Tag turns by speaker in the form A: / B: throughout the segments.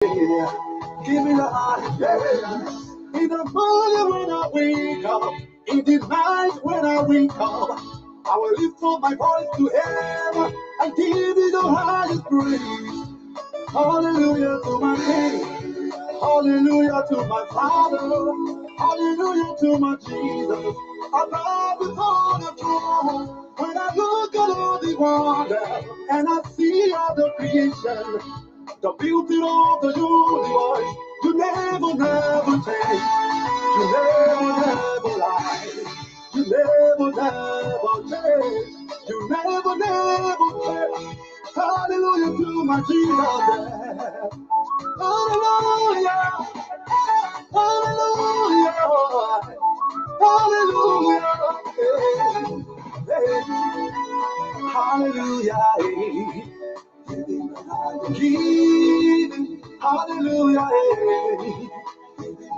A: Give me the heart, in the morning when I wake up, in the night when I wake up, I will lift up my voice to heaven and give you the highest praise. Hallelujah to my King, hallelujah to my Father, hallelujah to my Jesus. I bow before the throne when I look at all the wonder and I see all the creation. The beauty of the universe, you never, never change. You never, never lie. You never, never change. You never, never change. Hallelujah to my Jesus. Hallelujah. Hallelujah. Hallelujah. Hallelujah. Giving, hallelujah,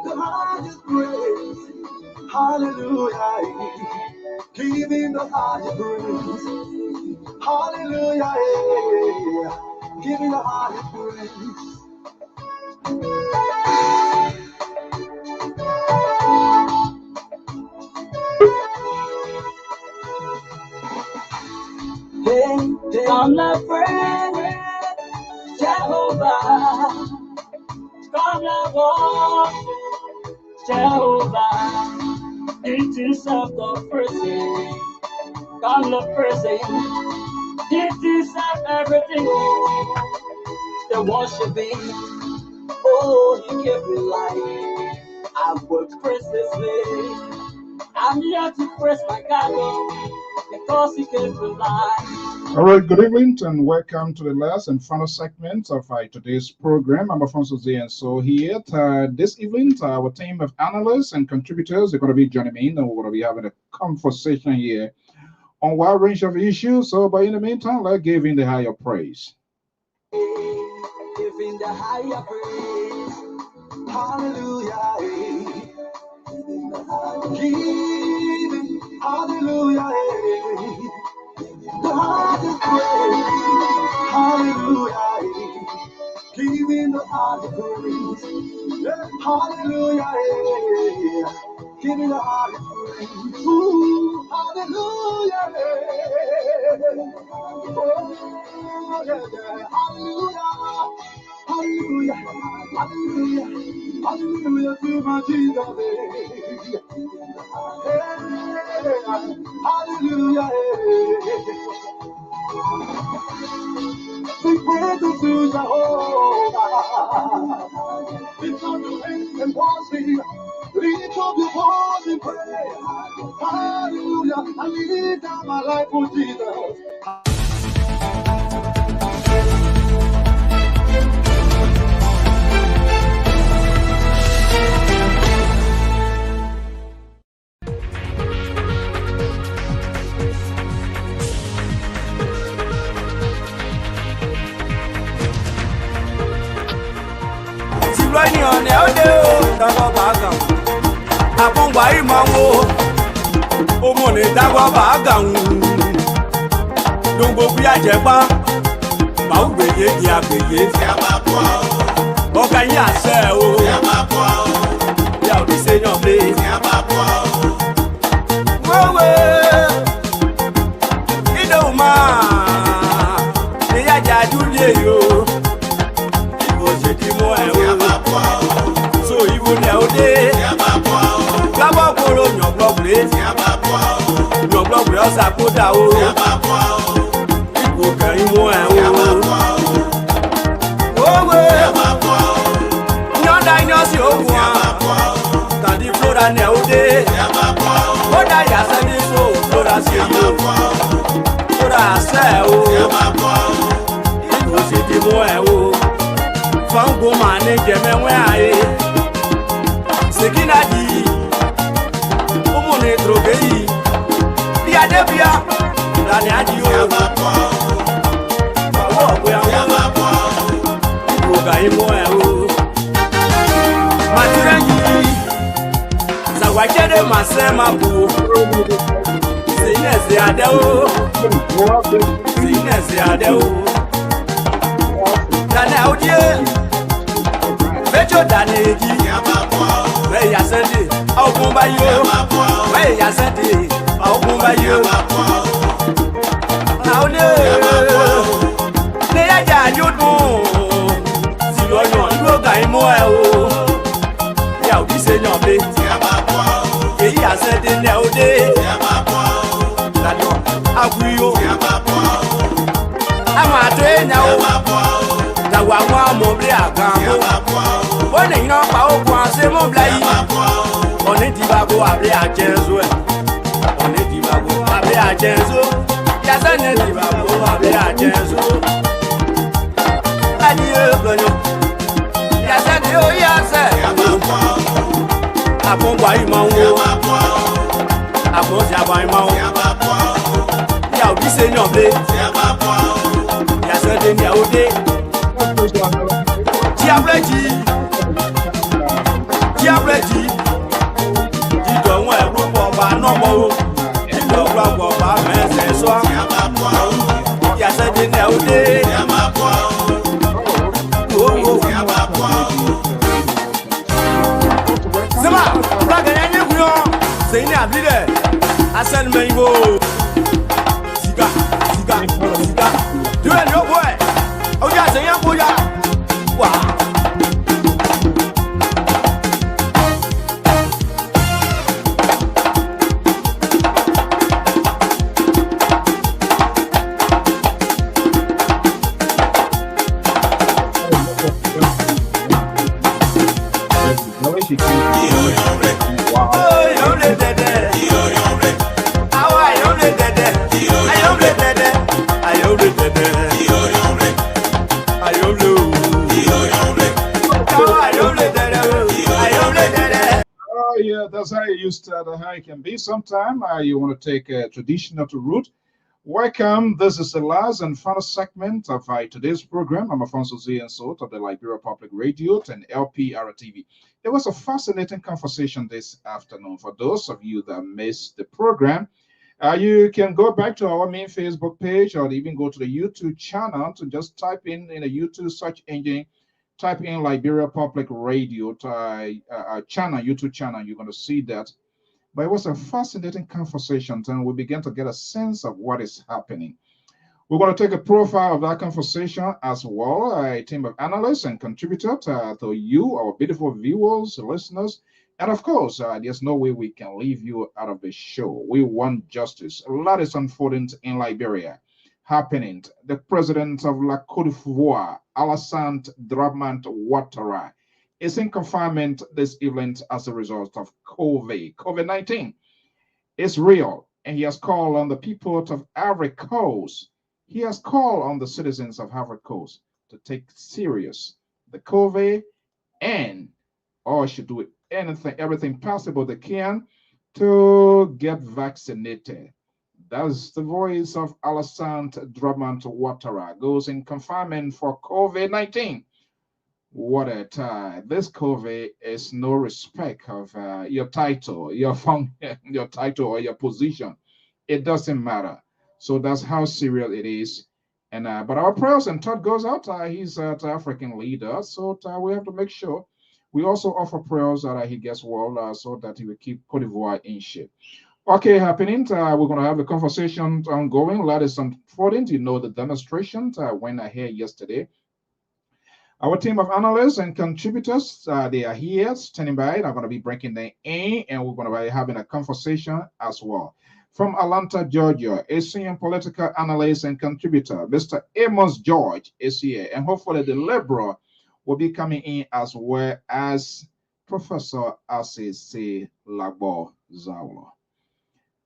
A: the highest praise, hallelujah, giving the highest praise, hallelujah, giving the highest praise.
B: I'm not afraid, Jehovah. Come and walk, Jehovah. It is of the person. Come the person. It is of everything. The worshiping. Oh, you gave me life. I will praise this name. I'm here to praise my God because He gave me life.
C: All right, good evening and welcome to the last and final segment of today's program. I'm Alfonso Z, and so here this evening, our team of analysts and contributors are going to be joining me, and we're going to be having a conversation here on a wide range of issues. So, but in the meantime, let's give in the higher praise.
A: Giving the higher praise, hallelujah. Giving, hallelujah. The highest praise, hallelujah, giving the highest praise, hallelujah, giving the highest praise, ooh, hallelujah, oh, yeah, hallelujah, hallelujah, hallelujah, hallelujah to my Jesus, hallelujah. Sing praises to Jehovah. Lift up your hands and worship. Lift up your voice and pray. Hallelujah. I lay down my life for Jesus.
D: Running on the audio, Dago Bagam. Upon why Mammo, Omone Dago Bagam. Don't go be a jeba. Baube, Yabe, Yamaqua. Okaya say, oh, Yamaqua. Yau, the same of place, Yamaqua. Well, you know, ma, the Yaja Julia. So even now, day, Gabapolo, your block place, your block was a put out. You carry more. Oh, no, I know your one. Can you float on your day? What I ask me so, what I say, what I say, oh, it was it more. Fango mane jeme we aye Sekina di Omone drogei Dia debia Dani adi o Fawo kwe anwo Oga imo e o Matirangi Zawakede masema bu Seinezi ade o Seinezi ade o Dani audie Danegi, where ya sent it, I'll come by you, where ya sent it, I'll come by you. Now, they are you do. Zero, you got more. Yeah, we say no, baby. He has said in the old day. I'm a train now. The one more black. When you know how to say more black. On it, Tibago, I play a chance. On it, Tibago, I play a chance. Yes, I know Tibago, I play a chance. Adieu, yes, I do, yes, I won't buy my I won't buy my yeah, we say no, babe. Yes, I didn't know day. Diableji. You don't want a room of no more. You don't want a man, so yes, I didn't know day. Sama, black and you say, I'm leader. I said, Mango. Do it, no boy. Oh, yes, I am for ya. Wow.
C: That's how you used to, how it can be. Sometime you want to take a traditional to root. Welcome. This is the last and final segment of today's program. I'm Alfonso Z and Sot of the Liberia Public Radio and Lpr-Tv. It was a fascinating conversation this afternoon. For those of you that missed the program, you can go back to our main Facebook page or even go to the YouTube channel to just type in the YouTube search engine. Type in Liberia Public Radio channel, YouTube channel, you're going to see that. But it was a fascinating conversation, and we began to get a sense of what is happening. We're going to take a profile of that conversation as well, a team of analysts and contributors to you, our beautiful viewers, listeners. And of course, there's no way we can leave you out of the show. We want justice. A lot is unfolding in Liberia. Happening. The president of La Côte d'Ivoire, Alassane Dramane Ouattara, is in confinement this evening as a result of COVID-19. It's real, and he has called on the people of Ivory Coast. He has called on the citizens of Ivory Coast to take serious the COVID and or should do everything possible they can to get vaccinated. That's the voice of Alassane Dramane Ouattara, goes in confinement for COVID-19. What a time. This COVID is no respect of your title, your function, your title or your position. It doesn't matter. So that's how serious it is. And but our prayers and thought goes out. He's an African leader, so we have to make sure we also offer prayers that he gets well, so that he will keep Cote d'Ivoire in shape. Okay, happening. We're going to have the conversation ongoing. A lot is unfolding. You know, the demonstration went ahead yesterday. Our team of analysts and contributors, they are here standing by. They're going to be breaking them in, and we're going to be having a conversation as well. From Atlanta, Georgia, a senior political analyst and contributor, Mr. Amos George is here, and hopefully the Liberal will be coming in as well as Professor Asisi Lagbo Zawlo.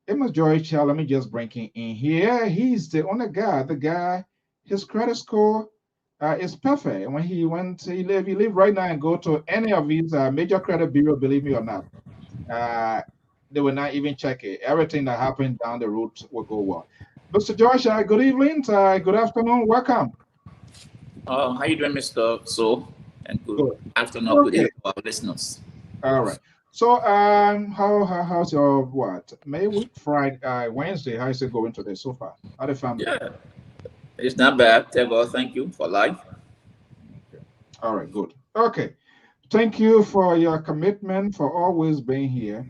C: Amos George, let me just bring him in here. He's the only guy, his credit score is perfect. When he leave right now and go to any of his major credit bureau, believe me or not, they will not even check it. Everything that happened down the road will go well. Mr. George, good evening, good afternoon, welcome.
E: How you doing, Mr. So? And good afternoon, good evening to our listeners.
C: All right. So, how's your what? May week, Friday, Wednesday? How is it going today so far? How the family?
E: Yeah, it's not bad. Tell God, thank you for life.
C: Okay. All right, good. Okay. Thank you for your commitment, for always being here.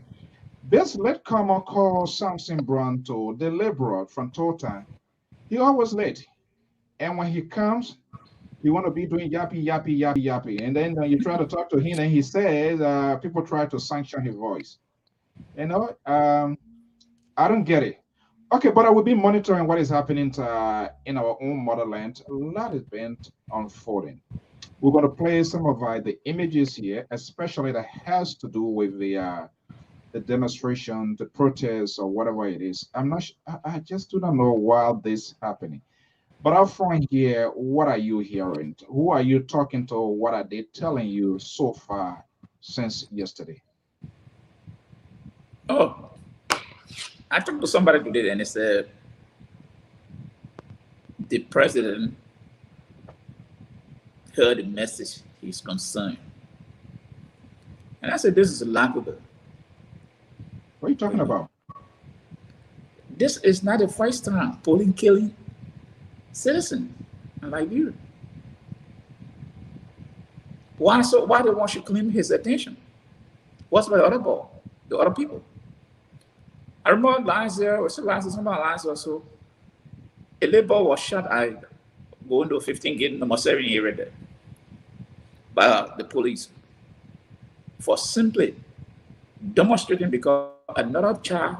C: This latecomer called Samson Bronto, the liberal from Tota. He always late. And when he comes, he want to be doing yappy, yappy, yappy, yappy. And then you try to talk to him and he says, people try to sanction his voice. You know, I don't get it. Okay, but I will be monitoring what is happening in our own motherland. A lot has been unfolding. We're going to play some of the images here, especially that has to do with the demonstration, the protest, or whatever it is. I'm not. I just do not know why this happening. But up front here, what are you hearing? Who are you talking to? What are they telling you so far since yesterday?
E: Oh, I talked to somebody today and they said the president heard the message, he's concerned. And I said, this is laughable.
C: What are you talking about?
E: This is not the first time police killing citizens in Liberia. Why they want to claim his attention? What's the other ball? The other people. I remember last year or so, a labor was shot at going to 15 gate number 7 area there by the police for simply demonstrating because another child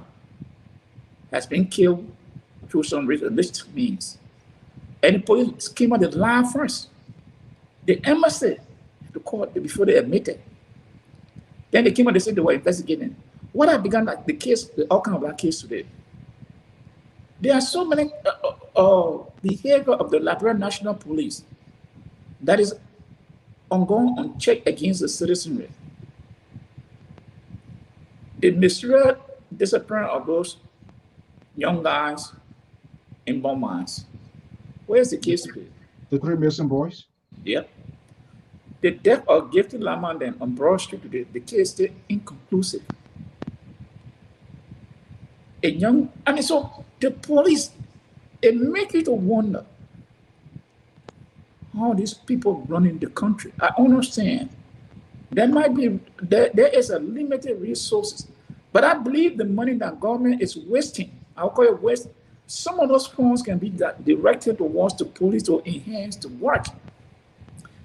E: has been killed through some illicit means. And the police came out the line first. The embassy, the court, before they admitted. Then they came out, they said they were investigating. What I began like the case, the outcome of that case today. There are so many behavior of the Liberian National Police that is ongoing unchecked against the citizenry. The mysterious disappearance of those young guys in Beaumont. Where's the case today?
C: The 3 missing boys?
E: Yep. The death of Gifted Lamanden on Broad Street today, the case still inconclusive. So the police, it makes you to wonder how these people running the country. I understand there might be, there is a limited resources, but I believe the money that government is wasting, I'll call it waste, some of those funds can be directed towards the police to enhance the work.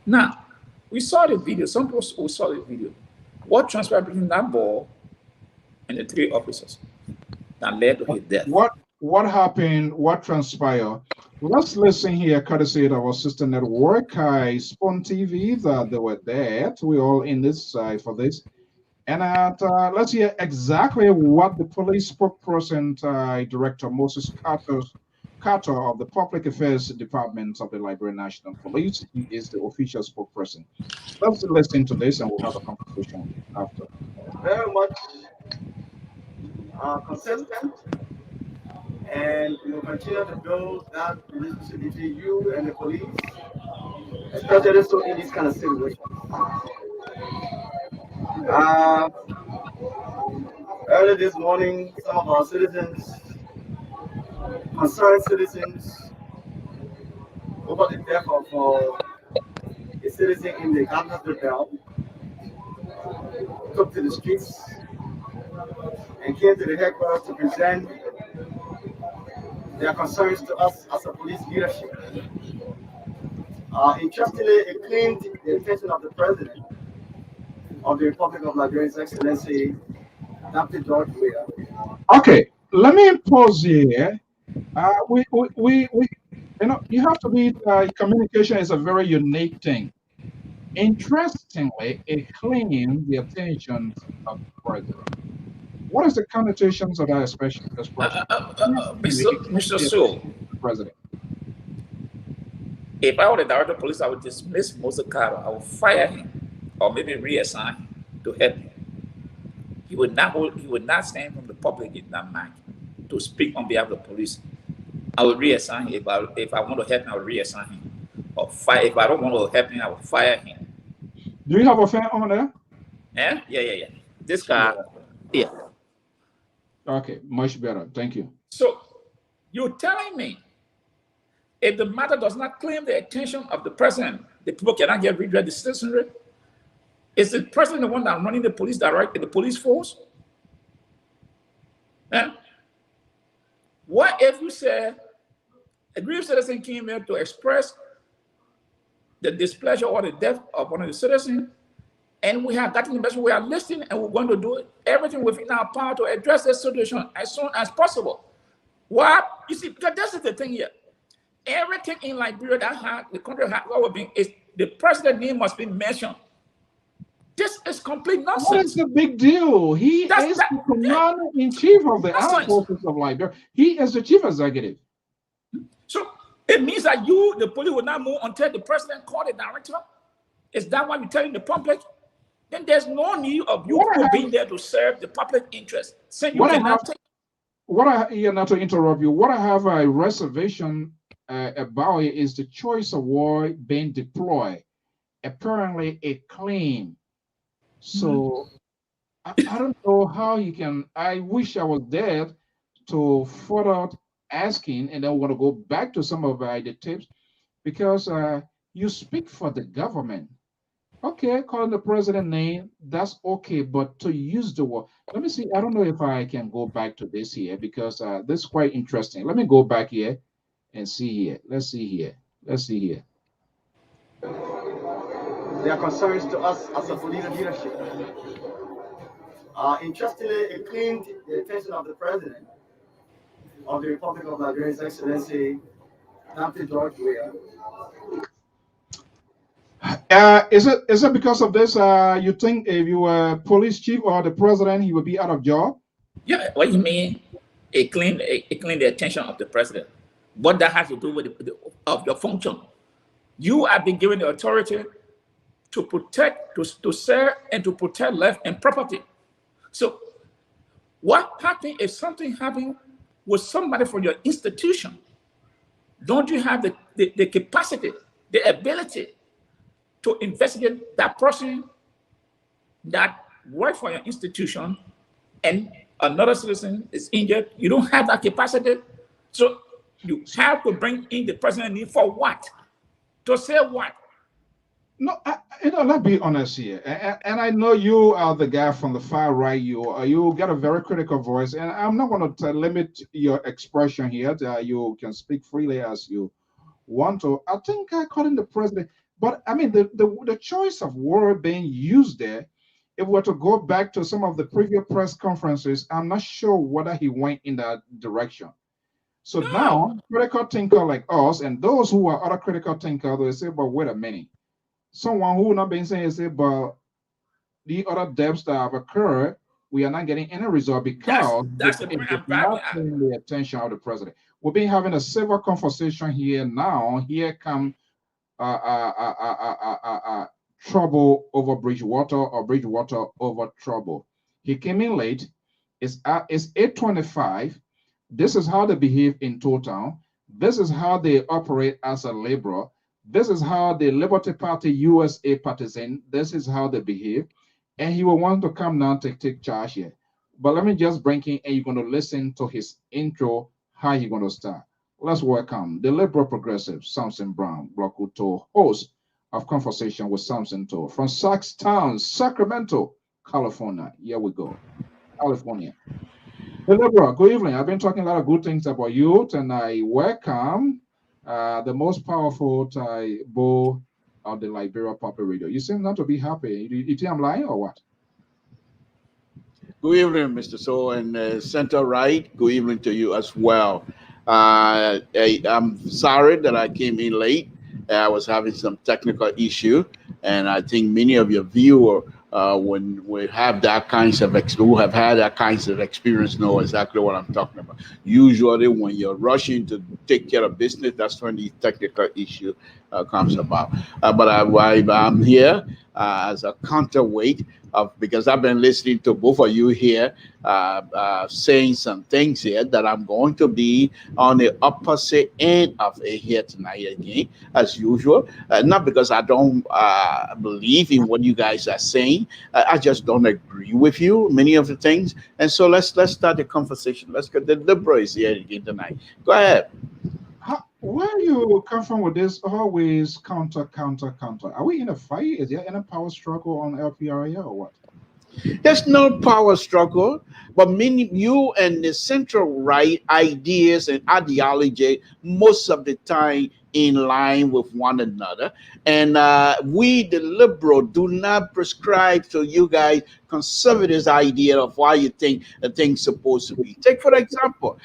E: Now, we saw the video, some people saw the video. What transpired between that ball and the 3 officers that led to his death?
C: What happened? What transpired? Let's listen here, courtesy of our sister network, Spawn TV, that they were there. We all in this for this. And let's hear exactly what the police spokesperson, Director Moses Carter of the Public Affairs Department of the Liberian National Police, he is the official spokesperson. Let's listen to this and we'll have a conversation after.
A: Very much consistent, and we will continue to build that relationship between you and the police, especially so in this kind of situation. Early this morning, some of our citizens, concerned citizens, over the death of a citizen in the Governor's Hotel, took to the streets and came to the headquarters to present their concerns to us as a police leadership. Interestingly, it claimed the attention of the President of the Republic of Liberia, His Excellency Dr. George Weah.
C: Okay, let me pause here. We you know, you have to be, communication is a very unique thing. Interestingly, it claimed the attention of the President. What is the connotations of that expression?
E: Mr. Sewell,
C: President.
E: If I were the director of police, I would dismiss Moses Carter. I would fire him, or maybe reassign him to help him. He would not stand from the public in that mind to speak on behalf of the police. I would reassign him. If I want to help him, I would reassign him. Or fire. If I don't want to help him, I would fire him.
C: Do you have a fan on there?
E: Yeah. This guy, yeah.
C: Okay, much better. Thank you.
E: So you're telling me if the matter does not claim the attention of the President, the people cannot get rid of the citizenry? What is the connotations of that expression?
C: Okay, let me pause here. We have to be, communication is a very unique thing. Interestingly, it claimed the attention of the President. What is the connotations of that expression?
E: Is the president the one that running the police the police force? Yeah. What if you say a grieved citizen came here to express the displeasure or the death of one of the citizens, and we have gotten the message, we are listening, and we're going to do everything within our power to address this situation as soon as possible. What you see, because this is the thing here. Everything in Liberia that the country has is the president's name must be mentioned. This is complete nonsense.
C: What is the big deal? He is the commander-in-chief of the armed forces of Liberia. He is the chief executive.
E: So it means that you, the police, will not move until the president called the director. Is that what you're telling the public? Then there's no need of you being there to serve the public interest. So you cannot take.
C: Not to interrupt you, what I have a reservation about it is the choice of war being deployed. Apparently a claim. So I don't know how you can. I wish I was there to further asking, and then want to go back to some of the tips, because you speak for the government. Okay, calling the president name, that's okay, but to use the word, let me see. I don't know if I can go back to this here, because this is quite interesting. Let me go back here and see here. Let's see here.
A: They are concerns to us as a political leadership. Interestingly, it claimed the attention of the President of the Republic of Liberia, His Excellency Dr. George Weah.
C: Is it because of this? You think if you were police chief or the president, he would be out of job?
E: Yeah, what do you mean? It claimed the attention of the president. What that has to do with your function? You have been given the authority to protect, to serve, and to protect life and property. So, what happens if something happens with somebody from your institution? Don't you have the capacity, the ability to investigate that person that works for your institution, and another citizen is injured? You don't have that capacity. So you have to bring in the president for what? To say what?
C: No, let's be honest here. And I know you are the guy from the far right. You got a very critical voice, and I'm not going to limit your expression here. You can speak freely as you want to. I think I call him the president, but I mean the choice of word being used there. If we were to go back to some of the previous press conferences, I'm not sure whether he went in that direction. So now, critical thinker like us and those who are other critical thinkers, they say, but wait a minute. Someone who not been saying, say, but the other deaths that have occurred, we are not getting any result because
E: that's
C: it's not paying the attention of the president. We've been having a civil conversation here now. Here come trouble over Bridgewater or Bridgewater over trouble. He came in late. It's 8:25. This is how they behave in total. This is how they operate as a laborer. This is how the Liberty Party USA partisan, this is how they behave. And he will want to come now to take charge here. But let me just bring in, and you're going to listen to his intro, how he's going to start. Let's welcome the liberal progressive, Samson Brown, Blokuto, host of Conversation with Samson To from Saxtown, Sacramento, California. Here we go. California. Hey, liberal, good evening. I've been talking a lot of good things about youth, and I welcome the most powerful bull of the Liberia Public Radio. You seem not to be happy. You think I'm lying or what?
F: Good evening, Mr. So, and Center Right. Good evening to you as well. I'm sorry that I came in late. I was having some technical issue, and I think many of your viewers, when we have that kinds of who have had that kinds of experience, know exactly what I'm talking about. Usually, when you're rushing to take care of business, that's when the technical issue comes about. But I'm here as a counterweight because I've been listening to both of you here saying some things here that I'm going to be on the opposite end of it here tonight again, as usual. Not because I don't believe in what you guys are saying. I just don't agree with you, many of the things. And so let's start the conversation. Let's get the liberals here again tonight. Go ahead.
C: Where you come from with this always counter? Are we in a fight? Is there any power struggle on LPRA or what?
F: There's no power struggle, but many you and the central right ideas and ideology most of the time in line with one another. And we, the liberal, do not prescribe to you guys conservatives' idea of why you think a thing's supposed to be. Take for example,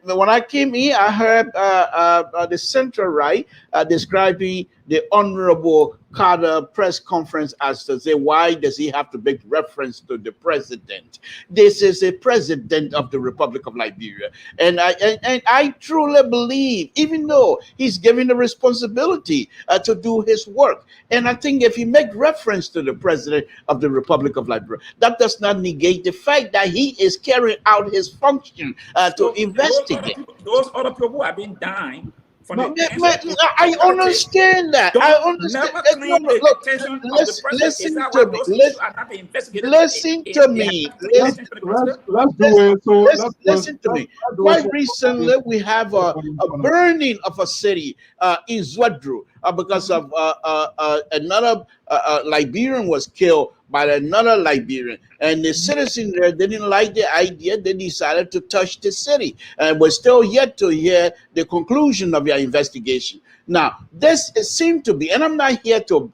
F: when I came here, I heard the central right describing the honorable Carter press conference as to say, why does he have to make reference to the president? This is a president of the Republic of Liberia. And I truly believe, even though he's given the responsibility to do his work, and I think if he make reference to the president of the Republic of Liberia, that does not negate the fact that he is carrying out his function to investigate.
E: Those other people have been dying.
F: No, I understand that. I understand. Listen to me. Listen to me.
C: Let's do it. So
F: listen to me. Quite recently, we have a burning of a city in Zwadru because of another Liberian was killed by another Liberian, and the citizens there didn't like the idea. They decided to touch the city, and we're still yet to hear the conclusion of your investigation. Now, this seemed to be, and I'm not here to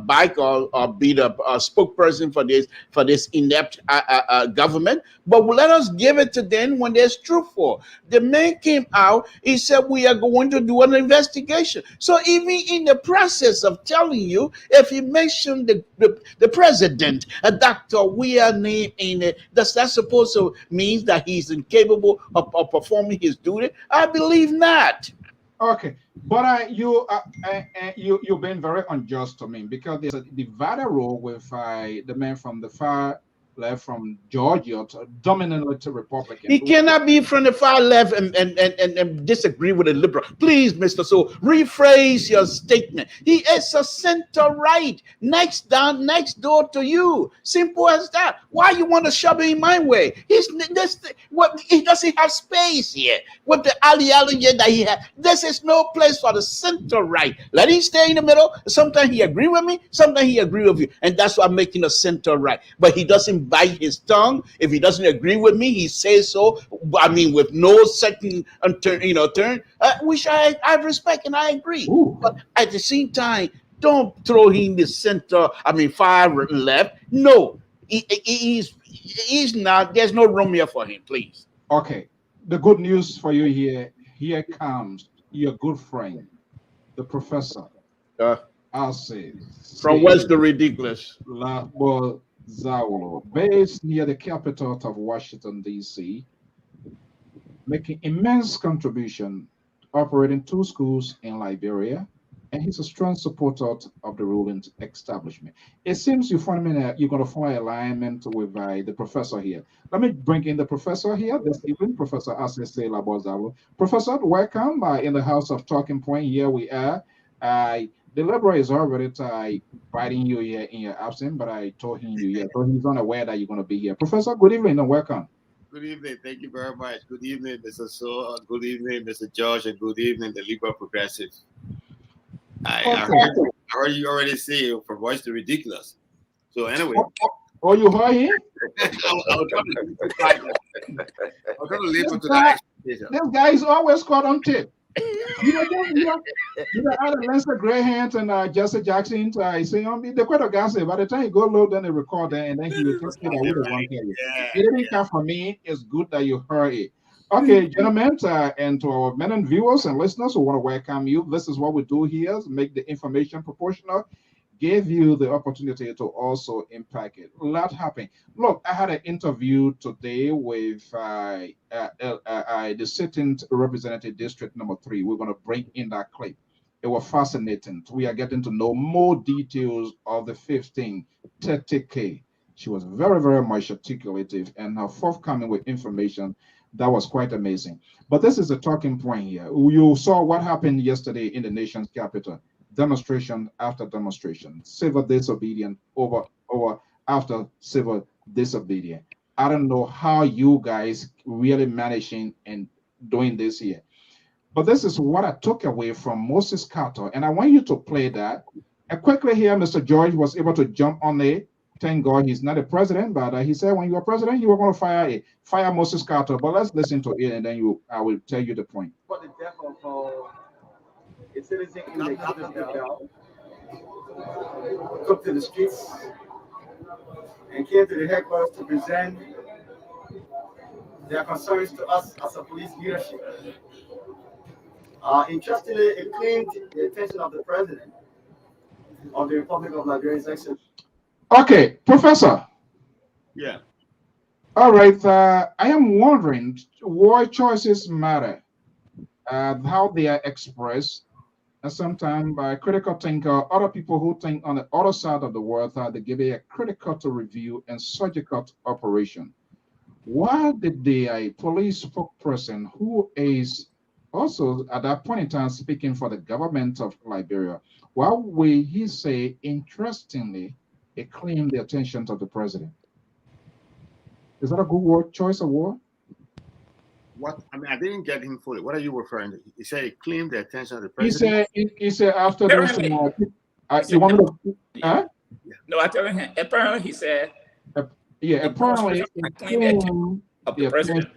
F: bike or be the spokesperson for this inept government, but let us give it to them when there's truth for. The man came out, he said, we are going to do an investigation. So even in the process of telling you, if he mentioned the president, a doctor, we are named in it, does that supposed to mean that he's incapable of performing his duty? I believe not.
C: Okay, but you've been very unjust to me, because there's a divided role with the man from the far left from Georgia, dominantly to Republican.
F: He cannot be from the far left and disagree with a liberal. Please, Mr. So, rephrase your statement. He is a center right, next door to you. Simple as that. Why you want to shove him my way? He doesn't have space here with the ideology that he has. This is no place for the center right. Let him stay in the middle. Sometimes he agree with me, sometimes he agree with you, and that's why I'm making a center right. But he doesn't bite his tongue. If he doesn't agree with me, he says so. I mean, with no second turn, which I respect and I agree. Ooh. But at the same time, don't throw him in the center. I mean, far left. No, he's not. There's no room here for him. Please.
C: Okay. The good news for you here. Here comes your good friend, the professor. I'll say
F: from West the Ridiculous.
C: Zaulo, based near the capital of Washington, D.C., making immense contribution, operating 2 schools in Liberia, and he's a strong supporter of the ruling establishment. It seems you're going to find alignment with the professor here. Let me bring in the professor here this evening, Professor Asese Labozalo. Professor, welcome in the House of Talking Point. Here we are. The Liberal is already inviting you here in your absence, but I told him you here, so he's unaware that you're going to be here. Professor, good evening and welcome.
G: Good evening. Thank you very much. Good evening, Mr. So. Good evening, Mr. George, and good evening, the Liberal Progressive. I heard you already say from Voice to Ridiculous. So anyway.
C: Oh, you heard him?
G: I'll try to live up to that expectation.
C: This guy is always caught on tape. You add Lester Graham and Jesse Jackson to say the quite of guys. By the time you go low, then they record it, and then he will just say that we don't want to hear it. It didn't come from me. It's good that you heard it. Okay, gentlemen, and to our men and viewers and listeners, we want to welcome you. This is what we do here: make the information proportional, give you the opportunity to also impact it. A lot happened. Look, I had an interview today with the sitting representative district number 3. We're going to bring in that clip. It was fascinating. We are getting to know more details of the 1530K. She was very, very much articulative, and her forthcoming with information that was quite amazing. But this is a talking point here. You saw what happened yesterday in the nation's capital. Demonstration after demonstration, civil disobedience over after civil disobedience. I don't know how you guys really managing and doing this here. But this is what I took away from Moses Carter, and I want you to play that. And quickly here, Mr. George was able to jump on it. Thank God he's not a president, but he said when you were president, you were going to fire Moses Carter. But let's listen to it, and then I will tell you the point.
H: For the death of a citizen in the capital, took to the streets and came to the headquarters to present their concerns to us as a police leadership. Interestingly, it claimed the attention of the president of the Republic of Liberia section.
C: Okay, Professor.
G: Yeah.
C: All right. I am wondering why choices matter, how they are expressed. And sometimes by critical thinker, other people who think on the other side of the world, they give a critical to review and surgical operation. Why did the police spokesperson, who is also at that point in time speaking for the government of Liberia, why will he say, interestingly, it claimed the attention of the president? Is that a good choice of word?
G: What? I mean, I didn't get him fully. What are you referring to? He said it claimed the attention of the president.
C: He said after this. You want to? Huh?
E: No, I tell him. Apparently, he said.
C: Yeah, apparently it claimed
E: of the president.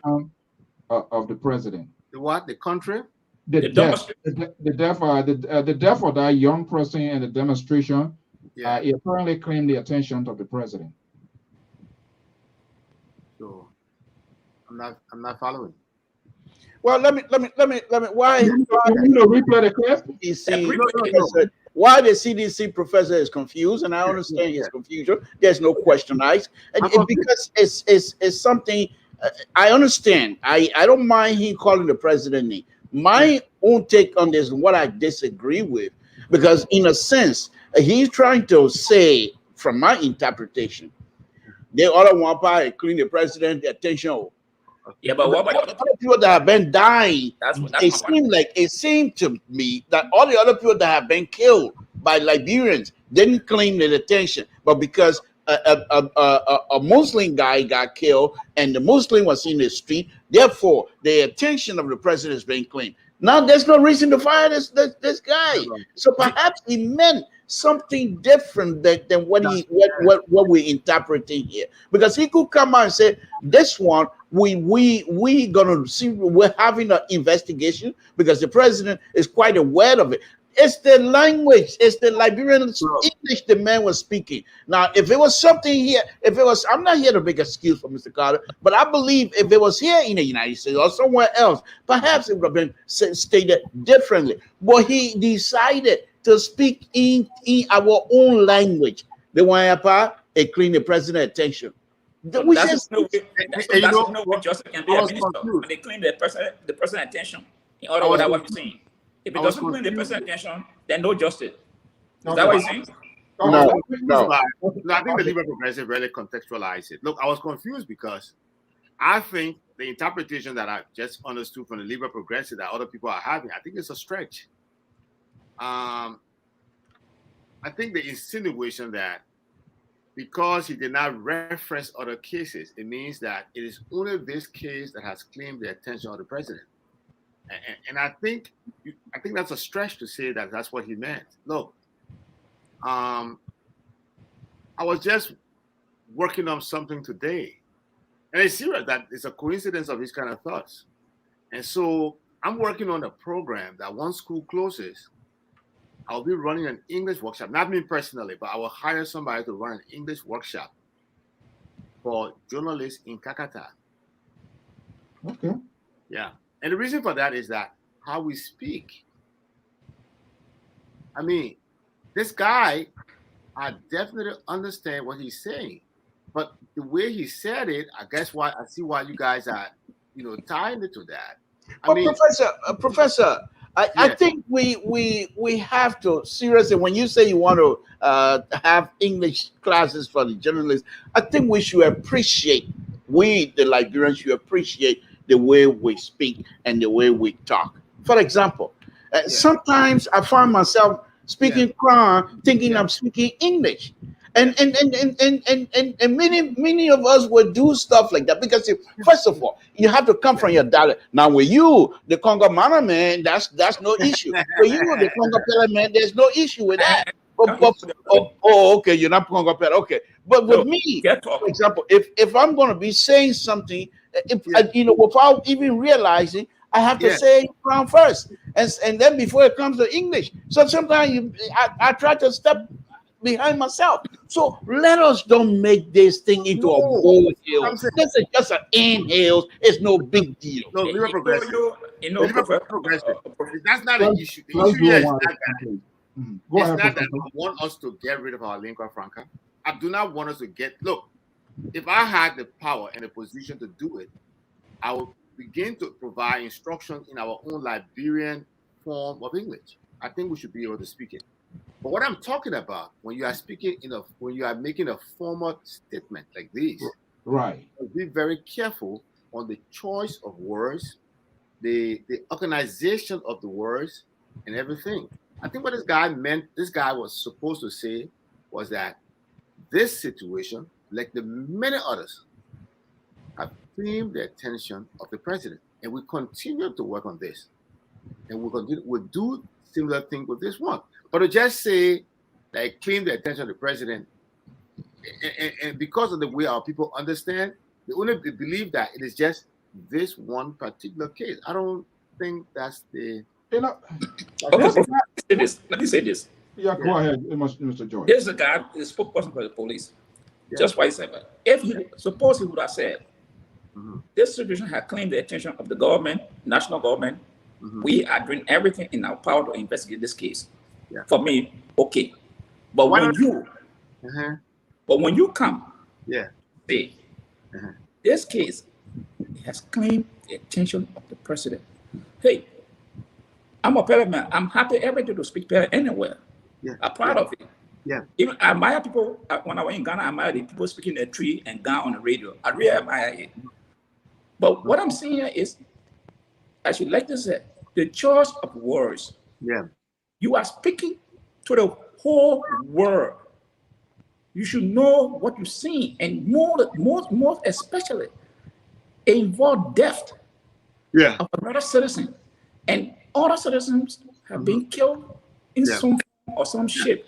C: Of the president.
G: The what? The country?
C: The death of that young person in the demonstration. Yeah. He apparently claimed the attention of the president.
G: So I'm not following.
F: Well, let me. Why?
C: You know, replay the clip.
F: Why the CDC professor is confused, and I understand his confusion. There's no question, because it's something. I understand. I don't mind he calling the president name. My own take on this, what I disagree with, because in a sense, he's trying to say, from my interpretation, the other one part, including the president, the attention.
E: Yeah, but what about
F: the other people that have been dying? It seemed to me that all the other people that have been killed by Liberians didn't claim the attention, but because a Muslim guy got killed and the Muslim was in the street, therefore the attention of the president is being claimed. Now there's no reason to fire this guy. So perhaps he meant something different than what we're interpreting here, because he could come out and say this one we gonna see, we're having an investigation because the president is quite aware of it. It's the language, it's the Liberian English the man was speaking. Now, if it was something here, I'm not here to make an excuse for Mr. Carter, but I believe if it was here in the United States or somewhere else, perhaps it would have been stated differently. But he decided to speak in our own language. The one apart, it cleaned the president attention.
E: That's no way justice can be administered. When they claim the person attention, in order what I'm saying. If it doesn't claim the person attention, then no justice. Is that what you're saying?
G: No. I think the Liberal Progressive really contextualized it. Look, I was confused because I think the interpretation that I just understood from the Liberal Progressive that other people are having, I think it's a stretch. I think the insinuation that because he did not reference other cases, it means that it is only this case that has claimed the attention of the president. And I think that's a stretch to say that that's what he meant. Look, I was just working on something today, and it's serious that it's a coincidence of these kind of thoughts. And so I'm working on a program that once school closes, I'll be running an English workshop, not me personally, but I will hire somebody to run an English workshop for journalists in Kakata.
C: Okay.
G: Yeah. And the reason for that is that how we speak. I mean, this guy, I definitely understand what he's saying, but the way he said it, I see why you guys are, tying it to that.
F: Professor, I think we have to seriously, when you say you want to have English classes for the journalists, I think we should appreciate, the Liberians should appreciate the way we speak and the way we talk. For example, sometimes I find myself speaking Kran thinking I'm speaking English. And many of us would do stuff like that because first of all, you have to come from your dialect. Now with you, the Congo man, man, that's no issue. For you, the Congo Pele man, there's no issue with that. Okay, you're not Congo Pele, okay. But with me, for example, if I'm going to be saying something, without even realizing, I have to say Crown first, and then before it comes to English. So sometimes I try to step behind myself. So let us don't make this thing into a molehill. This is just an inhale. It's no big deal.
G: No, we are progressive. Progressive. That's not an issue. The
C: Let's
G: issue
C: do
G: here is
C: one.
G: not that.
C: Go
G: It's
C: ahead,
G: not that
C: Professor.
G: I want us to get rid of our lingua franca. I do not want us to look, if I had the power and the position to do it, I would begin to provide instruction in our own Liberian form of English. I think we should be able to speak it. But what I'm talking about, when you are speaking when you are making a formal statement like this,
C: right,
G: be very careful on the choice of words, the organization of the words, and everything. I think what this guy was supposed to say was that this situation, like the many others, have claimed the attention of the president, and we continue to work on this, and we'll do similar thing with this one. But to just say that claim the attention of the president, and because of the way our people understand, they only believe that it is just this one particular case. I don't think that's the.
E: Let me say this.
C: Yeah, go ahead, Mr. George.
E: There's a guy, the spokesperson for the police. Just why he said that. If he suppose he would have said, this situation had claimed the attention of the government, national government. We are doing everything in our power to investigate this case. For me, okay. But when you come, say, this case has claimed the attention of the president. Hey, I'm a Pele man. I'm happy every day to speak Pele anywhere. I'm proud of it. Even I admire people when I went in Ghana. I admire the people speaking the tree and Ghana on the radio. I really admire it. But what I'm saying here is, I should like to say, the choice of words. You are speaking to the whole world. You should know what you're seeing, and more especially, involve death of another citizen, and other citizens have been killed in some form or some shape.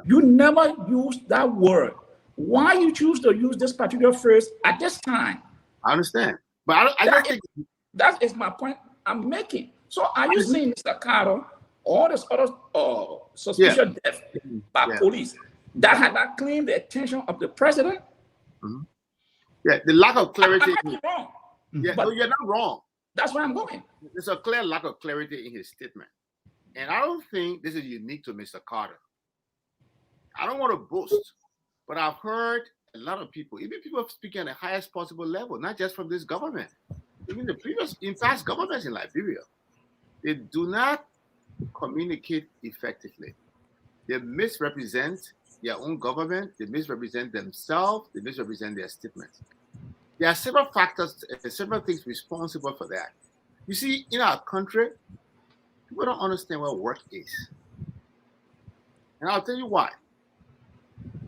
E: You never use that word. Why you choose to use this particular phrase at this time?
G: I understand, but I don't think
E: that is my point I'm making. So are you saying, Mr. Carter, all this other suspicious death by police that had not claimed the attention of the president?
G: The lack of clarity.
E: I might be wrong.
G: No, you're not wrong.
E: That's where I'm going.
G: There's a clear lack of clarity in his statement. And I don't think this is unique to Mr. Carter. I don't want to boast, but I've heard a lot of people, even people speaking at the highest possible level, not just from this government, even the previous, in past governments in Liberia, they do not communicate effectively. They misrepresent their own government, they misrepresent themselves, they misrepresent their statements. There are several factors, several things responsible for that. You see, in our country, people don't understand what work is. And I'll tell you why.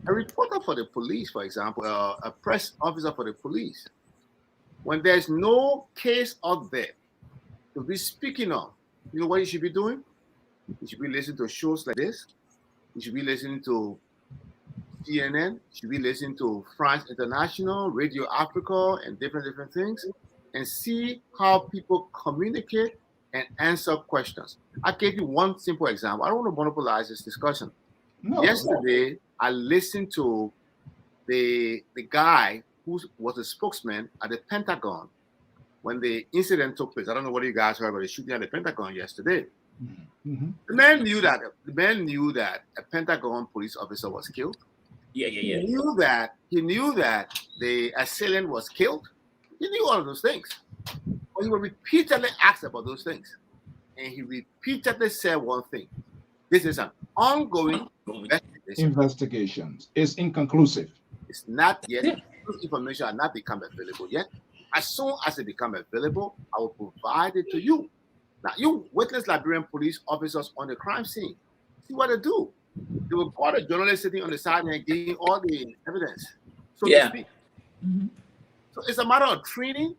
G: A reporter for the police, for example, a press officer for the police, when there's no case out there to be speaking of, you know what you should be doing? You should be listening to shows like this. You should be listening to CNN. You should be listening to France International, Radio Africa, and different things, and see how people communicate and answer questions. I'll give you one simple example. I don't want to monopolize this discussion. Yesterday, I listened to the guy who was a spokesman at the Pentagon when the incident took place. I don't know what you guys heard about the shooting at the Pentagon yesterday. The man knew that a Pentagon police officer was killed. He knew that the assailant was killed. He knew all of those things. But he was repeatedly asked about those things. And he repeatedly said one thing. This is an ongoing
C: investigation. It's inconclusive.
G: It's not yet. This information has not become available yet. As soon as it becomes available, I will provide it to you. Now, you witness Liberian police officers on the crime scene. See what they do. They will call a journalist sitting on the side and giving all the evidence, so to
E: Yeah.
G: speak.
E: Mm-hmm.
G: So it's a matter of training.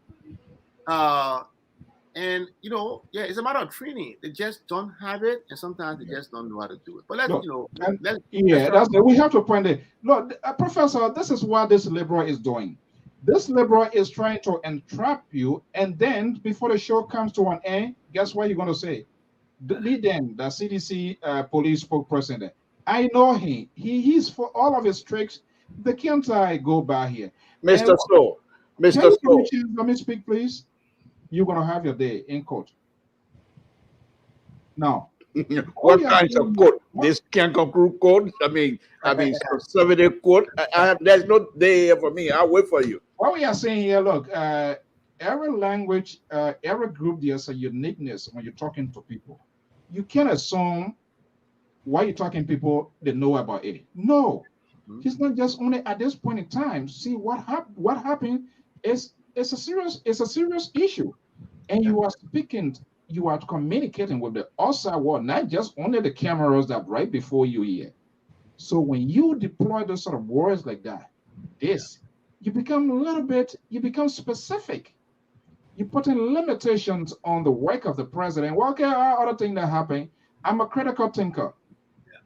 G: And it's a matter of training. They just don't have it, and sometimes they just don't know how to do it. But let's
C: that's it. We have to point it. Look, Professor, this is what this liberal is doing. This liberal is trying to entrap you, and then before the show comes to an end, guess what you're going to say? The CDC police spokesperson. I know him. He's for all of his tricks. The can't I go by here,
F: Mr. So, Mr. So,
C: let me speak, please. You're going to have your day in court. Now,
F: what kinds of code? This kangaroo code? I mean, conservative code. There's no day here for me. I'll wait for you.
C: What we are saying here, look, every language, every group, there's a uniqueness when you're talking to people. You can't assume why you're talking to people, they know about it. No, it's not just only at this point in time. See what happened is it's a serious issue, and you are speaking, you are communicating with the outside world, not just only the cameras that right before you here. So when you deploy those sort of words like that, you become specific. You put in limitations on the work of the president. Well, okay, other thing that happened. I'm a critical thinker,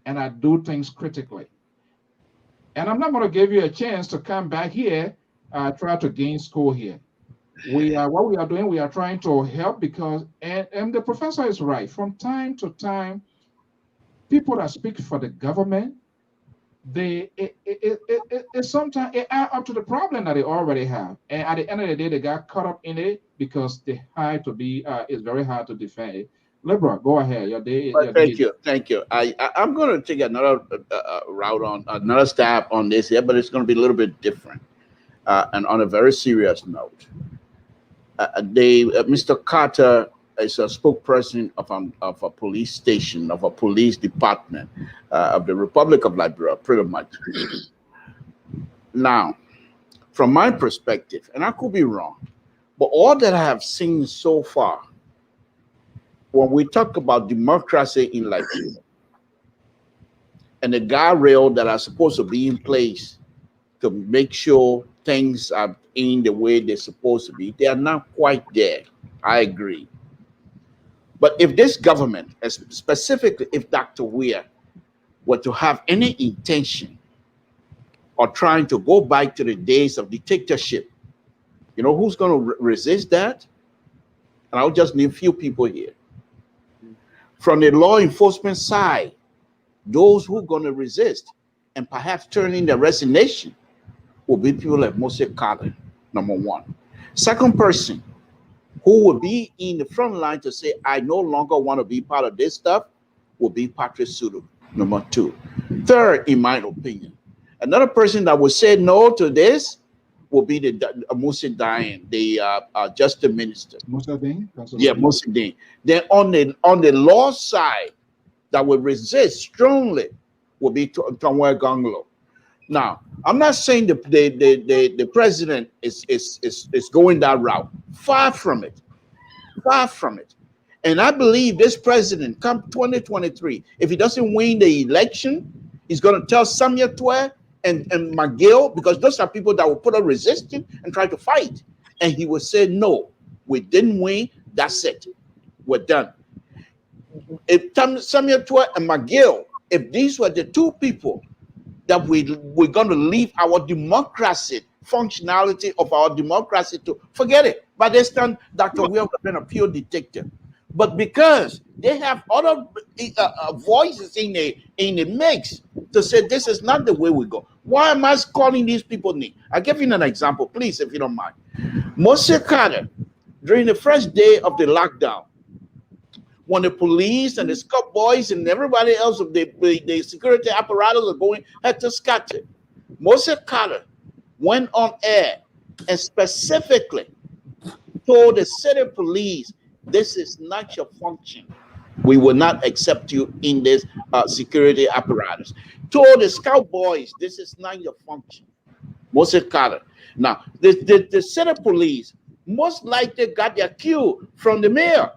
C: and I do things critically. And I'm not going to give you a chance to come back here, try to gain score here. What we are doing, we are trying to help because, and the professor is right. From time to time, people that speak for the government, sometimes it add up to the problem that they already have. And at the end of the day, they got caught up in it because they had to be. It's very hard to defend it. Libra, go ahead. Your day.
F: Thank you. I'm going to take another route on another stab on this here, but it's going to be a little bit different and on a very serious note. Mr. Carter is a spokesperson of a police station, of a police department of the Republic of Liberia, pretty much. Now, from my perspective, and I could be wrong, but all that I have seen so far, when we talk about democracy in Liberia and the guardrails that are supposed to be in place to make sure things are in the way they're supposed to be, they are not quite there. I agree. But if this government, specifically if Dr. Weir were to have any intention of trying to go back to the days of dictatorship, you know who's going to resist that? And I'll just name a few people here. From the law enforcement side, those who are going to resist and perhaps turn in their resignation will be people like Moses Carter, number one. Second person who will be in the front line to say, I no longer want to be part of this stuff, will be Patrick Sudo, number two. Third, in my opinion, another person that will say no to this will be the Musa Dayan, the justice minister.
C: Musa Dayan?
F: Yeah, Musa Dayan. Then on the law side, that will resist strongly will be Tonwe Ganglo. Now, I'm not saying the president is going that route. Far from it. Far from it. And I believe this president, come 2023, if he doesn't win the election, he's going to tell Samuel Twe and McGill, because those are people that will put up resistance and try to fight. And he will say, no, we didn't win. That's it. We're done. If Samuel Twe and McGill, if these were the two people that we're going to leave our democracy, functionality of our democracy to, forget it. By this time, Dr. Weir would have been a pure dictator. But because they have other voices in the mix to say this is not the way we go. Why am I calling these people names? I'll give you an example, please, if you don't mind. Moses Carter, during the first day of the lockdown, when the police and the Scout boys and everybody else of the security apparatus are going had to scatter, Moses Carter went on air and specifically told the city police, this is not your function. We will not accept you in this security apparatus. Told the Scout boys, this is not your function. Moses Carter. Now, the city police most likely got their cue from the mayor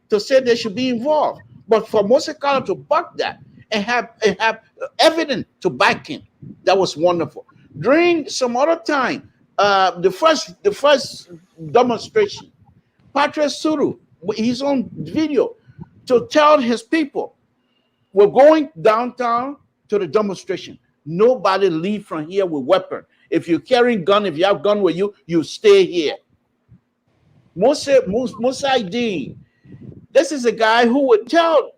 F: to say they should be involved. But for Moses Carter to buck that and have evidence to back him. That was wonderful. During some other time, the first demonstration, Patrick Suru, his own video, to tell his people, we're going downtown to the demonstration. Nobody leave from here with weapon. If you're carrying gun, if you have gun with you, you stay here. Musa Dean, this is a guy who would tell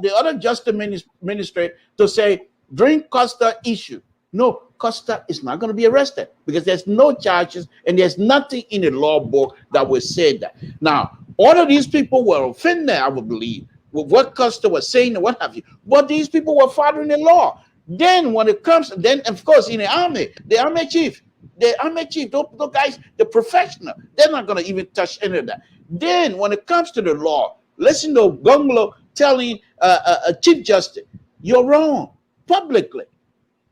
F: the other justice ministry to say, during Costa issue, no, Costa is not going to be arrested because there's no charges and there's nothing in the law book that would say that. Now, all of these people were offended, I would believe, with what Costa was saying and what have you. But these people were following the law. Then when it comes, then of course in the army chief, those guys, the professional, they're not going to even touch any of that. Then when it comes to the law, listen to Gonglo telling a chief justice, you're wrong, publicly.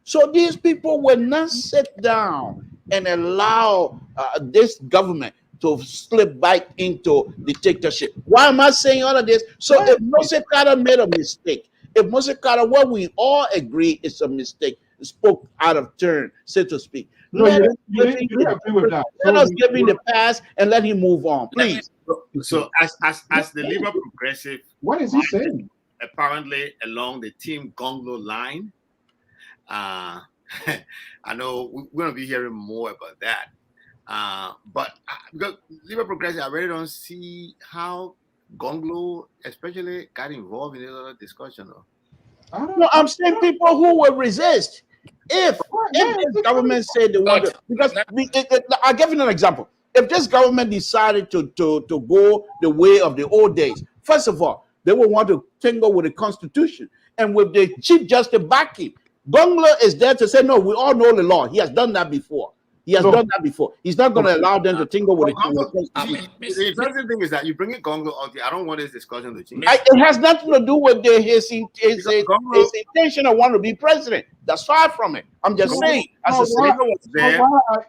F: So these people will not sit down and allow this government to slip back into dictatorship. Why am I saying all of this? So if Mose Carter made a mistake, if Mose Carter, what we all agree is a mistake, spoke out of turn, so to speak.
C: No,
F: Let
C: you agree with that.
F: Let us give him the pass and let him move on, please.
G: So as the Liberal Progressive,
C: What is he saying?
G: Apparently along the Team Gonglo line, I know we're going to be hearing more about that. But because Liberal Progressive, I really don't see how Gonglo especially got involved in this other discussion.
F: No, I'm saying people who will resist. If the government said they want to, because I'll give you an example. If this government decided to go the way of the old days, first of all, they will want to tingle with the Constitution and with the Chief Justice backing. Gonglo is there to say, no, we all know the law. He has done that before. He's not going to allow them to tingle with the Constitution.
G: The interesting thing is that you bring in Gonglo out there. I don't want this discussion to change.
F: It has nothing to do with his intention of wanting to be president. That's far from it. I'm just saying.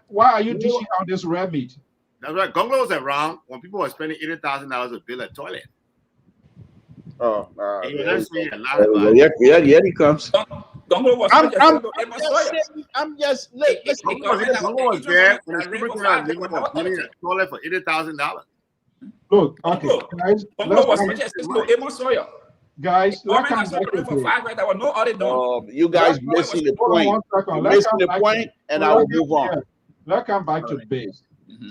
C: Why are you dishing out this red meat?
G: That's right. Gonglo was around when people were spending $80,000 to build a toilet.
F: Here he comes.
E: Gonglo was
F: I'm just
G: Gonglo was there when the people was building a toilet for $80,000.
C: Look, okay, guys. Guys,
F: you guys missing the point. You're missing the point, and I will move on.
C: Let's come back to the base.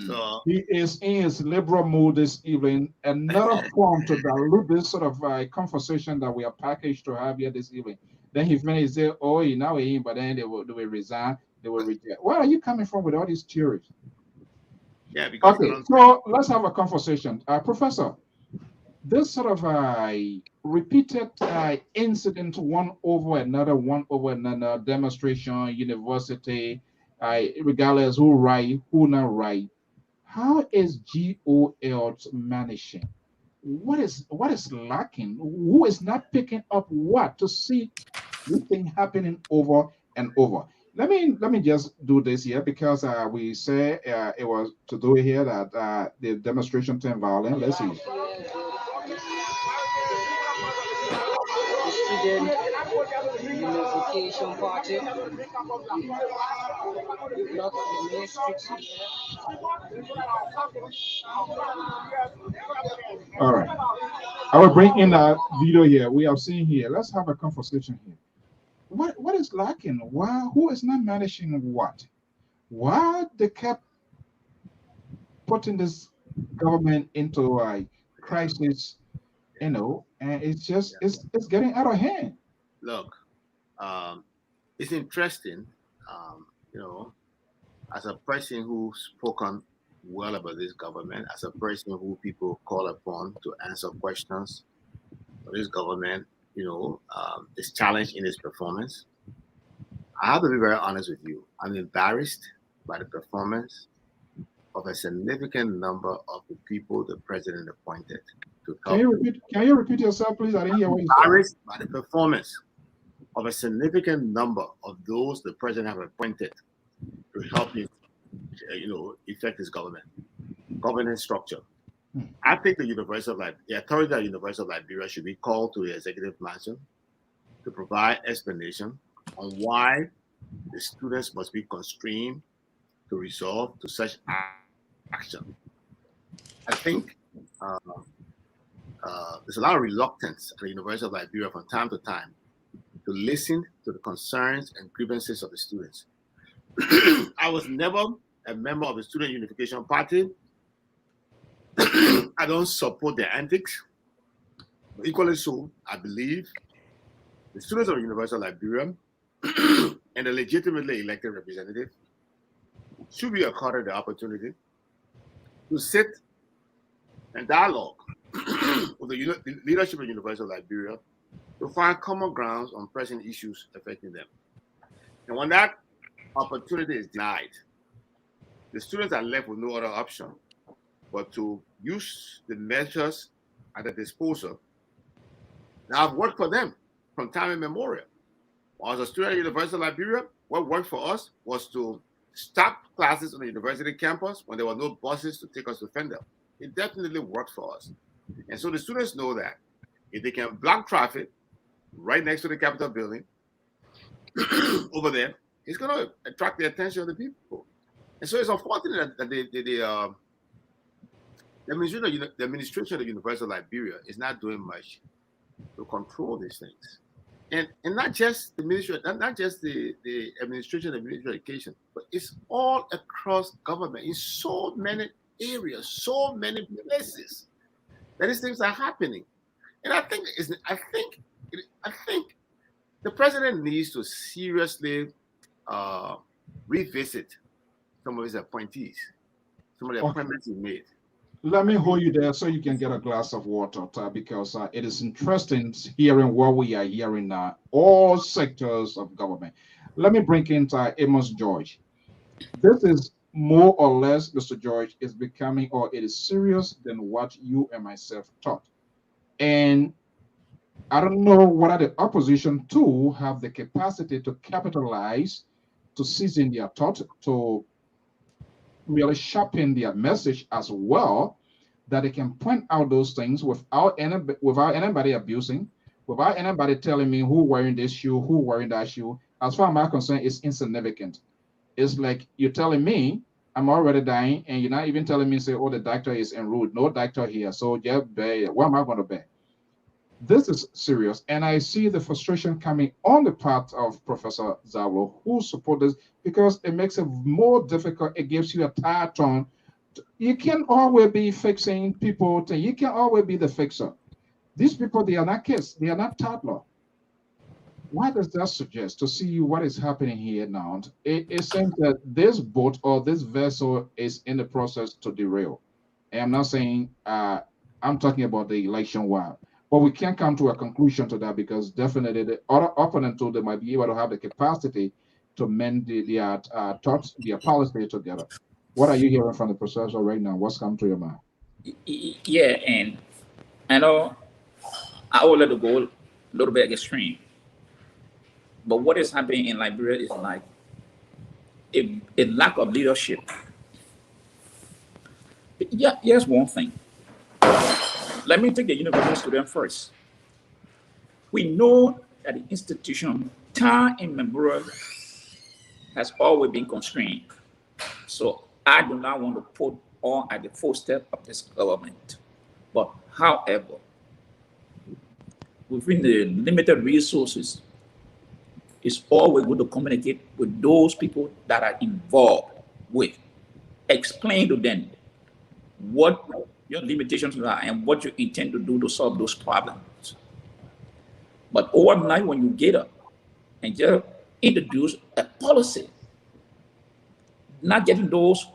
C: So he is in his liberal mood this evening. Another form to dilute this sort of conversation that we are packaged to have here this evening. Then he finished say, "Oh, now he in," but then they will resign. They will reject. Where are you coming from with all these theories?
G: Yeah. Because
C: okay. So let's have a conversation, Professor. This sort of repeated incident, one over another, demonstration, university, regardless who right, who not right. How is GOL managing? What is lacking? Who is not picking up what to see this thing happening over and over? Let me just do this here because we say it was to do it here that the demonstration turned violent. Let's see. Unification Party. All right. I will bring in a video here. We have seen here. Let's have a conversation here. What is lacking? Why? Who is not managing what? Why they kept putting this government into a crisis? You know, and it's just it's getting out of hand.
G: Look, it's interesting. You know, as a person who's spoken well about this government, as a person who people call upon to answer questions for this government, you know, is challenged in its performance. I have to be very honest with you. I'm embarrassed by the performance of a significant number of the people the president appointed to help.
C: Can you repeat yourself, please? I didn't hear what you said.
G: Embarrassed by the performance of a significant number of those the president have appointed to help him, you know, effect his governance structure. I think the authority of University of Liberia should be called to the executive mansion to provide explanation on why the students must be constrained to resort to such action. I think there's a lot of reluctance at the University of Liberia from time to time to listen to the concerns and grievances of the students. I was never a member of the Student Unification Party. I don't support their antics. But equally so, I believe the students of the University of Liberia and the legitimately elected representative should be accorded the opportunity to sit and dialogue with the leadership of the University of Liberia to find common grounds on pressing issues affecting them. And when that opportunity is denied, the students are left with no other option but to use the measures at their disposal that have worked for them from time immemorial. As a student at the University of Liberia, what worked for us was to stop classes on the university campus when there were no buses to take us to Fendel. It definitely worked for us. And so the students know that if they can block traffic right next to the Capitol building over there, it's going to attract the attention of the people. And so it's unfortunate that the administration of the University of Liberia is not doing much to control these things. And not just the ministry, not just the administration of military education, but it's all across government in so many areas, so many places that these things are happening. And I think the president needs to seriously revisit some of his appointees, some of the appointments he made.
C: Let me hold you there so you can get a glass of water, because it is interesting hearing what we are hearing now, all sectors of government. Let me bring in Amos George. This is more or less, Mr. George, is becoming, or it is serious than what you and myself thought. And I don't know whether the opposition too have the capacity to capitalize, to season their thought, to really sharpen their message as well, that they can point out those things without anybody abusing, without anybody telling me who wearing this shoe, who wearing that shoe. As far as I'm concerned, it's insignificant. It's like you're telling me I'm already dying, and you're not even telling me, say, oh, the doctor is en route. No doctor here. So yeah, what am I going to bear? This is serious, and I see the frustration coming on the part of Professor Zawo, who support this, because it makes it more difficult. It gives you a tired tone. You can't always be fixing people. You can't always be the fixer. These people, they are not kids. They are not toddler. What does that suggest to see what is happening here now? It seems that this boat or this vessel is in the process to derail. And I'm not saying, I'm talking about the election while. But we can't come to a conclusion to that, because definitely the other opponent told they might be able to have the capacity to mend their thoughts, their policy together. What are you hearing from the professor right now? What's come to your mind?
E: Yeah, and I know I will let it go a little bit extreme. But what is happening in Liberia is like a lack of leadership. Yeah, here's one thing. Let me take the university student first. We know that the institution, time immemorial, has always been constrained. So I do not want to put all at the footstep of this government. But however, within the limited resources, it's always good to communicate with those people that are involved with. Explain to them what your limitations are and what you intend to do to solve those problems. But overnight, when you get up and just introduce a policy, not getting those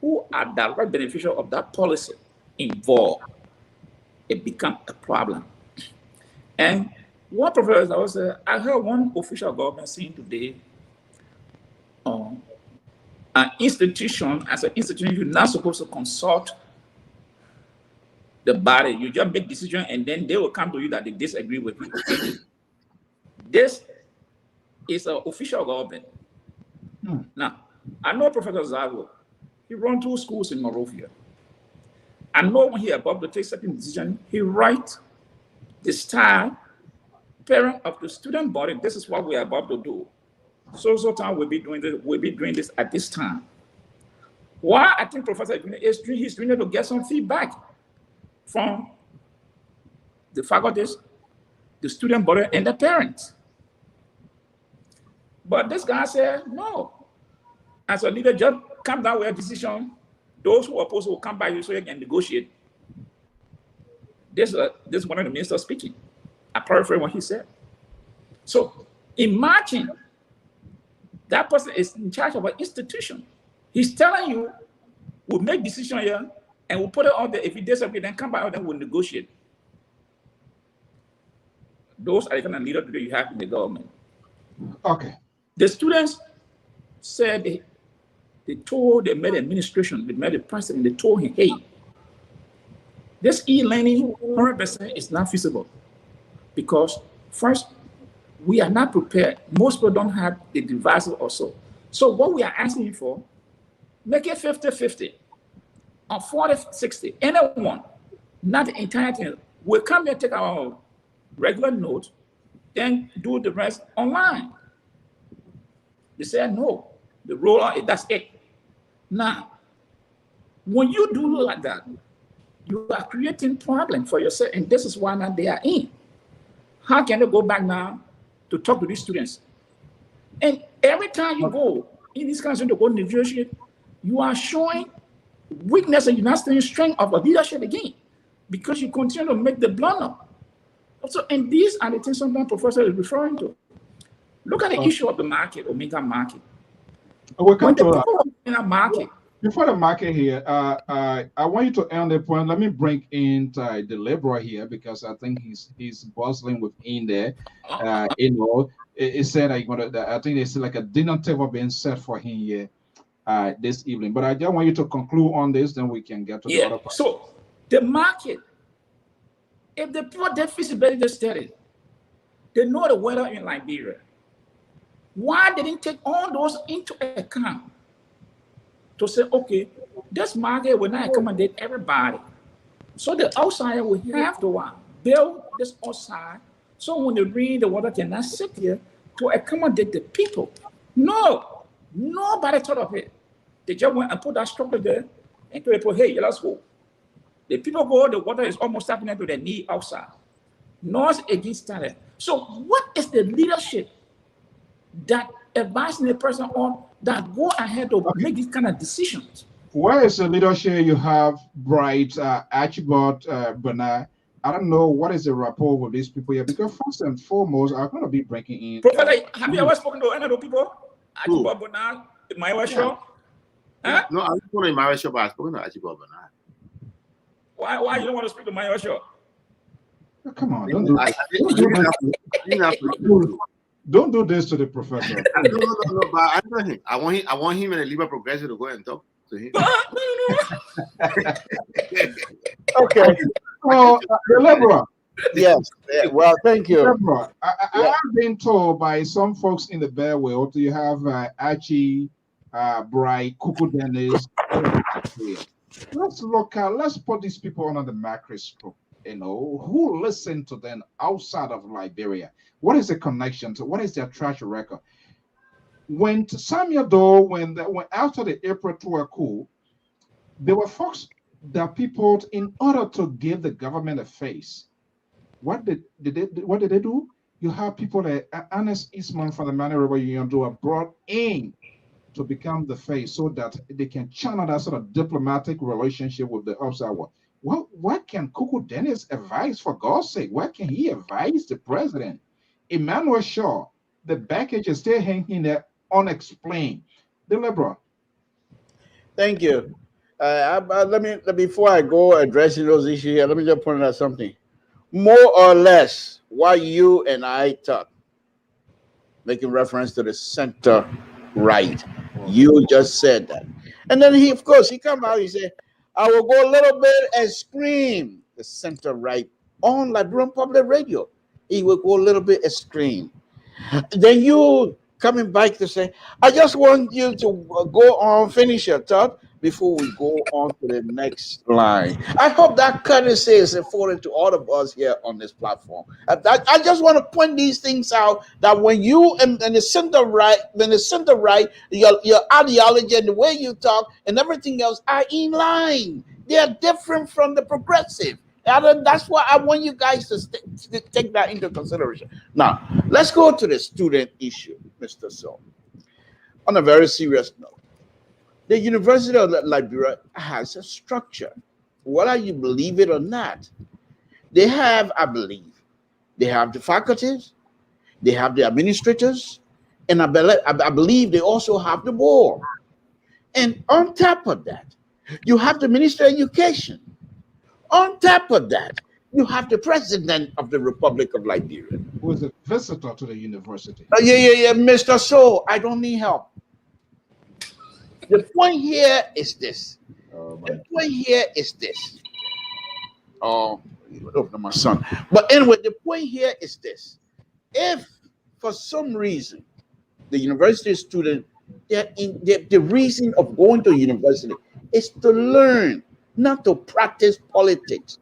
E: who are direct beneficiaries of that policy involved, it becomes a problem. And one professor was, I heard one official government saying today, an institution, as an institution, you're not supposed to consult the body. You just make decisions, and then they will come to you that they disagree with you. This is an official government. Now, I know Professor Zago. He run 2 schools in Monrovia. I know when he about to take certain decision, he writes the style, parent of the student body, this is what we are about to do. So time we'll be doing this at this time. Why I think Professor is he's doing it to get some feedback from the faculties, the student body, and the parents. But this guy said, no. As a leader, just come down with a decision. Those who are opposed will come by you so you can negotiate. This is one of the ministers speaking. I paraphrase what he said. So imagine that person is in charge of an institution. He's telling you, we'll make decision here and we'll put it out there. If he disagrees, then come back and then we'll negotiate. Those are the kind of leaders that you have in the government.
C: Okay.
E: The students said they made administration, they made the president, they told him, hey, this e-learning 100% is not feasible because first, we are not prepared. Most people don't have the devices also. So what we are asking you for, make it 50-50 or 40-60. Anyone, not the entire thing. We'll come here, take our regular notes, then do the rest online. They said no. The rollout, that's it. Now, when you do like that, you are creating problem for yourself, and this is why now they are in. How can they go back now to talk to these students? And every time you go in this country to go negotiate, you are showing weakness and you're not showing strength of a leadership again because you continue to make the blunder. So, and these are the things sometimes Professor is referring to. Look at the issue of the market, Omega market.
C: We'll come to
E: that market.
C: Before the market here, I want you to end the point. Let me bring in the LIBERIA here because I think he's bustling within there. You know, it said I think they see like a dinner table being set for him here this evening. But I just want you to conclude on this, then we can get to the other part.
E: So the market, if they put their feasibility study, they know the weather in Liberia. Why they didn't take all those into account to say, okay, this market will not accommodate everybody. So the outsider will have to build this outside. So when they rain, the water cannot sit here to accommodate the people. No, nobody thought of it. They just went and put that structure there and they put, hey, let's go. The people go, the water is almost tapping into their knee outside. North against that. So what is the leadership that advising the person on that go ahead to make these kind of decisions?
C: Where is the leadership you have, Bright, Archibald, Bernard? I don't know what is the rapport with these people here because first and foremost, I'm going to be breaking in.
E: Professor, have you ever spoken to any of those people? Archibald Bernard, my show? Huh?
G: No, I was spoken to my show, but I spoken to Archibald Bernard. Why
E: you don't want to speak to my show?
C: Oh, come on, don't do this to the professor.
G: No, but I know him. I want him and the Libre Progressive to go and talk to him.
C: Okay. Well, LIBERIA.
F: Yes. Well, thank you.
C: LIBERIA. I've been told by some folks in the bear world, you have Archie, Bright, Kuku Dennis. Let's put these people under the microscope. You know, who listen to them outside of Liberia? What is the connection to? What is their track record? When Samuel Doe, when after the Lpr-Tv coup, there were folks that people, in order to give the government a face, what did they do? You have people like Ernest Eastman from the Mani River Union were brought in to become the face so that they can channel that sort of diplomatic relationship with the outside world. What can Kuku Dennis advise, for God's sake? What can he advise the president? Emmanuel Shaw, the package is still hanging there unexplained. The LIBERIA.
F: Thank you. Before I go addressing those issues here, let me just point out something. More or less, what you and I talk, making reference to the center right. You just said that. And then he come out, he said, I will go a little bit and scream the center right on Liberian Public Radio. He will go a little bit and scream. Then you coming back to say, I just want you to go on, finish your thought before we go on to the next line. I hope that courtesy is afforded to all of us here on this platform. I just want to point these things out that when you and the center right, your ideology and the way you talk and everything else are in line. They are different from the progressive. And that's why I want you guys to take that into consideration. Now, let's go to the student issue, Mr. So. On a very serious note, the University of Liberia has a structure. Whether you believe it or not, they have, I believe, they have the faculties, they have the administrators, and I believe they also have the board. And on top of that, you have the Minister of Education. On top of that, you have the President of the Republic of Liberia,
C: who is a visitor to the university.
F: Yeah, Mr. So, I don't need help. The point here is this. The point here is this. Oh, my son. But anyway, the point here is this. If for some reason the university student, the reason of going to university is to learn, not to practice politics.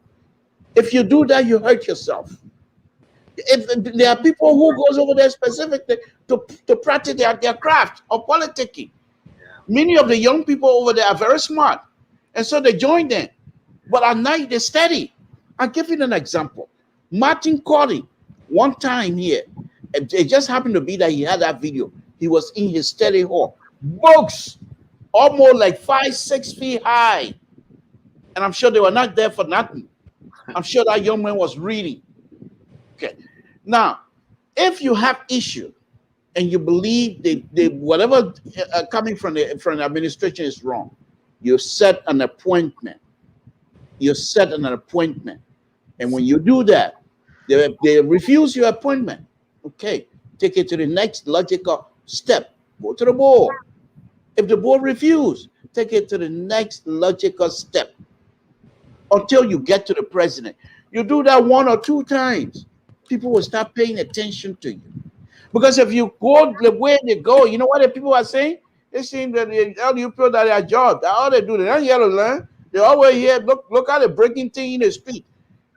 F: If you do that, you hurt yourself. If there are people who goes over there specifically to practice their craft or politicking. Many of the young people over there are very smart, and so they join them. But at night they study. I'll give you an example. Martin Cordy, one time here, it just happened to be that he had that video. He was in his study hall, books almost like 5-6 feet high, and I'm sure they were not there for nothing. I'm sure that young man was reading. Okay, now if you have issue and you believe they whatever coming from the administration is wrong, you set an appointment. You set an appointment, and when you do that, they refuse your appointment. Okay, take it to the next logical step. Go to the board. If the board refuses, take it to the next logical step until you get to the president. You do that 1 or 2 times, people will start paying attention to you. Because if you go the way they go, you know what the people are saying? They're saying that they tell you people that their job, that all they do, they're not here to learn. They always here, look how they're breaking things in the street.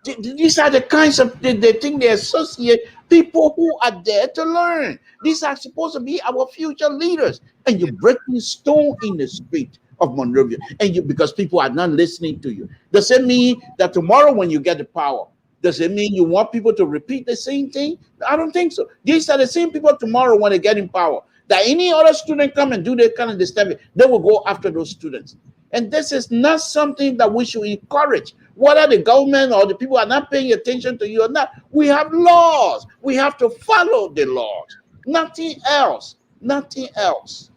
F: These are the kinds of they think they associate people who are there to learn. These are supposed to be our future leaders. And you're breaking stone in the street of Monrovia. And because people are not listening to you. Does it mean that tomorrow when you get the power, does it mean you want people to repeat the same thing? I don't think so. These are the same people tomorrow when they get in power. That any other student come and do that kind of disturbing, they will go after those students. And this is not something that we should encourage. Whether the government or the people are not paying attention to you or not, we have laws. We have to follow the laws. Nothing else. Nothing else.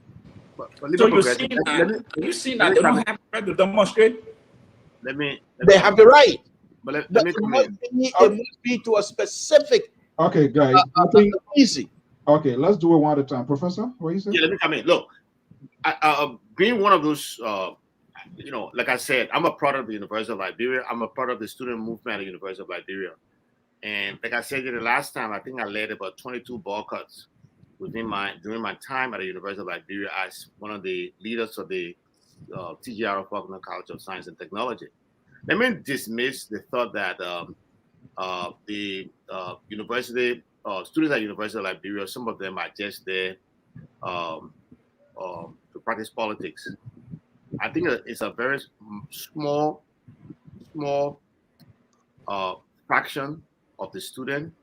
E: So you see that they don't have the right to demonstrate?
F: They have the right.
G: But let me come in.
F: It must be to a specific.
C: Okay, guys. I think
F: easy.
C: Okay, let's do it one at a time. Professor, what you say?
G: Yeah, let me come in. Look, being one of those, like I said, I'm a product of the University of Liberia. I'm a part of the student movement at the University of Liberia. And like I said the last time, I think I led about 22 boycotts during my time at the University of Liberia as one of the leaders of the TGR Faulkner College of Science and Technology. Let me dismiss the thought that the university students at the University of Liberia, some of them are just there to practice politics. I think it's a very small fraction of the student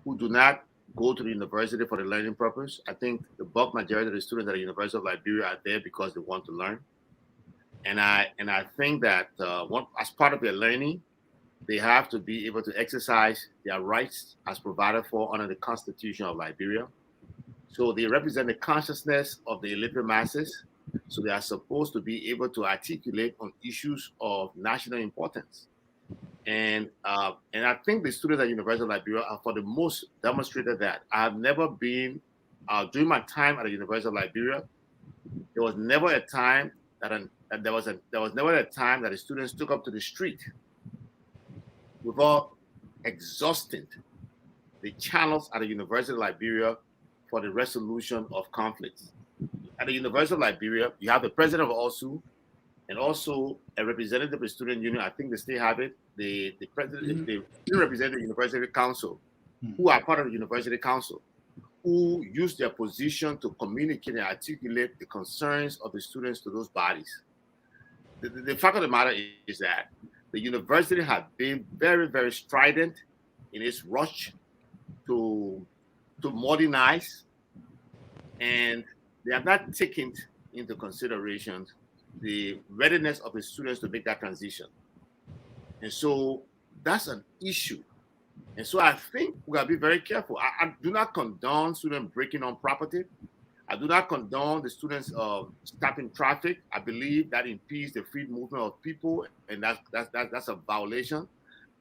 G: who do not go to the university for the learning purpose. I think the bulk majority of the students at the University of Liberia are there because they want to learn. And I think that as part of their learning, they have to be able to exercise their rights as provided for under the Constitution of Liberia. So they represent the consciousness of the illiterate masses. So they are supposed to be able to articulate on issues of national importance. And I think the students at the University of Liberia are for the most demonstrated that. I have never been, during my time at the University of Liberia, there was never a time that the students took up to the street without exhausting the channels at the University of Liberia for the resolution of conflicts. At the University of Liberia, you have the president of OSU and also a representative of the student union. I think they still have it. The president, they represent the University Council, who are part of the University Council, who use their position to communicate and articulate the concerns of the students to those bodies. The fact of the matter is that the university has been very, very strident in its rush to modernize, and they have not taken into consideration the readiness of the students to make that transition. And so that's an issue. And so I think we gotta be very careful. I do not condone students breaking on property. I do not condone the students stopping traffic. I believe that impedes the free movement of people, and that's a violation.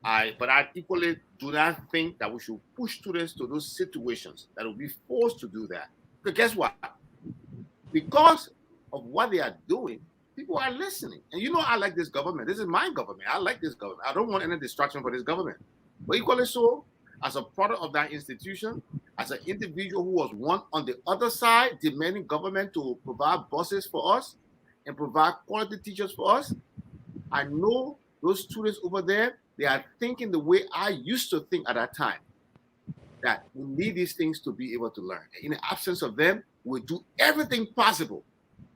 G: But I equally do not think that we should push students to those situations that will be forced to do that. Because guess what? Because of what they are doing, people are listening. And you know, I like this government. This is my government. I like this government. I don't want any distraction for this government. But equally so, as a product of that institution, as an individual who was one on the other side, demanding government to provide buses for us and provide quality teachers for us, I know those students over there, they are thinking the way I used to think at that time, that we need these things to be able to learn. In the absence of them, we'll do everything possible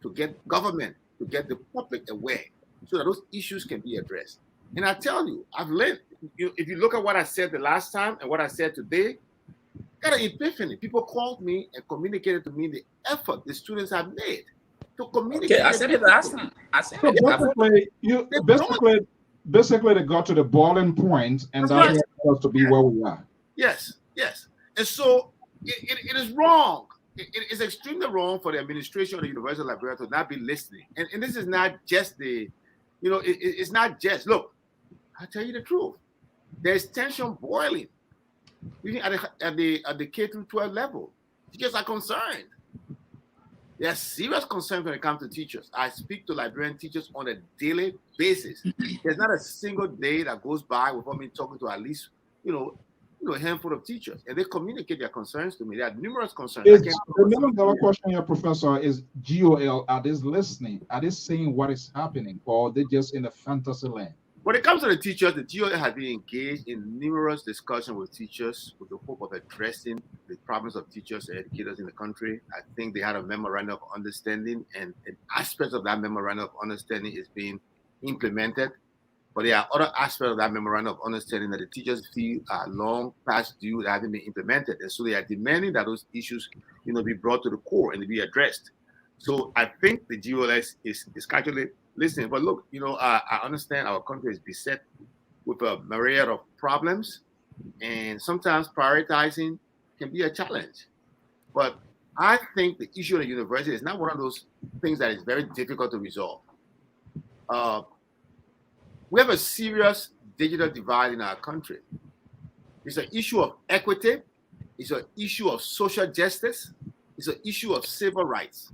G: to get government, to get the public aware so that those issues can be addressed. And I tell you, I've learned, if you look at what I said the last time and what I said today, got an epiphany. People called me and communicated to me the effort the students have made to communicate.
E: Okay, I said it last time. I said
C: So
E: it.
C: basically, they got to the boiling point, and that's what us to be where we are.
G: Yes. And so it is wrong. It is extremely wrong for the administration of the University of Liberia to not be listening. And this is not just it's not just, look, I'll tell you the truth. There's tension boiling, even at the K through 12 level. Teachers are concerned. There's serious concern when it comes to teachers. I speak to Liberian teachers on a daily basis. There's not a single day that goes by without me talking to at least, a handful of teachers, and they communicate their concerns to me. There are numerous concerns.
C: The million-dollar question here, Professor, is GOL, are they listening? Are they seeing what is happening, or are they just in a fantasy land?
G: When it comes to the teachers, the GOL has been engaged in numerous discussions with teachers with the hope of addressing the problems of teachers and educators in the country. I think they had a memorandum of understanding, and aspects of that memorandum of understanding is being implemented. But there are other aspects of that memorandum of understanding that the teachers feel are long past due, that haven't been implemented. And so they are demanding that those issues, be brought to the core and to be addressed. So I think the GOLS is actually listening. But look, I understand our country is beset with a myriad of problems, and sometimes prioritizing can be a challenge. But I think the issue of the university is not one of those things that is very difficult to resolve. We have a serious digital divide in our country. It's an issue of equity. It's an issue of social justice. It's an issue of civil rights.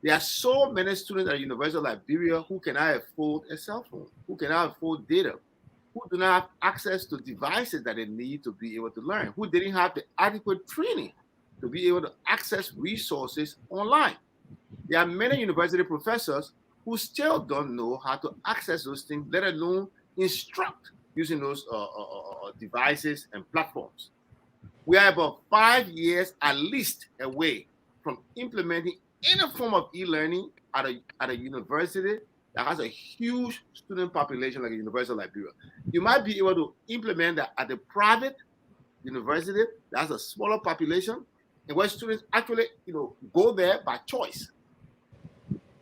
G: There are so many students at the University of Liberia who cannot afford a cell phone, who cannot afford data, who do not have access to devices that they need to be able to learn, who didn't have the adequate training to be able to access resources online. There are many university professors who still don't know how to access those things, let alone instruct using those devices and platforms. We are about 5 years at least away from implementing any form of e-learning at a university that has a huge student population like the University of Liberia. You might be able to implement that at a private university that has a smaller population and where students actually, go there by choice.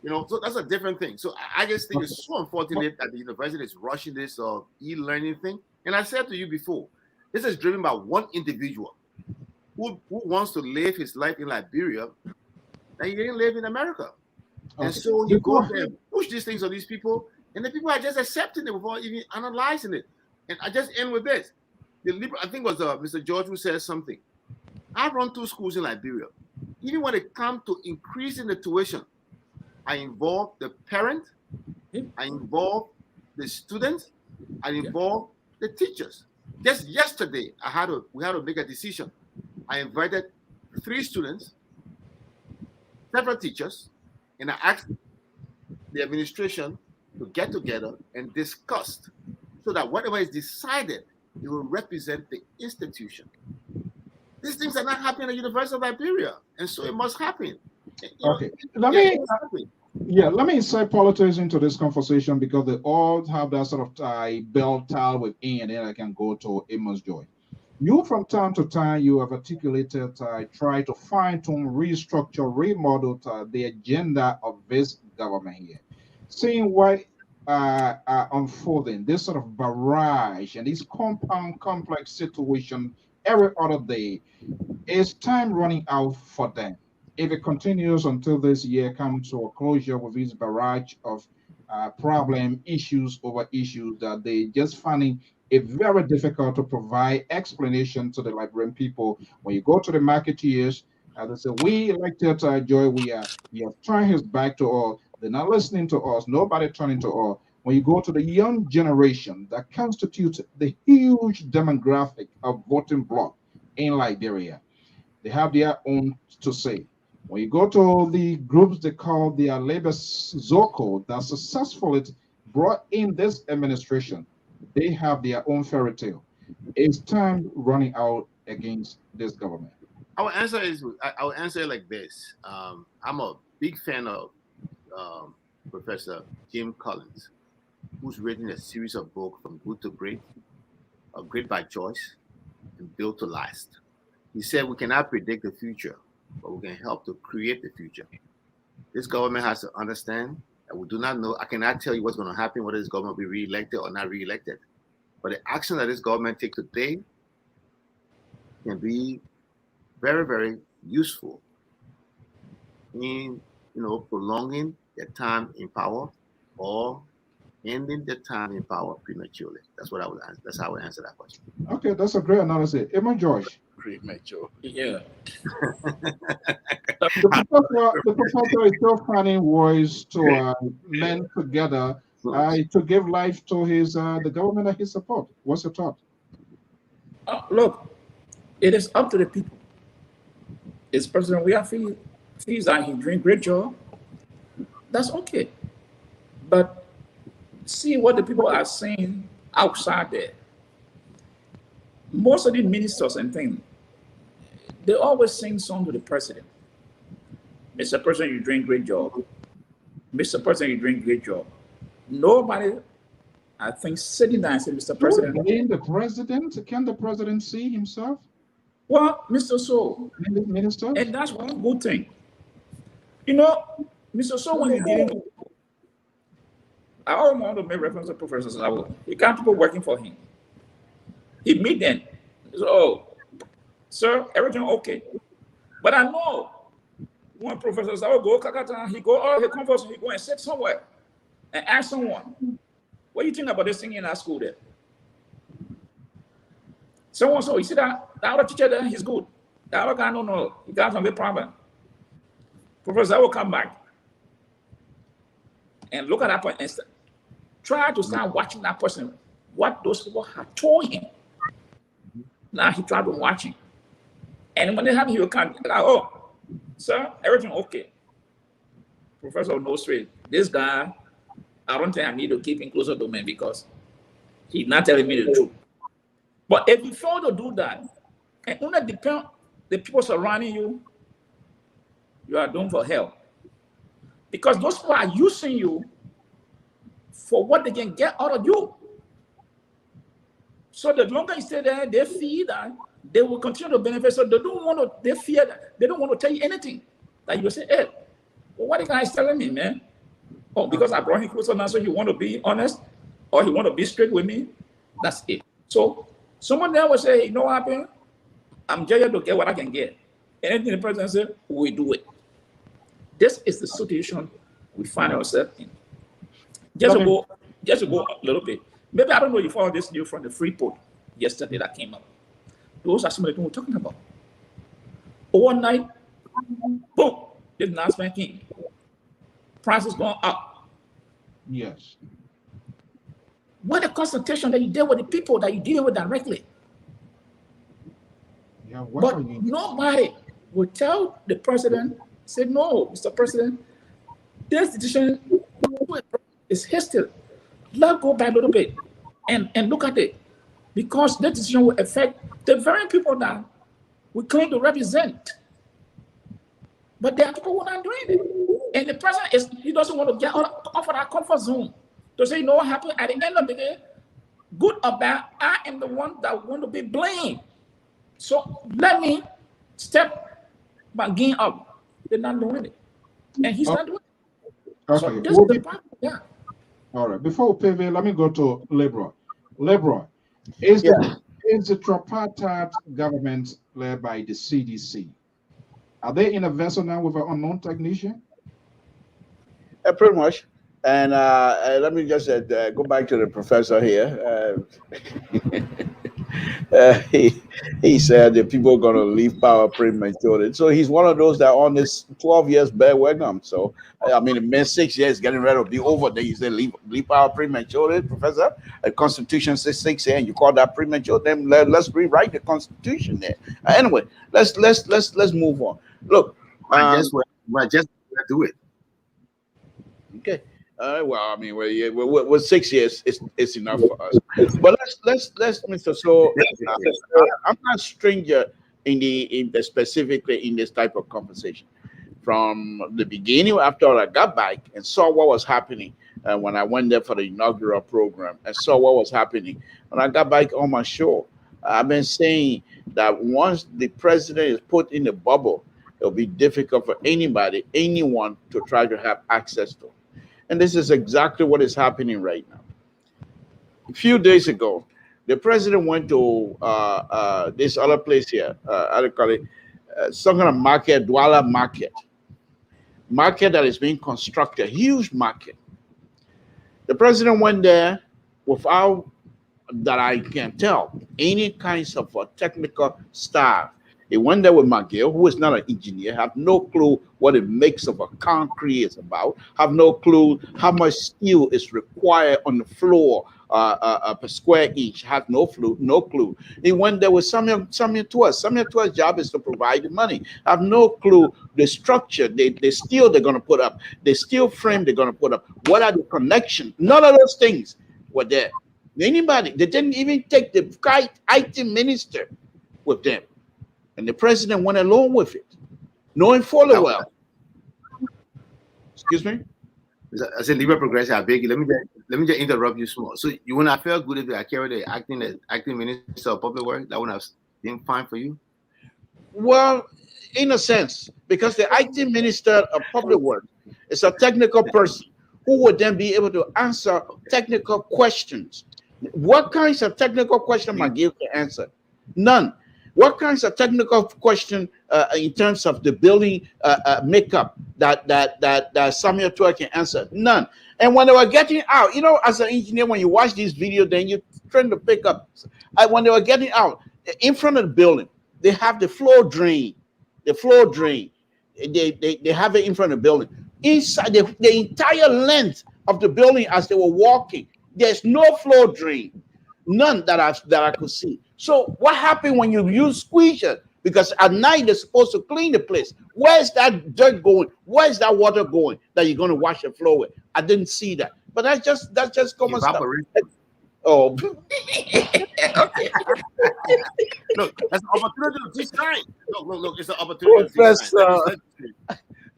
G: So that's a different thing. So I just think it's so unfortunate that the university is rushing this e-learning thing. And I said to you before, this is driven by one individual who wants to live his life in Liberia and he didn't live in America. Okay. And so you go there and push these things on these people, and the people are just accepting it without even analyzing it. And I just end with this. I think it was Mr. George who said something. I run 2 schools in Liberia. Even when it comes to increasing the tuition, I involve the parent, I involve the students, I involve the teachers. Just yesterday, we had to make a decision. I invited 3 students, several teachers, and I asked the administration to get together and discuss so that whatever is decided, it will represent the institution. These things are not happening at the University of Liberia, and so it must happen.
C: Okay, let me insert politics into this conversation because they all have that sort of bell tie within, and then I can go to Amos Joy. You, from time to time, you have articulated, try to fine-tune, restructure, remodel the agenda of this government here. Seeing what unfolding, this sort of barrage and this compound complex situation every other day, is time running out for them? If it continues until this year comes to a closure with this barrage of problem issues over issues, that they just finding it very difficult to provide explanation to the Liberian people. When you go to the marketeers, they say, we elected Joy, we have turned his back to us. They're not listening to us. Nobody turning to us. When you go to the young generation that constitutes the huge demographic of voting bloc in Liberia, they have their own to say. When you go to the groups they call the labor Zoko that successfully brought in this administration, they have their own fairy tale. It's time running out against this government.
G: Our answer is, I will answer it like this. I'm a big fan of Professor Jim Collins, who's written a series of books, From Good to Great, Great by Choice, and Built to Last. He said we cannot predict the future, but we can help to create the future. This government has to understand that we do not know. I cannot tell you what's going to happen, whether this government will be re-elected or not re-elected. But the action that this government takes today can be very, very useful in, prolonging their time in power or ending their time in power prematurely. That's what I would answer. That's how I would answer that question.
C: Okay, that's a great analysis. Emma George.
F: Premature.
E: Yeah.
C: The professor is still finding ways to mend together to give life to his the government that he supports. What's your thought?
E: Look, it is up to the people. It's President we have feels that he's doing great job. That's okay. But see what the people are saying outside there. Most of the ministers and things, they always sing song to the president. Mr. President, you're doing great job. Mr. President, you're doing great job. Nobody, I think, sitting down and say, Mr. President.
C: The president? Can the president see himself?
E: Well, Mr. So,
C: Minister?
E: And that's one good thing. Mr. So, when he didn't, I always want to make reference to Professor Sabo. He got people working for him. He meet them. He said, oh, sir, everything okay. But I know when Professor Sabo go, he go, he come first, he go and sit somewhere and ask someone, what do you think about this thing in our school there? Someone saw, you see that the other teacher there, he's good. The other guy, no, he got some big problem. Professor will come back and look at that point and try to start watching that person, what those people have told him. Now he tried to watch him. And when they have, he will come, like, oh, sir, everything okay. Professor knows straight. This guy, I don't think I need to keep him closer to me because he's not telling me the truth. But if you fail to do that, and only depend the people surrounding you, you are doomed for hell. Because those people are using you for what they can get out of you. So the longer you stay there, they fear that they will continue to benefit. So they don't want to, they fear that they don't want to tell you anything. Like you say, hey, well, what the guy is telling me, man? Oh, because I brought him closer now, so he want to be honest, or he want to be straight with me. That's it. So someone there will say, you know what happened? I'm just here to get what I can get. Anything the president said, we do it. This is the situation we find ourselves in. Just to go a little bit. Maybe I don't know if you followed this news from the Freeport yesterday that came up. Those are some of the things we're talking about. Overnight, boom, this announcement came. Prices going up.
C: Yes.
E: What a consultation that you did with the people that you deal with directly.
C: Yeah,
E: but nobody will tell the president, say, no, Mr. President, this decision is hasty. Let's go back a little bit and look at it. Because that decision will affect the very people that we claim to represent. But there are people who are not doing it. And the president he doesn't want to get off of that comfort zone. To say, you know what happened at the end of the day, good or bad, I am the one that want to be blamed. So let me step my game up. They're not doing it. And he's not doing it.
C: Okay.
E: So this is the problem. Yeah.
C: All right. Before we pivot, let me go to Liberal. Liberal, is the tripartite government led by the CDC? Are they in a vessel now with an unknown technician?
F: Pretty much. And let me just go back to the professor here. He said that people are going to leave power prematurely. So he's one of those that on this 12 years bear welcome. So, I mean, it meant 6 years getting ready to be over. Then you say leave power prematurely, professor. The Constitution says 6 years, and you call that premature. Then let's rewrite the Constitution there. Anyway, let's move on. Look,
G: I just do it.
F: Okay. Well, I mean, with 6 years, it's enough for us. But let's Mr. So I'm not a stranger specifically in this type of conversation. From the beginning, after I got back and saw what was happening when I went there for the inaugural program, and saw what was happening when I got back on my show, I've been saying that once the president is put in the bubble, it'll be difficult for anyone to try to have access to. And this is exactly what is happening right now. A few days ago, the president went to this other place here, how do you call it? Some kind of market, Douala market that is being constructed, huge market. The president went there without, that I can tell, any kinds of technical staff. He went there with McGill, who is not an engineer, have no clue what a mix of a concrete is about, have no clue how much steel is required on the floor per square inch, have no clue. He went there with Samuel Tuas. Samuel Tuas' job is to provide the money. Have no clue the structure, the steel they're going to put up, the steel frame they're going to put up, what are the connections. None of those things were there. Anybody, they didn't even take the IT minister with them. And the president went along with it, knowing fully well. Excuse me?
G: I said, Libre Progressive, I beg you, let me just interrupt you small. So you wouldn't have felt good if I carried the acting minister of public works? That wouldn't have been fine for you?
F: Well, in a sense, because the IT minister of public works is a technical person who would then be able to answer technical questions. What kinds of technical questions McGill can answer? None. What kinds of technical question in terms of the building makeup that Samuel Tua can answer? None. And when they were getting out, you know, as an engineer, when you watch this video, then you're trying to pick up. When they were getting out, in front of the building, they have the floor drain. The floor drain. They have it in front of the building. Inside the entire length of the building as they were walking, there's no floor drain. None that I could see. So what happened when you use squeezer? Because at night they're supposed to clean the place. Where's that dirt going? Where's that water going that you're going to wash the floor with? I didn't see that. But that's just common stuff. Oh.
G: Look, that's an opportunity to teach science. Look, it's an opportunity to teach science.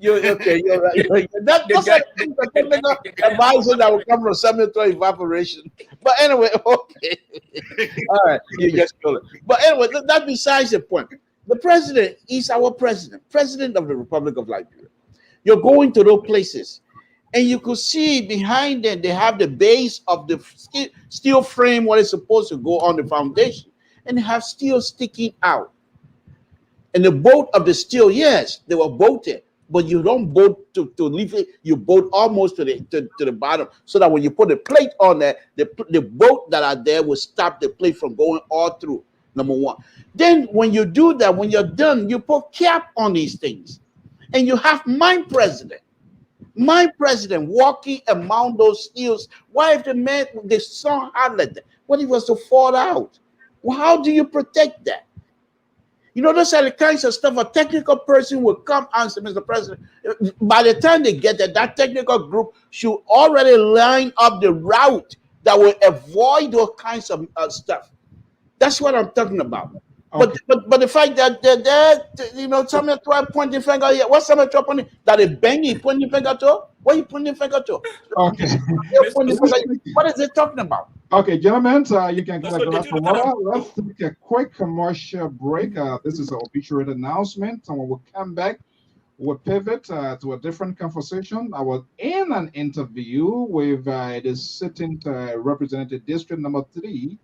F: You're okay. You're right. That's like a technical advisor that will come from Samuel to evaporation. But anyway, okay. All right, you just kill it. But anyway, that besides the point. The president is our president of the Republic of Liberia. You're going to those places, and you could see behind them they have the base of the steel frame, what is supposed to go on the foundation, and they have steel sticking out. And the bolt of the steel, yes, they were bolted. But you don't bolt to leave it. You bolt almost to the bottom, so that when you put the plate on there, the bolt that are there will stop the plate from going all through. Number one. Then when you do that, when you're done, you put cap on these things, and you have my president walking among those steels. Why if the sun hot like that? What if it was to fall out? Well, how do you protect that? You know, those are the kinds of stuff a technical person will come and say, Mr. President, by the time they get there, that technical group should already line up the route that will avoid those kinds of stuff. That's what I'm talking about. Okay. But the fact that you know, someone try pointing finger here, what's someone try pointing that is banging pointing finger to? What are you pointing finger to?
C: Okay.
F: What is it talking about?
C: Okay, gentlemen, you can get a glass of water. Let's take a quick commercial break. This is an obituary announcement, and when we come back, we'll pivot to a different conversation. I was in an interview with the sitting representative district number 3,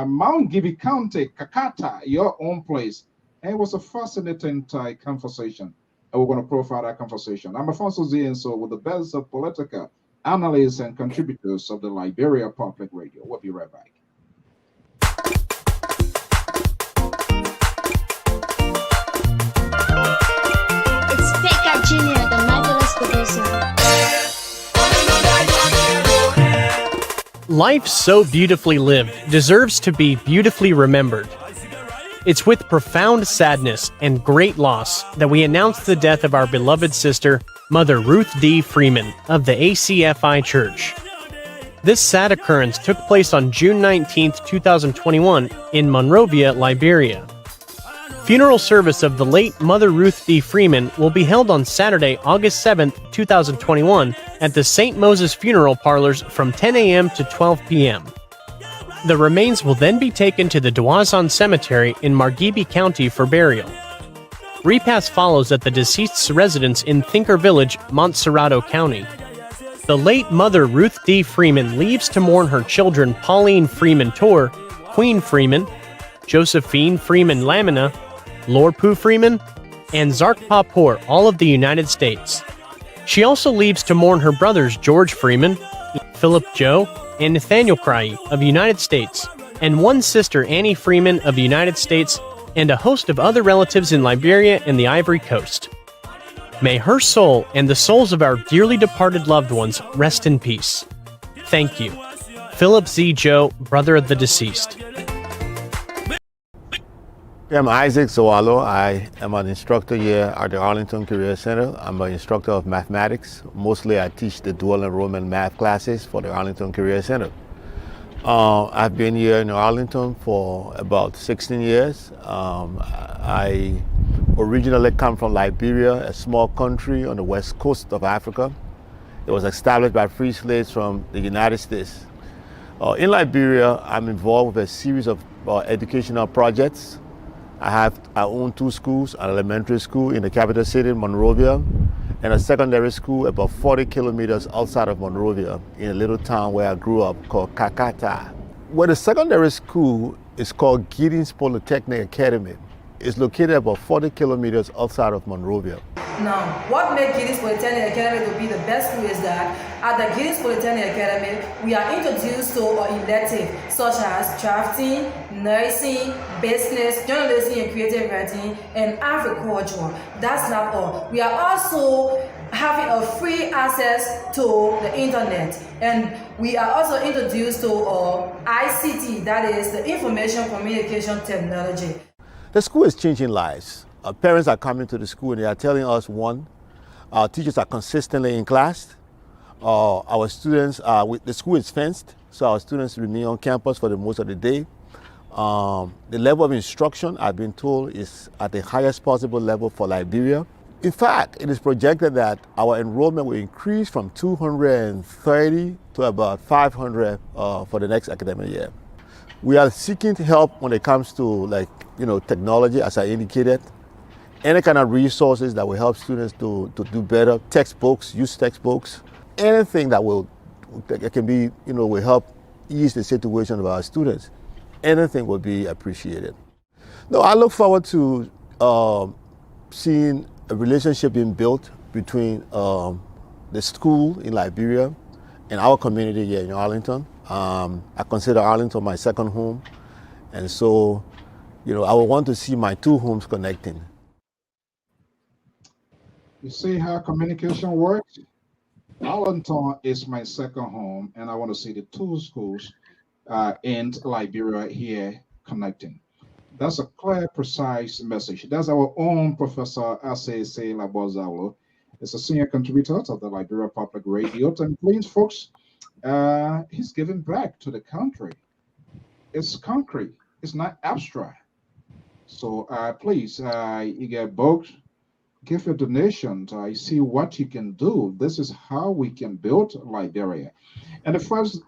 C: Mount Gibby County, Kakata, your own place. And it was a fascinating conversation. And we're going to profile that conversation. I'm Alfonso Z, and so with the best of political analysts and contributors of the Liberia Public Radio. We'll be right back.
I: It's Pekka Jr., the marvelous producer.
J: Life so beautifully lived deserves to be beautifully remembered. It's with profound sadness and great loss that we announce the death of our beloved sister, Mother Ruth D. Freeman of the ACFI Church. This sad occurrence took place on June 19, 2021 in Monrovia, Liberia. Funeral service of the late Mother Ruth D. Freeman will be held on Saturday, August 7, 2021 at the St. Moses Funeral Parlors from 10 a.m. to 12 p.m. The remains will then be taken to the Dawazon Cemetery in Margibi County for burial. Repast follows at the deceased's residence in Thinker Village, Montserrado County. The late Mother Ruth D. Freeman leaves to mourn her children Pauline Freeman Tor, Queen Freeman, Josephine Freeman Lamina, Lorpu Freeman, and Zarkpa Poor, all of the United States. She also leaves to mourn her brothers George Freeman, Philip Joe, and Nathaniel Cry of the United States, and one sister Annie Freeman of the United States, and a host of other relatives in Liberia and the Ivory Coast. May her soul and the souls of our dearly departed loved ones rest in peace. Thank you. Philip Z. Joe, brother of the deceased.
K: I'm Isaac Zawalo. I am an instructor here at the Arlington Career Center. I'm an instructor of mathematics. Mostly I teach the dual enrollment math classes for the Arlington Career Center. I've been here in Arlington for about 16 years. I originally come from Liberia, a small country on the west coast of Africa. It was established by free slaves from the United States. In Liberia, I'm involved with a series of educational projects. I own 2 schools, an elementary school in the capital city, Monrovia, and a secondary school about 40 kilometers outside of Monrovia in a little town where I grew up called Kakata. Well, the secondary school is called Giddings Polytechnic Academy. It's located about 40 kilometers outside of Monrovia.
L: Now, what makes Giddings Polytechnic Academy to be the best school is that at the Giddings Polytechnic Academy, we are introduced to electives such as drafting, nursing, business, journalism and creative writing, and agriculture. That's not all. We are also having a free access to the internet, and we are also introduced to ICT, that is the information communication technology.
K: The school is changing lives. Our parents are coming to the school and they are telling us, one, our teachers are consistently in class. Our students, the school is fenced, so our students remain on campus for the most of the day. The level of instruction, I've been told, is at the highest possible level for Liberia. In fact, it is projected that our enrollment will increase from 230 to about 500 for the next academic year. We are seeking help when it comes to technology, as I indicated. Any kind of resources that will help students to do better, textbooks, use textbooks, anything that will help ease the situation of our students. Anything will be appreciated. No, I look forward to seeing a relationship being built between the school in Liberia and our community here in Arlington. I consider Arlington my second home, and so I would want to see my 2 homes connecting.
C: You see how communication works? Arlington is my second home, and I want to see the 2 schools in Liberia here connecting. That's a clear, precise message. That's our own Professor Asese Labozalo. It's a senior contributor of the Liberia Public Radio. And please, folks, he's giving back to the country. It's concrete. It's not abstract. So please, you get books, give a donation. See what you can do. This is how we can build Liberia. And the first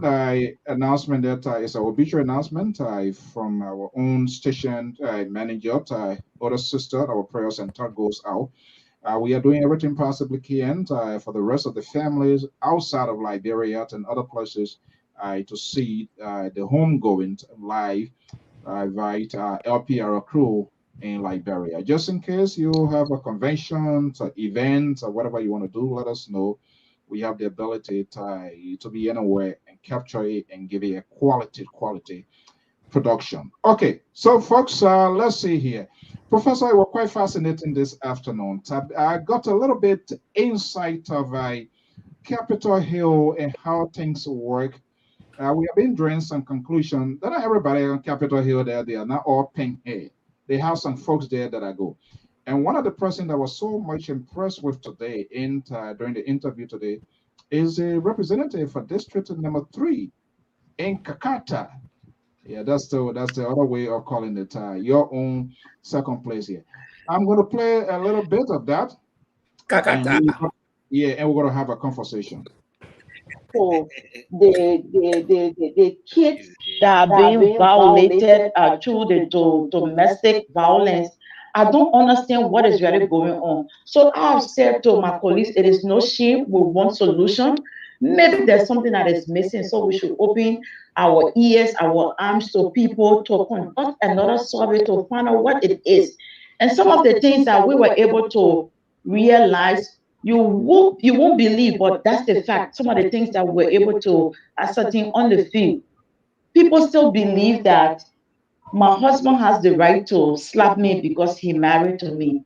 C: announcement that is our obituary announcement from our own station manager, other sister, our prayers and thought goes out. We are doing everything possibly can for the rest of the families outside of Liberia and other places to see the homegoing live via LPR crew in Liberia. Just in case you have a convention, event, or whatever you want to do, let us know. We have the ability to be anywhere and capture it and give it a quality production. Okay, so folks, let's see here. Professor, it was quite fascinating this afternoon. I got a little bit insight of Capitol Hill and how things work. We have been drawing some conclusion that not everybody on Capitol Hill there, they are not all pink hair. They have some folks there that I go. And one of the person that was so much impressed with today during the interview today is a representative for District Number 3 in Kakata. Yeah, that's the other way of calling it. Your own second place here. I'm going to play a little bit of that.
E: Kakata.
C: And we're going to have a conversation.
M: For the kids that are being violated through the domestic violence, I don't understand what is really going on. So I've said to my colleagues, it is no shame. We want solution. Maybe there's something that is missing. So we should open our ears, our arms to people to conduct another survey to find out what it is. And some of the things that we were able to realize, you won't believe, but that's the fact. Some of the things that we're able to ascertain on the field, people still believe that my husband has the right to slap me because he married to me.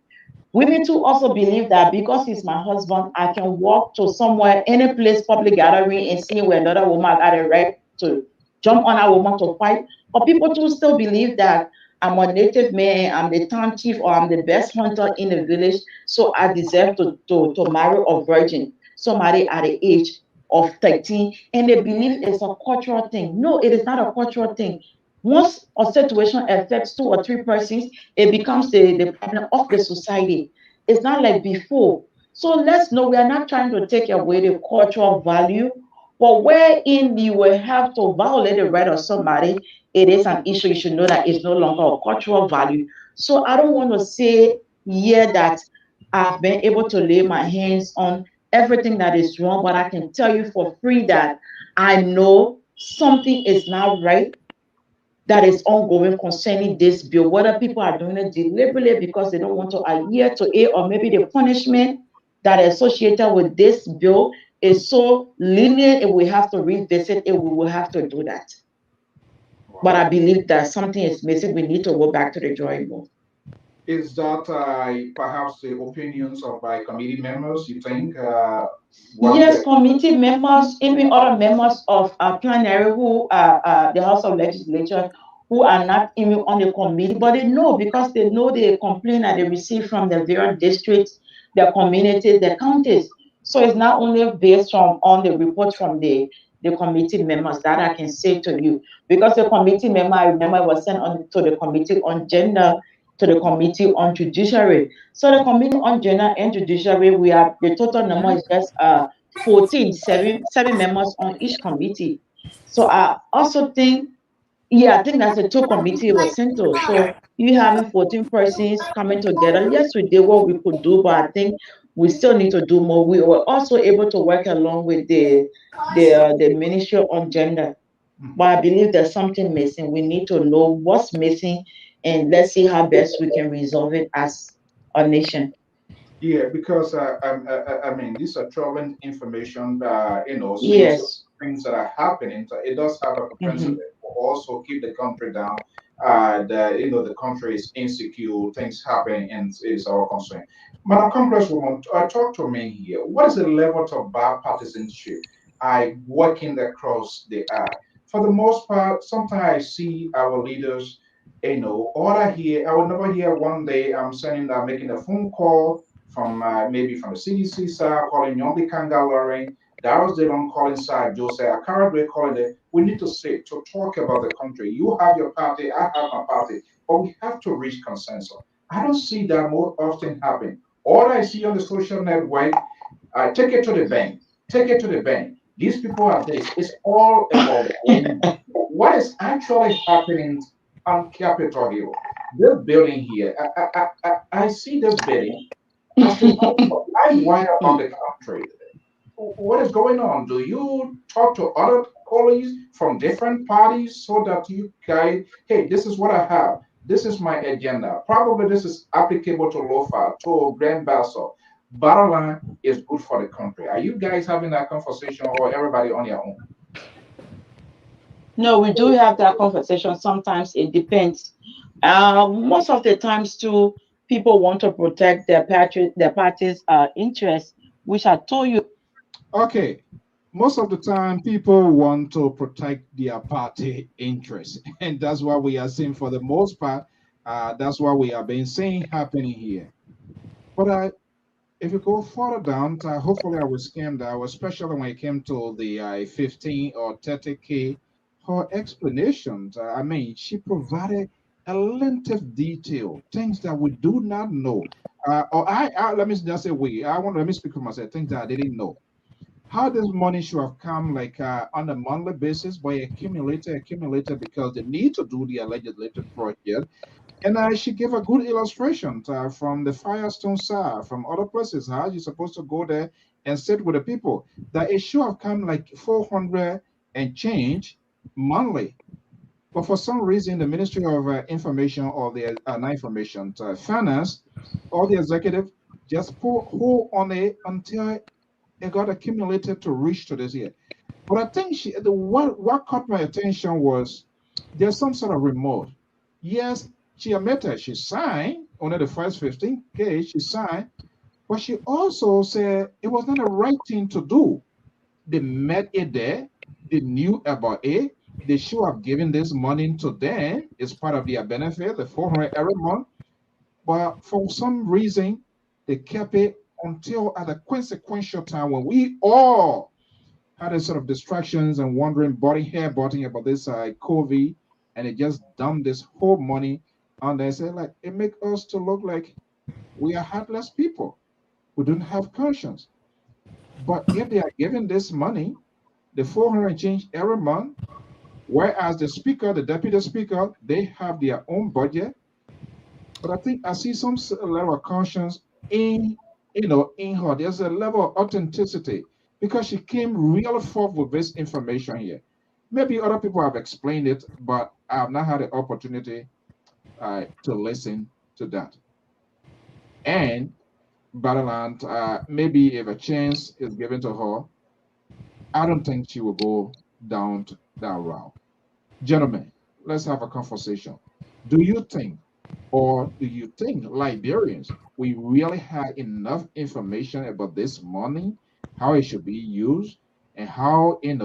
M: Women too also believe that because he's my husband, I can walk to somewhere, any place, public gathering, and see where another woman got a right to jump on a woman to fight. But people too still believe that I'm a native man, I'm the town chief, or I'm the best hunter in the village, so I deserve to marry a virgin, somebody at the age of 13. And they believe it's a cultural thing. No, it is not a cultural thing. Once a situation affects 2 or 3 persons, it becomes the problem of the society. It's not like before. So let's know we are not trying to take away the cultural value, but wherein you will have to violate the right of somebody, it is an issue. You should know that it's no longer a cultural value. So I don't want to say here that I've been able to lay my hands on everything that is wrong, but I can tell you for free that I know something is not right that is ongoing concerning this bill, whether people are doing it deliberately because they don't want to adhere to it, or maybe the punishment that is associated with this bill is so lenient, if we have to revisit it, we will have to do that. But I believe that something is missing. We need to go back to the drawing board.
C: Is that perhaps the opinions of committee members, you think?
M: Yes, committee members, even other members of plenary who are the House of Legislature, who are not even on the committee, but they know because they know the complaint that they receive from the various districts, the communities, the counties. So it's not only based on the report from the committee members that I can say to you, because the committee member, I remember, was sent on to the committee on gender, to the committee on judiciary. So the committee on gender and judiciary, we have the total number is just 14, seven members on each committee. So I also think, yeah, I think that's the two committee was sent to. So you having 14 persons coming together. Yes, we did what we could do, but I think we still need to do more. We were also able to work along with the Ministry on Gender. But I believe there's something missing. We need to know what's missing, and let's see how best we can resolve it as a nation.
C: Yeah, because I mean, these are troubling information.
M: Yes.
C: Things that are happening. So it does have a propensity to also keep the country down. The country is insecure. Things happen, and it's our concern. Madam Congresswoman, talk to me here. What is the level of bipartisanship working across the aisle? For the most part, sometimes I see our leaders order here. I will never hear one day I'm making a phone call from maybe from the CDC side, calling Yombi Kangalore, Darrell Dillon calling side, Jose Akaragwe calling it. We need to sit to talk about the country. You have your party, I have my party, but we have to reach consensus. I don't see that more often happen. All I see on the social network, take it to the bank, take it to the bank. These people are this. It's all about what is actually happening on Capitol Hill. This building here, I see this building as the live wire of the country. What is going on? Do you talk to other colleagues from different parties so that you guys, hey, this is what I have. This is my agenda. Probably this is applicable to Lofa, to Grand Basso. Bottom line is good for the country. Are you guys having that conversation or everybody on your own?
M: No, we do have that conversation. Sometimes it depends. Most of the times too, people want to protect their party's interests, which I told you.
C: Okay. Most of the time, people want to protect their party interests, and that's what we are seeing for the most part. That's what we have been seeing happening here. But if you go further down, hopefully I was scammed out, especially when it came to the 15 or 30K. Her explanations, I mean, she provided a lengthy detail, things that we do not know. Let me just say let me speak for myself, things that I didn't know. How this money should have come like on a monthly basis, by accumulated because they need to do the legislative project. And she gave a good illustration from the Firestone side, from other places, how you're supposed to go there and sit with the people. That it should have come like 400 and change monthly. But for some reason, the Ministry of Information or the not information, finance, or the executive just put hold on it until it got accumulated to reach to this year. But I think what caught my attention was there's some sort of remote. Yes, she admitted she signed on the first 15K, she signed, but she also said it was not the right thing to do. They met it there, they knew about it, they should have given this money to them. It's part of their benefit, the 400 every month. But for some reason, they kept it until at a consequential time when we all had a sort of distractions and wondering, butting about this COVID, and it just dumped this whole money on there. Say like it makes us to look like we are heartless people who don't have conscience. But if they are given this money, the 400 change every month, whereas the speaker, the deputy speaker, they have their own budget. But I think I see some level of conscience in in her. There's a level of authenticity because she came real forth with this information here. Maybe other people have explained it, but I have not had the opportunity to listen to that. And Battleland, maybe if a chance is given to her, I don't think she will go down that route. Gentlemen, let's have a conversation. Do you think, or do you think Liberians, we really had enough information about this money, how it should be used, and how it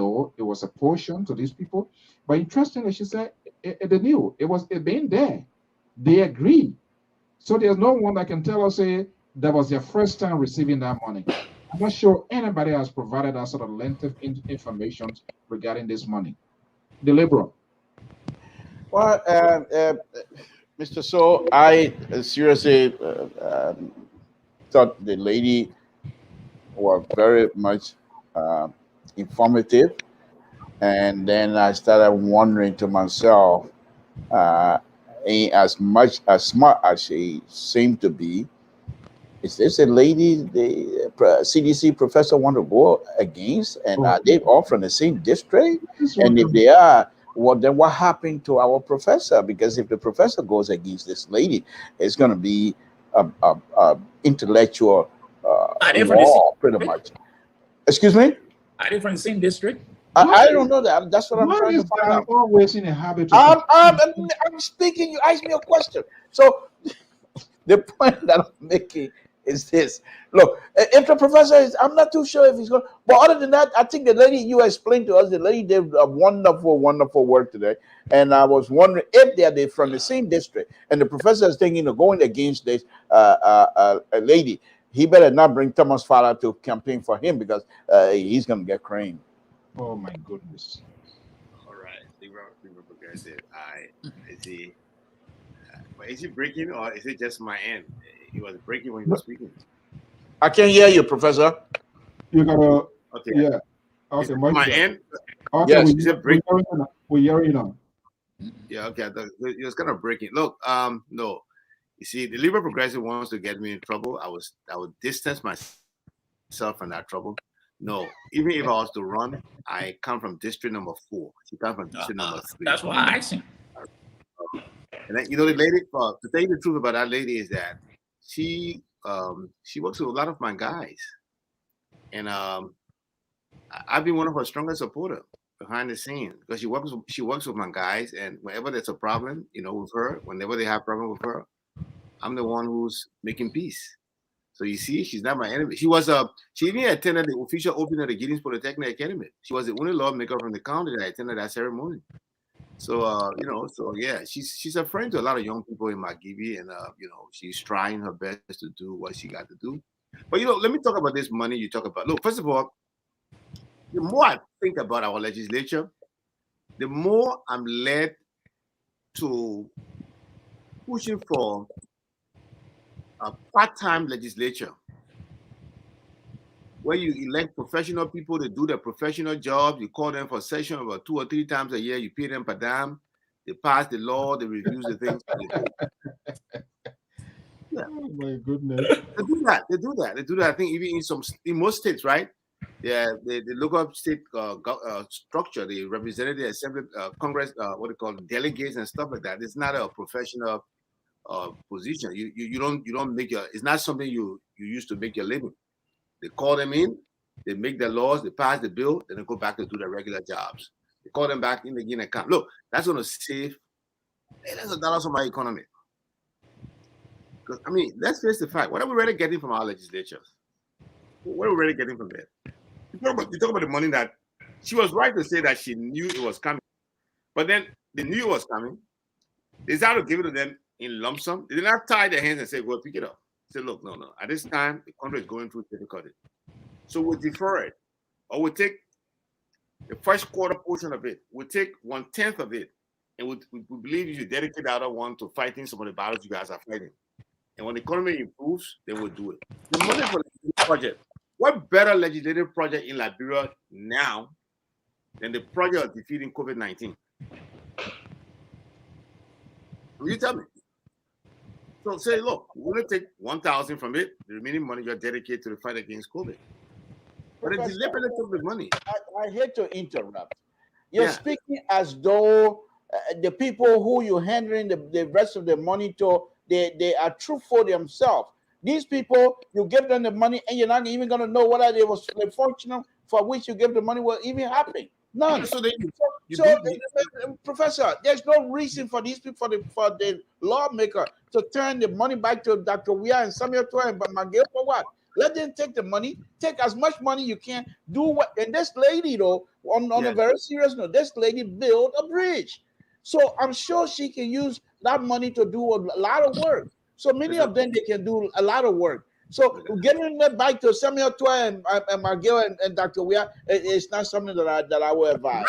C: was apportioned to these people? But interestingly, she said they knew it being there. They agreed. So there's no one that can tell us that was their first time receiving that money. I'm not sure anybody has provided that sort of length of information regarding this money. The liberal.
F: Well, Mr. So, I seriously thought the lady was very much informative. And then I started wondering to myself, as much as smart as she seemed to be, is this a lady the CDC professor want to go against? And are they all from the same district? And if they are, well, then what happened to our professor? Because if the professor goes against this lady, it's going to be a intellectual law, pretty much. Excuse me?
E: Are they from the same district?
F: I don't know that. That's what I'm trying to find out.
C: Always in a habit.
F: I'm speaking. You asked me a question. So the point that I'm making is this. Look, if the professor is, I'm not too sure if he's going. But other than that, I think the lady you explained to us, the lady did a wonderful, wonderful work today. And I was wondering if they're from the same district, and the professor is thinking of going against this lady. He better not bring Thomas Fowler to campaign for him because he's going to get creamed.
C: Oh my goodness.
G: All right, Libra Progressive. I see. But is it breaking or is it just my end? It was breaking when you were speaking.
F: I can't hear you, Professor.
C: You gotta.
G: Okay.
C: Yeah. Okay.
G: My end.
C: Okay.
G: Yes.
C: We're hearing now.
G: Yeah. Okay. It was kind of breaking. Look. No. You see, the Liberal Progressive wants to get me in trouble. I would distance myself from that trouble. No. Even if I was to run, I come from district number 4. She comes from district number 3.
E: That's why I asked him.
G: And then, you know, the lady, to tell you the truth about that lady is that she works with a lot of my guys. And I've been one of her strongest supporters behind the scenes because she works with my guys, and whenever there's a problem, you know, with her, whenever they have problem with her, I'm the one who's making peace. So you see, she's not my enemy. She even attended the official opening of the Giddings Polytechnic Academy. She was the only lawmaker from the county that attended that ceremony. So you know, so yeah, she's a friend to a lot of young people in McGibby, and you know, she's trying her best to do what she got to do. But you know, let me talk about this money you talk about. Look, first of all, the more I think about our legislature, the more I'm led to pushing for a part-time legislature where you elect professional people to do their professional job. You call them for session about 2 or 3 times a year. You pay them per dime. They pass the law. They review the things. Yeah.
C: Oh my goodness.
G: They do that. I think even in most states, right? Yeah, the local state structure, the representative assembly, Congress, what they call delegates and stuff like that. It's not a professional position. You don't make it's not something you use to make your living. They call them in, they make the laws, they pass the bill, then they go back to do their regular jobs. They call them back in again and come. Look, that's going to save millions of dollars from our economy. Because I mean, let's face the fact. What are we really getting from our legislatures? What are we really getting from there? You talk about the money that she was right to say that she knew it was coming, but then they knew it was coming. They decided to give it to them in lump sum. They did not tie their hands and say, "Go pick it up." Say, "Look, no. At this time, the country is going through difficulty, so we'll defer it, or we'll take the first quarter portion of it. We'll take 1/10 of it, and we believe you should dedicate the other one to fighting some of the battles you guys are fighting. And when the economy improves, then we'll do it." The money for the project. What better legislative project in Liberia now than the project of defeating COVID-19? Will you tell me? So say, look, we're going to take 1,000 from it. The remaining money you're dedicated to the fight against COVID. But they deliberately took the money.
F: I hate to interrupt. You're speaking as though the people who you're handling the rest of the money to, they are truthful themselves. These people, you give them the money and you're not even going to know whether it was the function for which you give the money will even happen. None. So Professor, there's no reason for these people, for the lawmaker to turn the money back to Dr. Weah and Samuel Toy and Magil for what? Let them take the money, take as much money you can, do what. And this lady, though, on a very serious note, this lady built a bridge. So I'm sure she can use that money to do a lot of work. So many of them, they can do a lot of work. So getting that back to Samuel Toy and Magil and Dr. Weah is not something that I will advise.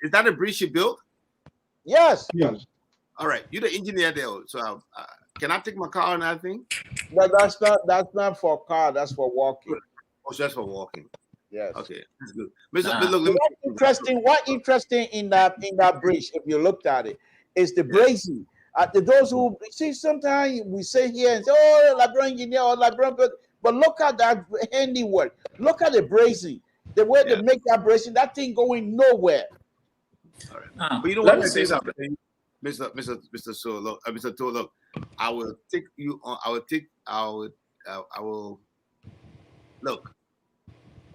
G: Is that a bridge she built?
F: Yes.
C: Yes.
G: All right. You're the engineer there. So can I take my car on that thing?
F: But that's not for car. That's for walking.
G: Oh, just for walking.
F: Yes.
G: Okay, that's good. Look,
F: what interesting in that bridge, if you looked at it, is the brazing. Those who see, sometimes we say here and say, "Oh, Liberian engineer or Liberian," but look at that handiwork. Look at the brazing. The way they make that brazing, that thing going nowhere.
G: All right. But you know
E: Let
G: what?
E: me say something.
G: Mr. Solo, Mr. To, look, I will take you on. I will look.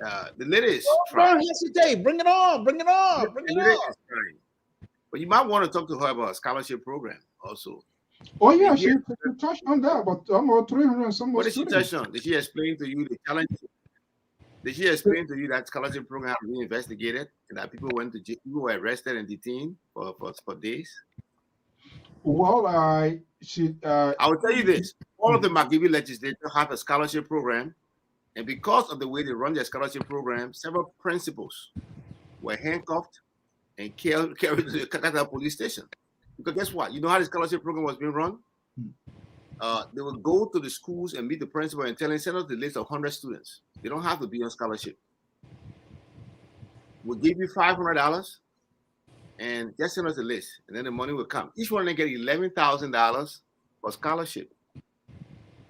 G: The lady is
F: trying. Don't hesitate. Bring it on. Bring it on. Bring it on.
G: But you might want to talk to her about a scholarship program also.
C: Oh yeah, she touched on that, but almost 300 and some more
G: What did she
C: students.
G: touch on? Did she explain to you the challenges? Did she explain to you that scholarship program was being investigated and that people went to jail, people were arrested and detained for days?
C: Well,
G: I will tell you this: all of the McGivey legislators have a scholarship program, and because of the way they run their scholarship program, several principals were handcuffed and carried to the Calcutta police station. Because guess what? You know how the scholarship program was being run? They would go to the schools and meet the principal and tell them, send us the list of 100 students. They don't have to be on scholarship. We'll give you $500 and just send us the list, and then the money will come. Each one of them get $11,000 for scholarship.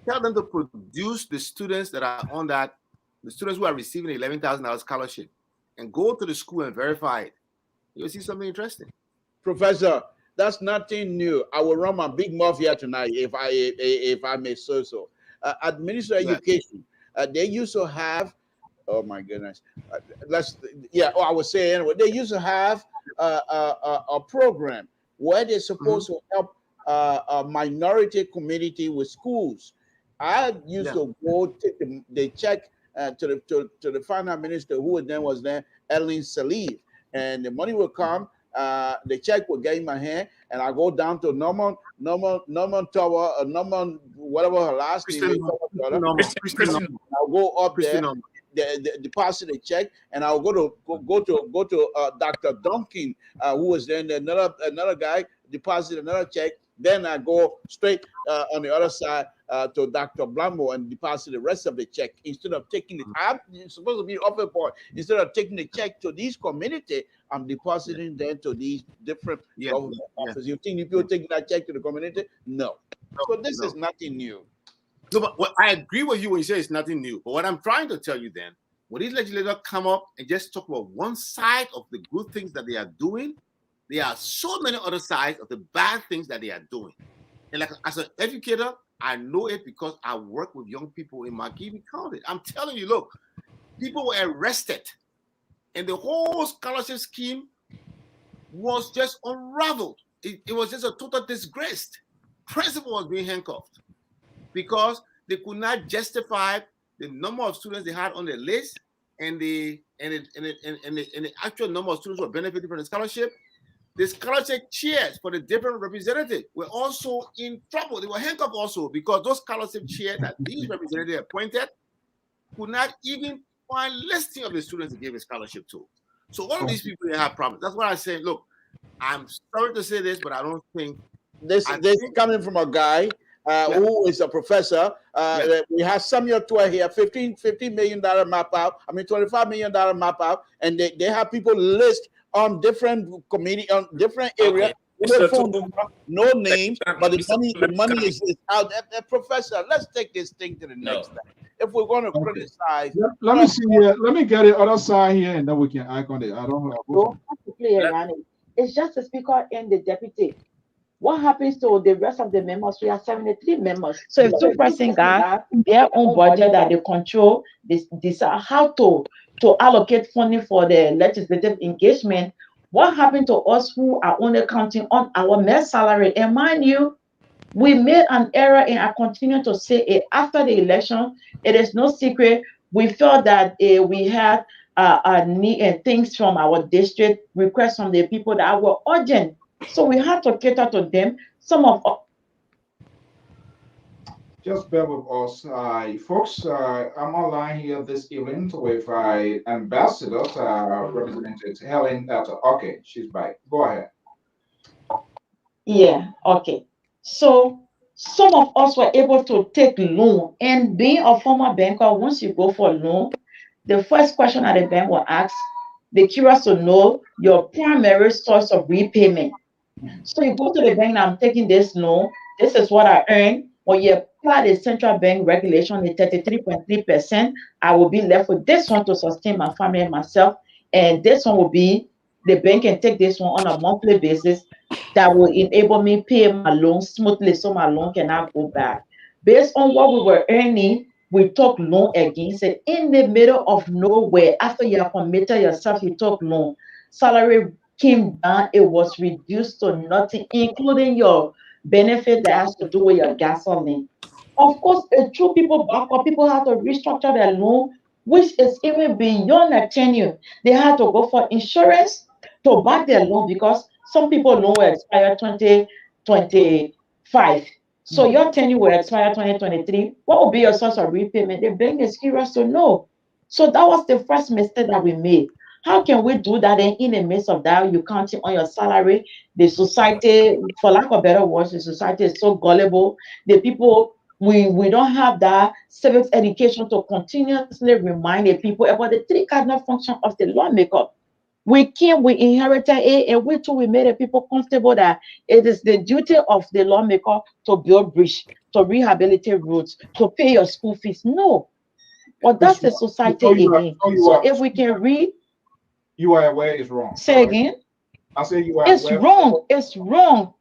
G: Tell them to produce the students that are on that, the students who are receiving $11,000 scholarship, and go to the school and verify it. You'll see something interesting.
F: Professor, that's nothing new. I will run my big mouth here tonight, if I may say so. At Ministry of Education, they used to have, oh my goodness, I was saying anyway, they used to have a program where they're supposed to help a minority community with schools. I used to go take the check to the finance minister, who then was there, Ellen Salif, and the money will come. The check will get in my hand, and I go down to Norman Tower, Norman, whatever her last name is. I'll go up there, deposit a check, and I'll go to Dr. Duncan, who was then another guy, deposit another check. Then I go straight on the other side to Dr. Blambo and deposit the rest of the check instead of taking it. I'm supposed to be offer point. Instead of taking the check to these community, I'm depositing them to these different government offices. You think people taking that check to the community? No. So this is nothing new.
G: No, but I agree with you when you say it's nothing new. But what I'm trying to tell you then, when these legislators come up and just talk about one side of the good things that they are doing, there are so many other sides of the bad things that they are doing. And like as an educator, I know it because I work with young people in McGivey County. I'm telling you, look, people were arrested, and the whole scholarship scheme was just unraveled. It was just a total disgrace. Principal was being handcuffed because they could not justify the number of students they had on the list and the actual number of students who were benefiting from the scholarship. The scholarship chairs for the different representatives were also in trouble. They were handcuffed also because those scholarship chairs that these representatives appointed could not even find listing of the students they gave a scholarship to. So all of these people, they have problems. That's why I say, look, I'm sorry to say this, but I don't think
F: this is coming from a guy who is a professor. We have Samuel Tour here, $15 million map out. I mean, $25 million map out, and they have people list on different committee, on different areas. No phone number, no name, but the money is out. Professor, let's take this thing to the next step. If we're going to criticize,
C: let me see here. Let me get the other side here, and then we can act on it. I don't know.
M: It's just the speaker and the deputy. What happens to the rest of the members? We have 73 members. So if two persons got their own budget that they control, they decide how to allocate funding for the legislative engagement. What happened to us who are only counting on our mere salary? And mind you, we made an error, and I continue to say it after the election. It is no secret. We felt that we had need and things from our district, requests from the people that were urgent. So we had to cater to them. Some of us.
C: Just bear with us, folks. I'm online here this evening with Ambassador Representative Helen. Okay, she's back. Go ahead.
M: Yeah, okay. So some of us were able to take loan, and being a former banker, once you go for a loan, the first question that the bank will ask, they're curious to know your primary source of repayment. So you go to the bank, I'm taking this loan, this is what I earn. When you apply the central bank regulation, the 33.3%, I will be left with this one to sustain my family and myself. And this one will be, the bank can take this one on a monthly basis that will enable me pay my loan smoothly so my loan cannot go back. Based on what we were earning, we took loan against it in the middle of nowhere. After you have committed yourself, you took loan. Salary came down, it was reduced to nothing, including your benefit that has to do with your gasoline. Of course, a true people back up, people have to restructure their loan, which is even beyond a tenure. They have to go for insurance to back their loan because some people loan will expire 2025. So your tenure will expire 2023. What will be your source of repayment? The bank is curious to know. So that was the first mistake that we made. How can we do that? And in the midst of that, you counting on your salary. The society, for lack of better words, the society is so gullible. The people, we don't have that civics education to continuously remind the people about the three cardinal functions of the lawmaker. We inherited it, and we too, we made the people comfortable that it is the duty of the lawmaker to build bridge, to rehabilitate roads, to pay your school fees. No, but that's the society again. So if we can read,
C: you are aware it's wrong.
M: Say again.
C: I say you are.
M: It's wrong. It's wrong.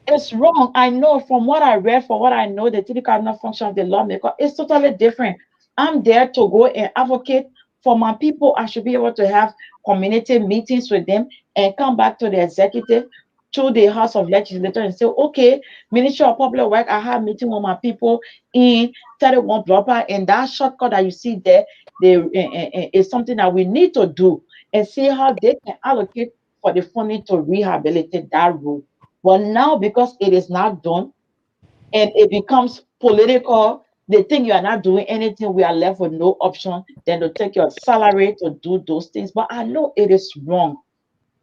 M: It's wrong. I know from what I read, from what I know, the three cardinal function of the lawmaker is totally different. I'm there to go and advocate for my people. I should be able to have community meetings with them and come back to the executive, to the House of Legislators and say, okay, Ministry of Public Work, I have a meeting with my people in 31 Blocker, and that shortcut that you see there, is something that we need to do and see how they can allocate for the funding to rehabilitate that road. But now, because it is not done and it becomes political, they think you are not doing anything. We are left with no option than to take your salary to do those things. But I know it is wrong.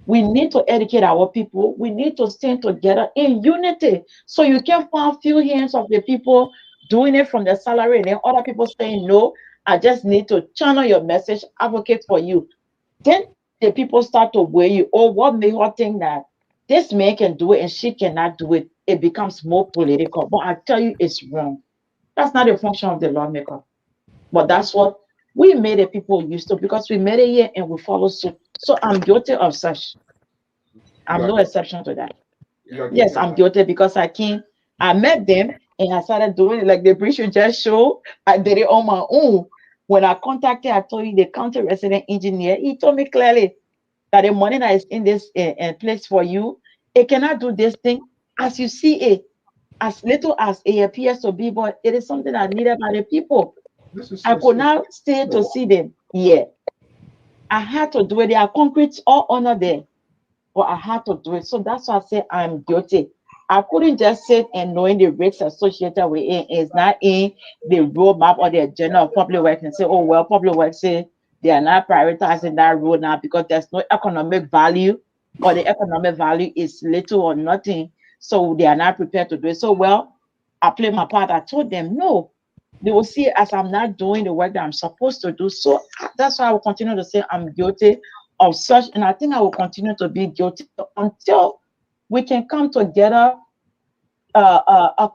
M: We need to educate our people. We need to stand together in unity. So you can find few hands of the people doing it from their salary, and then other people saying, no, I just need to channel your message, advocate for you. Then the people start to weigh you. Oh, what made her think that this man can do it and she cannot do it? It becomes more political. But I tell you, it's wrong. That's not the function of the lawmaker. But that's what we made the people used to, because we made it here and we follow suit. So I'm guilty of such. I'm no exception to that. Yes, I'm guilty because I met them and I started doing it like the preacher just showed. I did it on my own. When I contacted, I told you the county resident engineer, he told me clearly that the money that is in this place for you, it cannot do this thing as you see it, as little as it appears to be, but it is something that needed by the people. I could not stay to see them. Yeah. I had to do it. There are concretes all under there, but I had to do it. So that's why I say I'm guilty. I couldn't just sit and knowing the risks associated with it is not in the roadmap or the agenda of public works and say, oh, well, public works say they are not prioritizing that road now because there's no economic value, or the economic value is little or nothing. So they are not prepared to do it. So, well, I played my part. I told them, no, they will see it as I'm not doing the work that I'm supposed to do. So that's why I will continue to say I'm guilty of such. And I think I will continue to be guilty until we can come together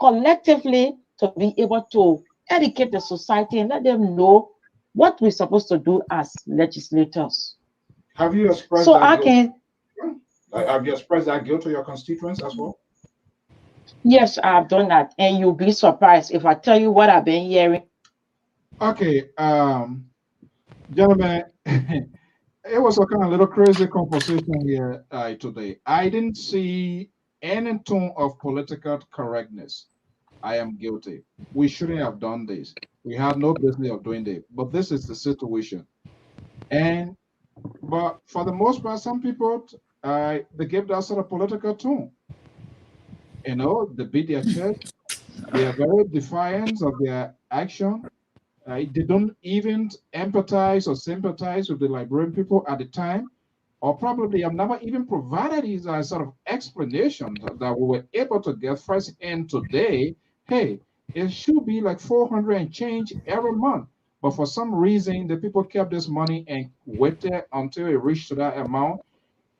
M: collectively to be able to educate the society and let them know what we're supposed to do as legislators.
C: Have you expressed
M: so
C: that
M: I
C: guilt?
M: can
C: Have you expressed that guilt to your constituents as well?
M: Yes, I've done that, and you'll be surprised if I tell you what I've been hearing.
C: Okay, gentlemen, it was a kind of little crazy conversation here today. I didn't see any tone of political correctness. I am guilty. We shouldn't have done this. We had no business of doing this, but this is the situation. But for the most part, some people they give that sort of political tone. You know, they beat their chest. They are very defiant of their action. They don't even empathize or sympathize with the Liberian people at the time, or probably have never even provided these sort of explanations that we were able to get firsthand today. Hey, it should be like 400 and change every month. But for some reason, the people kept this money and waited until it reached to that amount,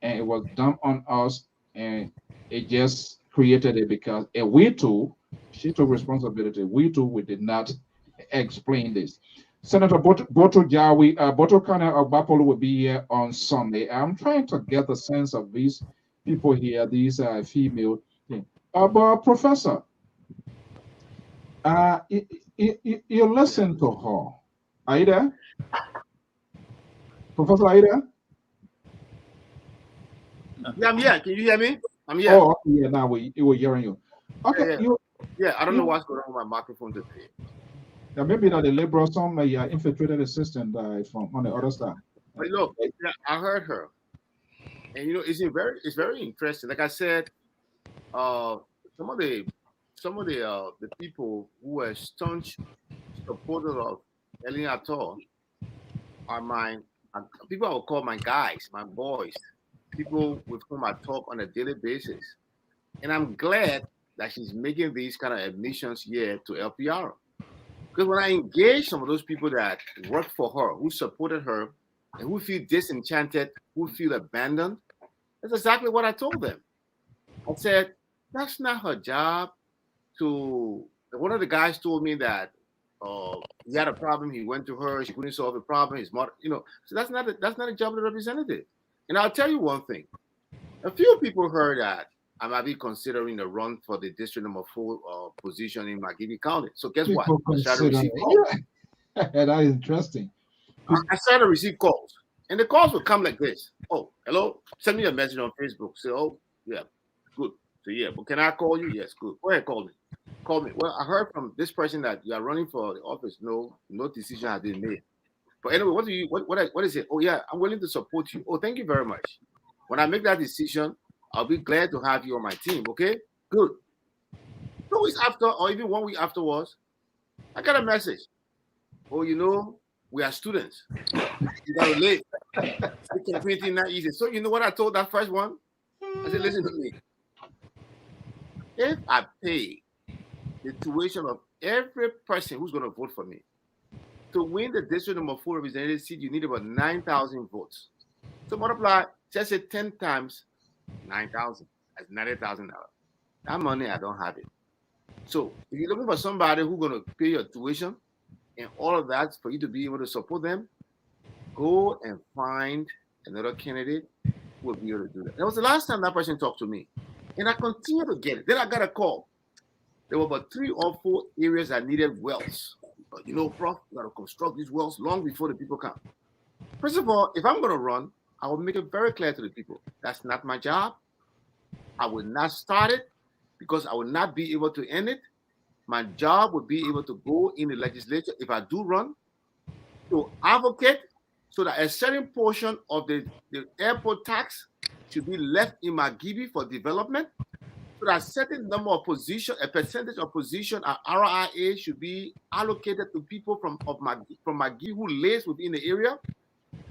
C: and it was dumped on us, and it just created it because we too, she took responsibility. We too, we did not explain this. Senator Boto Jawi, Boto Kana Ogbapolo will be here on Sunday. I'm trying to get the sense of these people here, these female things. But Professor, you listen to her. Are you there? Professor, are you there?
F: Yeah, I'm here. Can you hear me? I'm here.
C: Oh, yeah, now we're hearing you. Okay,
G: I don't know what's going on with my microphone today.
C: Yeah, maybe that the liberal some infiltrated the system from on the other side.
G: But look, I heard her, and it's very interesting. Like I said, some of the people who were staunch supporters of Lpr-Tv are people I would call my guys, my boys, people with whom I talk on a daily basis. And I'm glad that she's making these kind of admissions here to LPR. Because when I engage some of those people that work for her, who supported her, and who feel disenchanted, who feel abandoned, that's exactly what I told them. I said, that's not her job to. One of the guys told me that he had a problem. He went to her. She couldn't solve the problem. His mother, so that's not a job of the representative. And I'll tell you one thing. A few people heard that I might be considering a run for the district number 4 position in McGinney County. So guess what? I started to receive calls.
C: That is interesting.
G: I started to receive calls. And the calls would come like this. Oh, hello. Send me a message on Facebook. Say, oh, yeah, good. So yeah, but can I call you? Yes, good. Go ahead, call me. Call me. Well, I heard from this person that you are running for the office. No decision has been made. But anyway, what is it? Oh yeah, I'm willing to support you. Oh, thank you very much. When I make that decision, I'll be glad to have you on my team. Okay, good. 2 weeks after, or even 1 week afterwards, I got a message. Oh, we are students. You gotta live. It's not easy. So you know what I told that first one? I said, listen to me. If I pay the tuition of every person who's going to vote for me to win the district number 4 representative seat, you need about 9,000 votes. So multiply, just say 10 times 9,000. That's $90,000. That money, I don't have it. So if you're looking for somebody who's going to pay your tuition and all of that for you to be able to support them, go and find another candidate who will be able to do that. That was the last time that person talked to me. And I continue to get it. Then I got a call. There were about 3 or 4 areas that needed wells. But Prof, you got to construct these wells long before the people come. First of all, if I'm going to run, I will make it very clear to the people. That's not my job. I will not start it because I will not be able to end it. My job would be able to go in the legislature, if I do run, to advocate so that a certain portion of the airport tax should be left in McGibby for development, so that a certain number of positions, a percentage of position at RIA should be allocated to people from McGibby who lives within the area.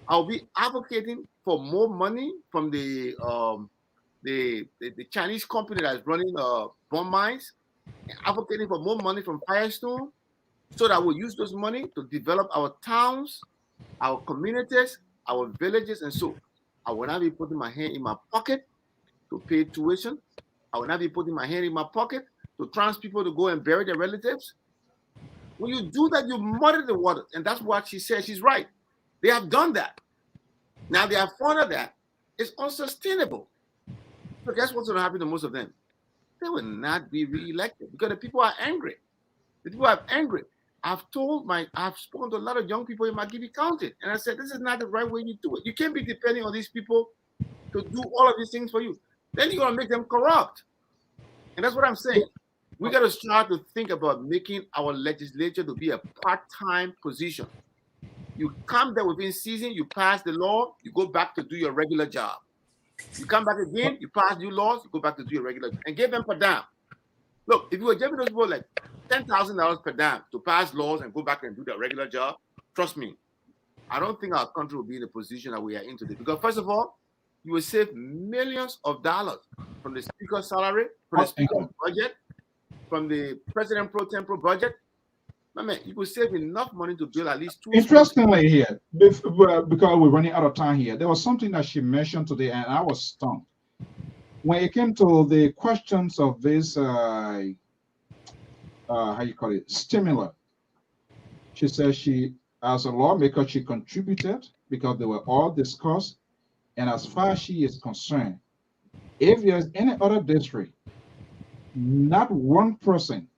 G: I'll be advocating for more money from the Chinese company that's running bomb mines, advocating for more money from Firestone, so that we'll use those money to develop our towns, our communities, our villages, and so I will not be putting my hand in my pocket to pay tuition. I will not be putting my hand in my pocket to trans people to go and bury their relatives. When you do that, you muddy the water, and that's what she said. She's right. They have done that. Now they have found that it's unsustainable. So guess what's going to happen to most of them? They will not be re-elected because the people are angry. The people are angry. I've spoken to a lot of young people in McGibby County, and I said, this is not the right way you do it. You can't be depending on these people to do all of these things for you. Then you're going to make them corrupt. And that's what I'm saying. We got to start to think about making our legislature to be a part-time position. You come there within season, you pass the law, you go back to do your regular job. You come back again, you pass new laws, you go back to do your regular job. And give them per diem. Look, if you were giving those people like $10,000 per diem to pass laws and go back and do their regular job, trust me, I don't think our country will be in the position that we are in today. Because first of all, you will save millions of dollars from the speaker's salary, from the speaker's budget, from the president pro tempore budget. I mean, you will save enough money to build at least 2.
C: Interestingly here, because we're running out of time here, there was something that she mentioned today, and I was stunned. When it came to the questions of this, how you call it, stimulus, she said she, as a lawmaker, she contributed because they were all discussed. And as far as she is concerned, if there's any other district, not one person,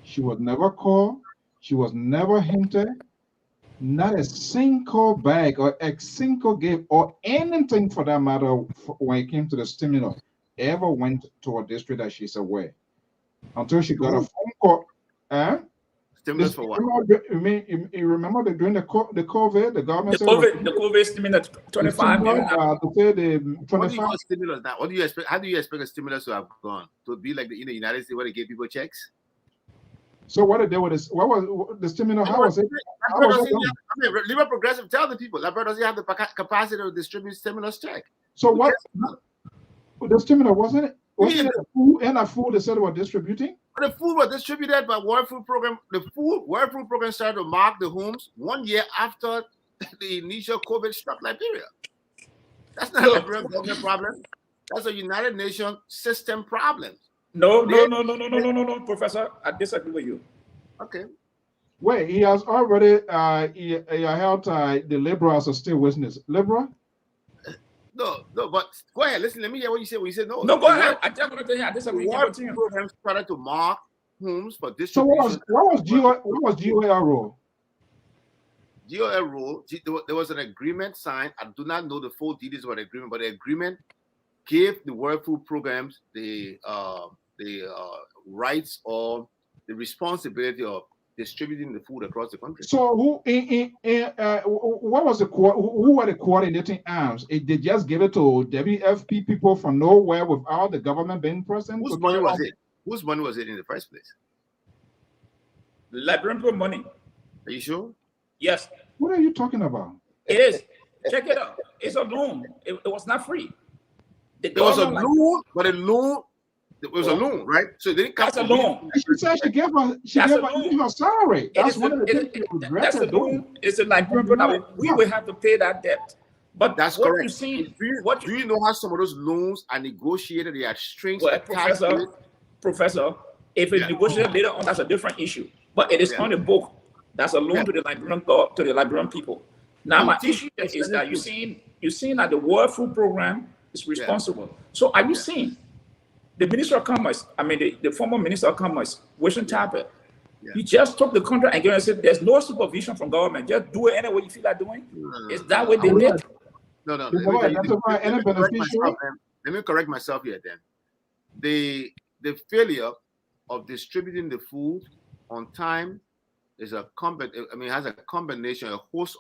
C: she would never call, she was never hinted, not a single bag or a single gift or anything for that matter when it came to the stimulus ever went to a district that she's aware. until she got a phone call.
G: Stimulus for what?
C: You remember during the COVID, the government
E: the
C: said
E: COVID stimulus 25 million.
C: to say the 25.
G: What do you call stimulus now? What do you expect? How do you expect a stimulus to have gone? To be like in the United States where they give people checks?
C: So what did they with this? What was the stimulus? How was it?
G: Libre Progressive tell the people Lpr doesn't have the capacity to distribute stimulus check.
C: So what? The stimulus wasn't it? Wasn't it the food and a food they said were distributing?
G: The food was distributed by World Food Program. The World Food Program started to mark the homes 1 year after the initial COVID struck Liberia. That's not a Liberian government problem. That's a United Nations system problem.
E: No, Professor. I disagree with you.
G: Okay.
C: Wait, he has already he held the liberals are still witness. Liberal?
G: No, but go ahead. Listen, let me hear what you said. When you said no.
E: No, go ahead. I just want to tell you, I disagree.
G: The World Food Program started to mark homes for distribution.
C: So what was GOL role?
G: GOL role, there was an agreement signed. I do not know the full details of the agreement, but the agreement gave the World Food Programs the rights or the responsibility of distributing the food across the country.
C: So who what was who were the coordinating arms? They just give it to WFP people from nowhere without the government being present?
G: Whose money was it? Whose money was it in the first place?
E: Liberian money.
G: Are you sure?
E: Yes.
C: What are you talking about?
E: It is. Check it out. It's a loan. It was not free.
G: There was a loan, but a loan. It was a loan, right? So they didn't
E: That's a loan.
C: She said she gave her salary. That's one of the things she regretted.
E: That's a loan. It's a Liberian. We will have to pay that debt. But
G: that's
E: what
G: correct.
E: You see,
G: do you know how some of those loans are negotiated? They are strings.
E: Well, Professor, if it's negotiated later on, that's a different issue. But it is on the book. That's a loan to the Liberian people. Now, my issue is that you're seeing that the World Food Program is responsible. So are you seeing the Minister of Commerce, the former Minister of Commerce, Wilson Tapper, he just took the contract and said there's no supervision from government. Just do it any way you feel like doing. Is that what they did?
G: No. Let me correct myself here then. The failure of distributing the food on time is has a combination, a host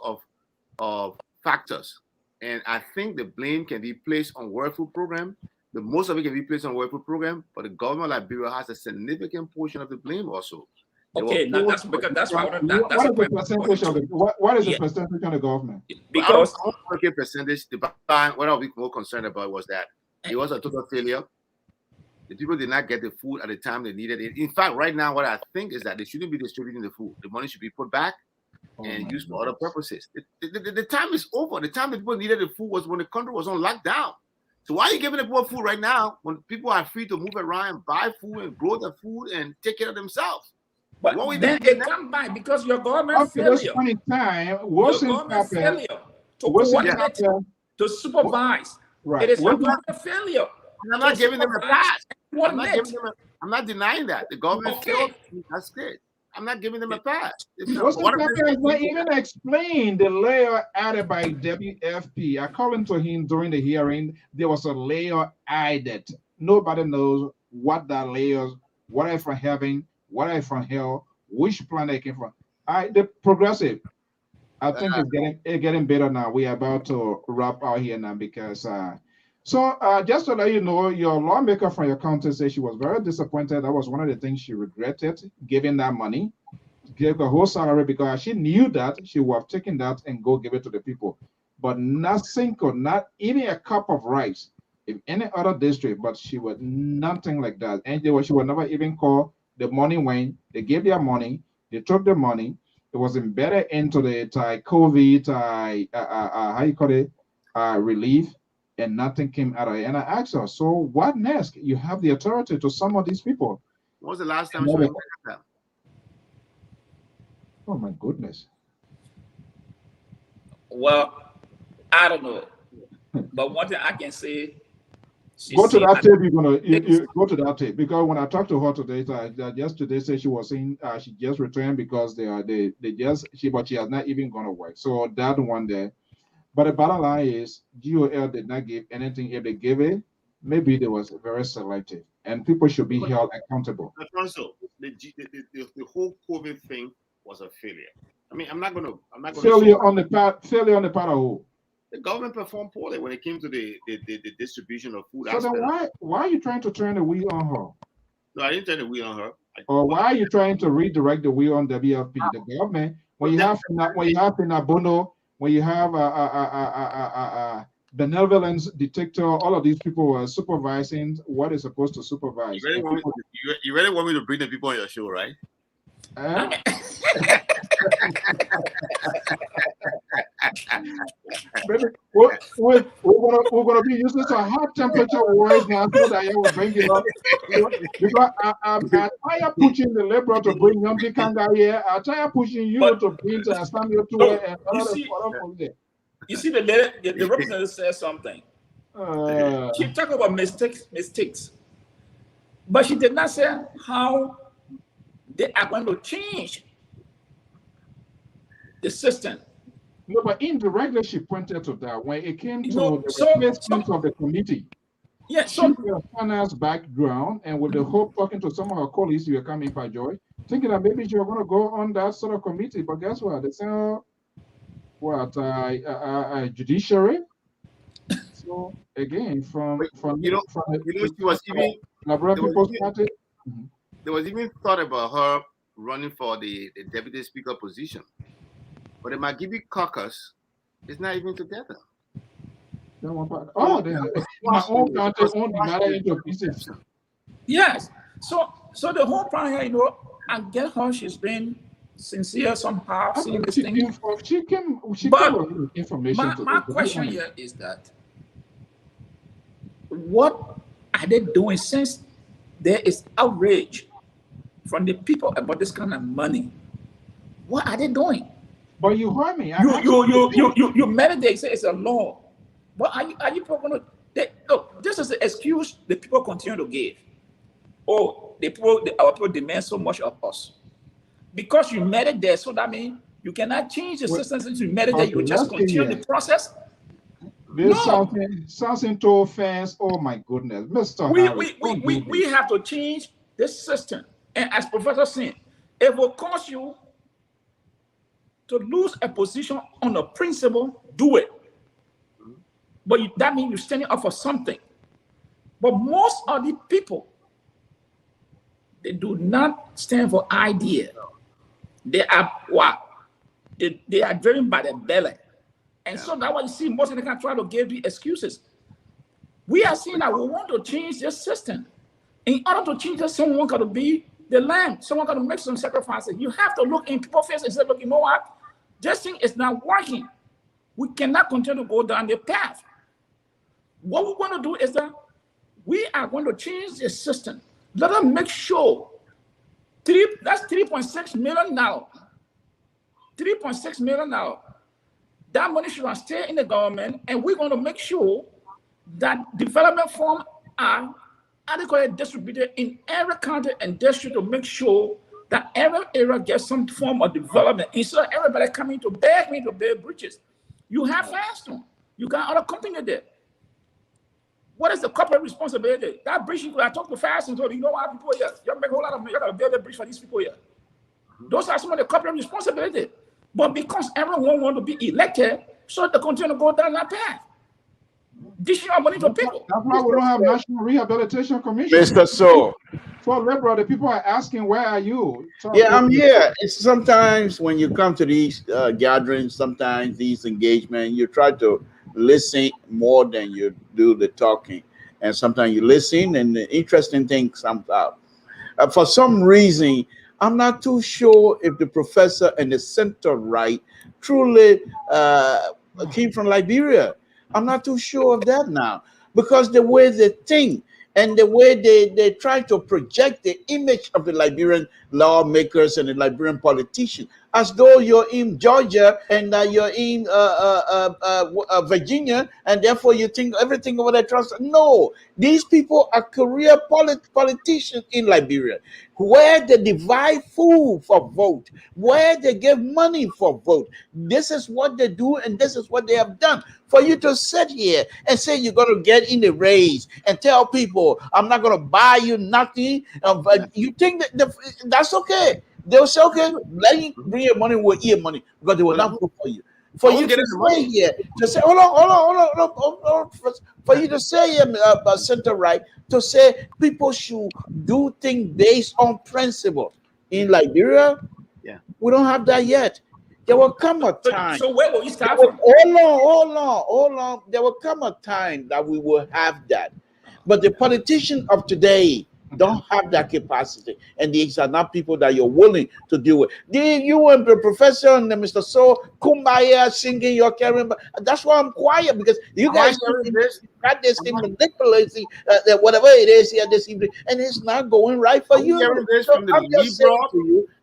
G: of factors. And I think the blame can be placed on World Food Program. The most of it can be placed on World Food Program, but the government of Liberia has a significant portion of the blame also.
C: Okay, now that's because that's why what is the percentage of what is the percentage of the government?
G: Because the percentage, what I was more concerned about was that it was a total failure. The people did not get the food at the time they needed it. In fact, right now, what I think is that they shouldn't be distributing the food. The money should be put back and used for other purposes. The time is over. The time that people needed the food was when the country was on lockdown. So why are you giving the poor food right now when people are free to move around and buy food and grow the food and take care of themselves?
E: But then they come back because your government failure.
C: At this point in time, failure
E: to supervise.
C: Right.
E: It is your government failure.
G: I'm not giving them a pass. I'm not denying that. The government failed. That's it. I'm not giving them a pass.
C: Wilson Tapper has not even explained the layer added by WFP. According to him during the hearing, there was a layer added. Nobody knows what that layer, what are from heaven, what are from hell, which planet it came from. The progressive. I think it's getting better now. We are about to wrap out here now because just to let you know, your lawmaker from your county said she was very disappointed. That was one of the things she regretted, giving that money, gave her whole salary because she knew that she would have taken that and go give it to the people. But not even a cup of rice in any other district, but she was nothing like that. And she would never even call the money when they gave their money, they took the money, it was embedded into the COVID, relief. And nothing came out of it. And I asked her, so what next? You have the authority to summon these people.
G: When was the last time she went that?
C: Oh my goodness.
E: Well, I don't know. But one thing I can say,
C: go to that tape. You go to that tape because when I talked to her today, yesterday said she was saying she just returned because but she has not even gone to work. So that one there. But the bottom line is, GOL did not give anything. If they give it, maybe they was very selective, and people should be held accountable.
G: Also, the whole COVID thing was a failure. I mean, I'm not gonna
C: failure on the part of who?
G: The government performed poorly when it came to the distribution of food.
C: So then why are you trying to turn the wheel on her?
G: No, I didn't turn the wheel on her.
C: Or why are you trying to redirect the wheel on WFP? The government, when you have in Abono, when you have a benevolence detector, all of these people were supervising what is supposed to supervise.
G: You really want me to bring the people on your show, right?
C: We're gonna be using some hot temperature words now so that you will bring it up. Because I'm tired pushing the Liberal to bring Yomji Kanga here. I'm tired pushing you to bring Samuel to and other.
E: You see, the representative says something. She talked about mistakes, but she did not say how they are going to change the system.
C: No, but indirectly she pointed to that when it came to the replacement of the committee.
E: Yeah,
C: she had a finance background, and with the hope talking to some of her colleagues who were coming by joy, thinking that maybe she was going to go on that sort of committee. But guess what? They said, judiciary. So again,
G: she was even there was even thought about her running for the deputy speaker position, but the McGibby caucus is not even together.
C: Oh, my own country own divided into pieces.
E: Yes. So the whole point here, I get her. She's been sincere somehow. Seeing this thing.
C: But information.
E: My question here is that what are they doing since there is outrage from the people about this kind of money? What are they doing?
C: But you heard me.
E: You meditate, say it's a law. But are you people going to look? This is the excuse the people continue to give. Oh, our people demand so much of us because you meditate. So that means you cannot change the system since you meditate. You just continue the process.
C: This something to offense. Oh my goodness, Mr.
E: We have to change this system. And as Professor said, it will cause you to lose a position on a principle. Do it, but that means you're standing up for something. But most of the people, they do not stand for idea. They are what? They are driven by their belly. And so that's why you see most of the country try to give the excuses. We are seeing that we want to change this system. In order to change this, someone got to be the lamb. Someone got to make some sacrifices. You have to look in people's face and say, look, you know what? This thing is not working. We cannot continue to go down the path. What we want to do is that we are going to change the system. Let us make sure that's $3.6 million now. $3.6 million now. That money should stay in the government, and we're going to make sure that development funds are adequately distributed in every county and district to make sure that every area gets some form of development. Instead of everybody coming to beg me to build bridges, you have Faststone. You got other companies there. What is the corporate responsibility? That bridge, I talked to Faststone, told you know what, people here, you make a whole lot of money, you got to build a bridge for these people here. Those are some of the corporate responsibility. But because everyone wants to be elected, so they continue to go down that path. Dishing out money to people.
C: That's why we don't have National Rehabilitation Commission.
F: Mr. So.
C: For Liberal, the people are asking, where are you?
F: I'm here. It's sometimes when you come to these gatherings, sometimes these engagements, you try to listen more than you do the talking. And sometimes you listen and the interesting things come out. For some reason, I'm not too sure if the professor and the center right truly came from Liberia. I'm not too sure of that now, because the way they think and the way they try to project the image of the Liberian lawmakers and the Liberian politicians, as though you're in Georgia and you're in Virginia, and therefore you think everything over there trust. No, these people are career politicians in Liberia, where they divide food for vote, where they give money for vote. This is what they do, and this is what they have done. For you to sit here and say you're going to get in the race and tell people, I'm not going to buy you nothing, you think that's okay. They'll say, okay, let you bring your money, we'll eat your money, because they will not vote for you. For you to say here, to say, hold on, for you to say here, center right, to say people should do things based on principle. In Liberia, we don't have that yet. There will come a time.
E: So where will you start from?
F: Hold on. There will come a time that we will have that. But the politicians of today don't have that capacity, and these are not people that you're willing to deal with. You and the professor and Mr. So Kumbaya singing your career. That's why I'm quiet, because you guys got this thing manipulating whatever it is here this evening, and it's not going right for you. So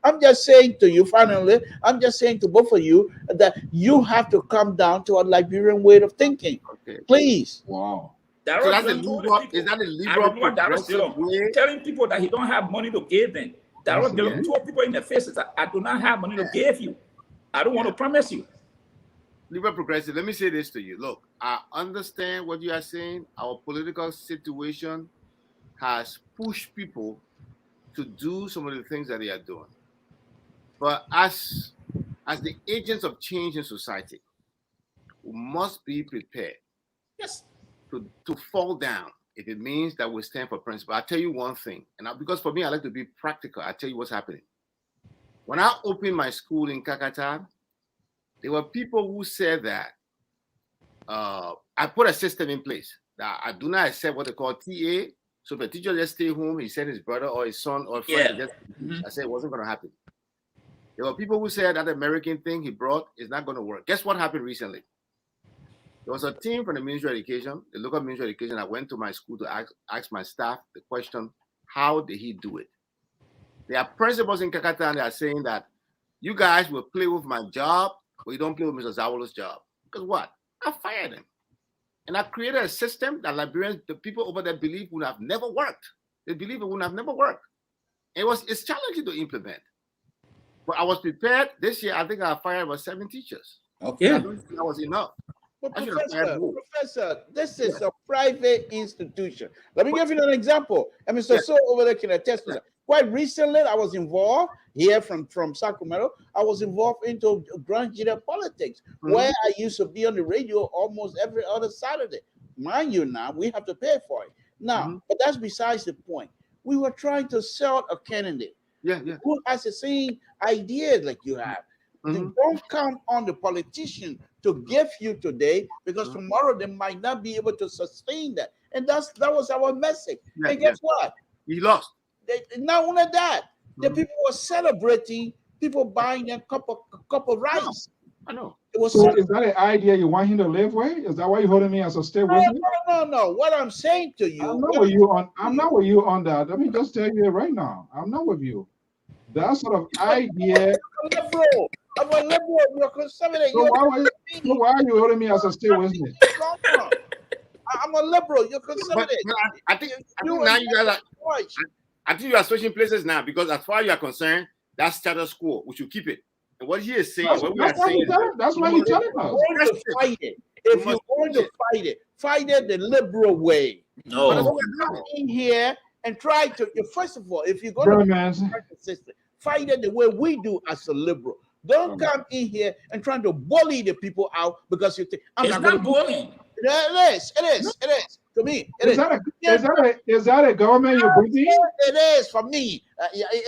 F: I'm just saying to you, finally, I'm just saying to both of you that you have to come down to a Liberian way of thinking. Please.
C: Wow.
G: So that's is that a liberal progressive way?
E: Telling people that he don't have money to give them. Darrell told people in the face that I do not have money to give you. I don't want to promise you.
G: Liberal progressive, let me say this to you. Look, I understand what you are saying. Our political situation has pushed people to do some of the things that they are doing. But as the agents of change in society, we must be prepared.
E: Yes.
G: To fall down if it means that we stand for principle. I'll tell you one thing, and because for me, I like to be practical. I'll tell you what's happening. When I opened my school in Kakata, there were people who said that I put a system in place that I do not accept what they call TA. So if a teacher just stay home, he sent his brother or his son or friend. I said it wasn't going to happen. There were people who said that American thing he brought is not going to work. Guess what happened recently? There was a team from the Ministry of Education, the local Ministry of Education, that went to my school to ask my staff the question, how did he do it? There are principals in Kakata and they are saying that you guys will play with my job, but you don't play with Mr. Zawolo's job. Because what? I fired him. And I created a system that Liberians, the people over there believe would have never worked. They believe it would have never worked. It's challenging to implement. But I was prepared. This year, I think I fired about 7 teachers.
E: Okay.
G: I don't think that was enough.
F: Professor, this is a private institution. Let me give you an example. And Mr. So over there can attest to that. Quite recently, I was involved here from Sacramento. I was involved into Grand Jury politics, where I used to be on the radio almost every other Saturday. Mind you, now we have to pay for it. Now, but that's besides the point. We were trying to sell a candidate who has the same ideas like you have. Don't count on the politician to give you today, because tomorrow they might not be able to sustain that. And that was our message. And guess what?
G: He lost.
F: Not only that, the people were celebrating people buying a cup of rice.
G: I know.
C: So is that an idea you want him to live with? Is that why you're holding me as a stay with me?
F: No. What I'm saying to you,
C: I'm not with you on that. Let me just tell you right now. I'm not with you. That sort of idea.
F: I'm a liberal. You're conservative.
C: So why are you holding me as a stay with me?
F: I'm a liberal. You're conservative.
G: But I think now you guys are. I think you are switching places now, because as far as you are concerned, that's status quo. We should keep it. And what he is saying,
C: that's why he's telling us.
F: Fight it. If you're going to fight it the liberal way.
E: No.
F: But come in here and try to. First of all, if you're going to fight it the way we do as a liberal. Don't come in here and trying to bully the people out because you think
E: it's not bullying.
F: It is. To me,
C: is that a government you're bringing?
F: It is for me.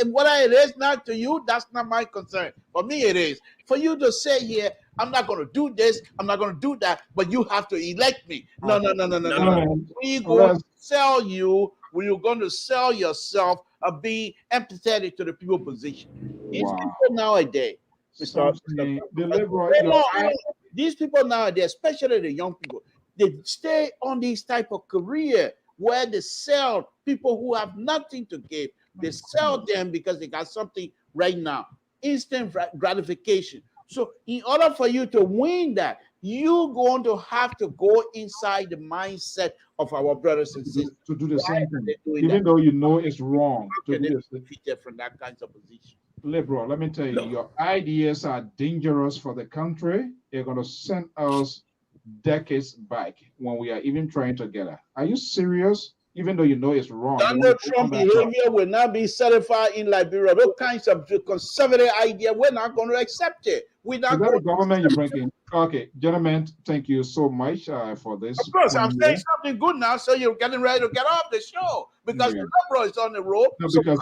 F: Whether it is not to you, that's not my concern. For me, it is. For you to say here, I'm not going to do this, I'm not going to do that, but you have to elect me. No. We're going to sell you. We're going to sell yourself and be empathetic to the people position. These people nowadays, these people nowadays, especially the young people, they stay on these type of career where they sell people who have nothing to give. They sell them because they got something right now. instant gratification. So in order for you to win that, you're going to have to go inside the mindset of our brothers and sisters
C: to do the same thing,
F: even
C: that? Though you know it's wrong. To do
F: this from that kind of position.
C: Liberal, let me tell you, your ideas are dangerous for the country. They're going to send us decades back when we are even trying together. Are you serious? Even though you know it's wrong.
F: Donald Trump behavior will not be certified in Liberia. Those kinds of conservative idea, we're not going to accept it. We're not going
C: to. Government you bring in. Okay, gentlemen, thank you so much for this.
F: Of course, I'm saying something good now, so you're getting ready to get off the show because the liberal is on the road.
C: No, because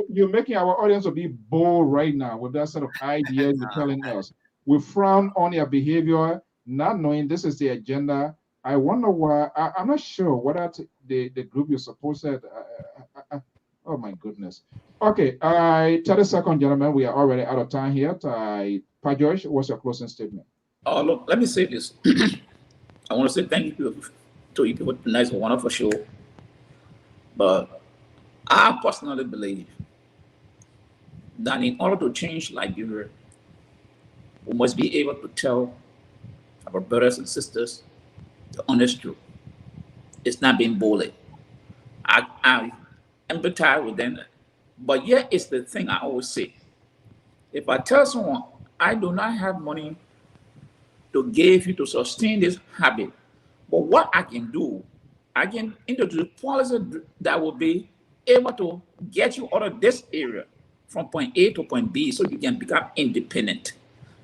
C: you're making our audience to be bold right now with that sort of idea you're telling us. We frown on your behavior, not knowing this is the agenda. I wonder why. I'm not sure whether the group you're supposed to. Oh my goodness. Okay, 30 seconds, gentlemen. We are already out of time here. Pajosh, what's your closing statement?
E: Oh, look, let me say this. I want to say thank you to you people tonight. It's a wonderful show. But I personally believe that in order to change Liberia, we must be able to tell our brothers and sisters the honest truth. It's not being bullied. I empathize with them. But yet, it's the thing I always say. If I tell someone, I do not have money to give you to sustain this habit, but what I can do, I can introduce policy that will be able to get you out of this area from point A to point B so you can become independent.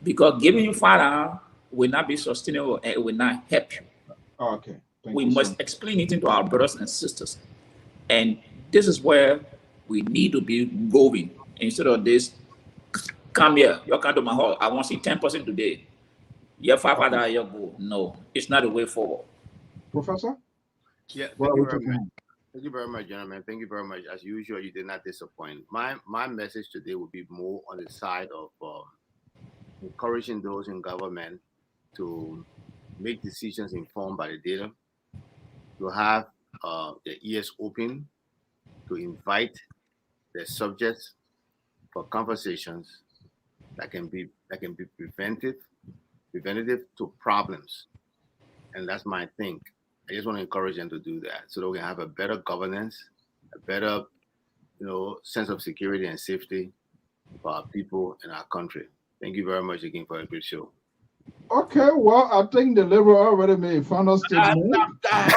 E: Because giving you $5 will not be sustainable and it will not help you.
C: Okay.
E: We must explain it to our brothers and sisters. And this is where we need to be going. Instead of this, come here, you come to my hall, I want to see 10% today. Yeah, $5 you go. No, it's not the way forward.
C: Professor?
G: Yeah, thank you very much. Thank you very much, gentlemen. Thank you very much. As usual, you did not disappoint. My message today would be more on the side of encouraging those in government to make decisions informed by the data, to have their ears open, to invite their subjects for conversations that can be preventative to problems. And that's my thing. I just want to encourage them to do that so that we can have a better governance, a better, sense of security and safety for our people and our country. Thank you very much again for a good show.
C: Okay, well, I think the Liberal already made final statement.
F: I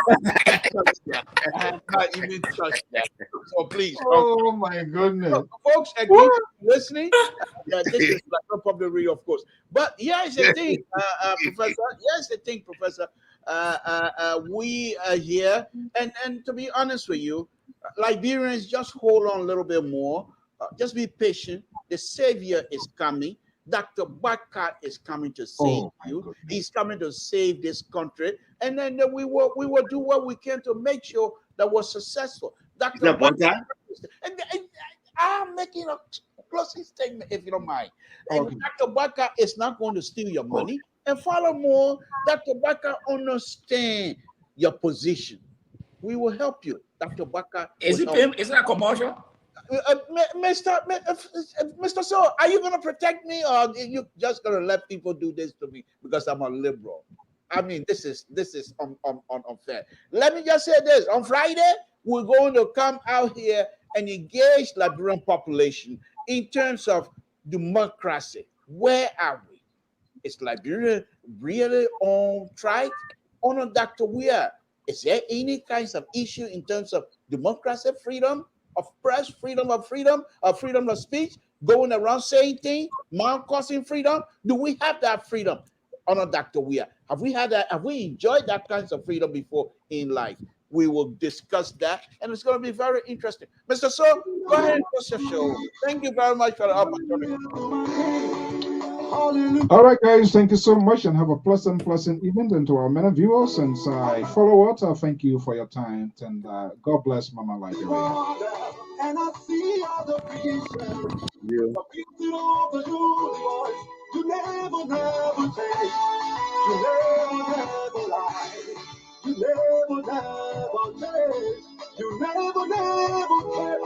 F: have not even touched that. So please.
C: Oh my goodness.
F: Folks, again, listening. This is like no public radio, of course. But here's the thing, Professor. We are here. And to be honest with you, Liberians, just hold on a little bit more. Just be patient. The Savior is coming. Dr. Baka is coming to save you. He's coming to save this country. And then we will do what we can to make sure that we're successful. Dr. Baka, and I'm making a closing statement, if you don't mind. And Dr. Baka is not going to steal your money. And furthermore, Dr. Baka understand your position. We will help you. Dr. Baka.
E: Is it a commercial?
F: Mr. So, are you going to protect me, or are you just going to let people do this to me because I'm a liberal? I mean, this is unfair. Let me just say this: on Friday, we're going to come out here and engage Liberian population in terms of democracy. Where are we? Is Liberia really on track? On Dr. Weir, is there any kinds of issue in terms of democracy, freedom of press, freedom of speech, going around saying things, causing freedom? Do we have that freedom? On Dr. Weir, have we had that? Have we enjoyed that kinds of freedom before in life? We will discuss that, and it's going to be very interesting. Mr. So, go ahead and close your show. Thank you very much for the opportunity.
C: All right, guys, thank you so much, and have a pleasant evening. And to our many viewers and followers, thank you for your time, and God bless Mama Liberia.
A: And I see other pieces. The beauty of the universe. You never change. You never lie. You never change. You never care.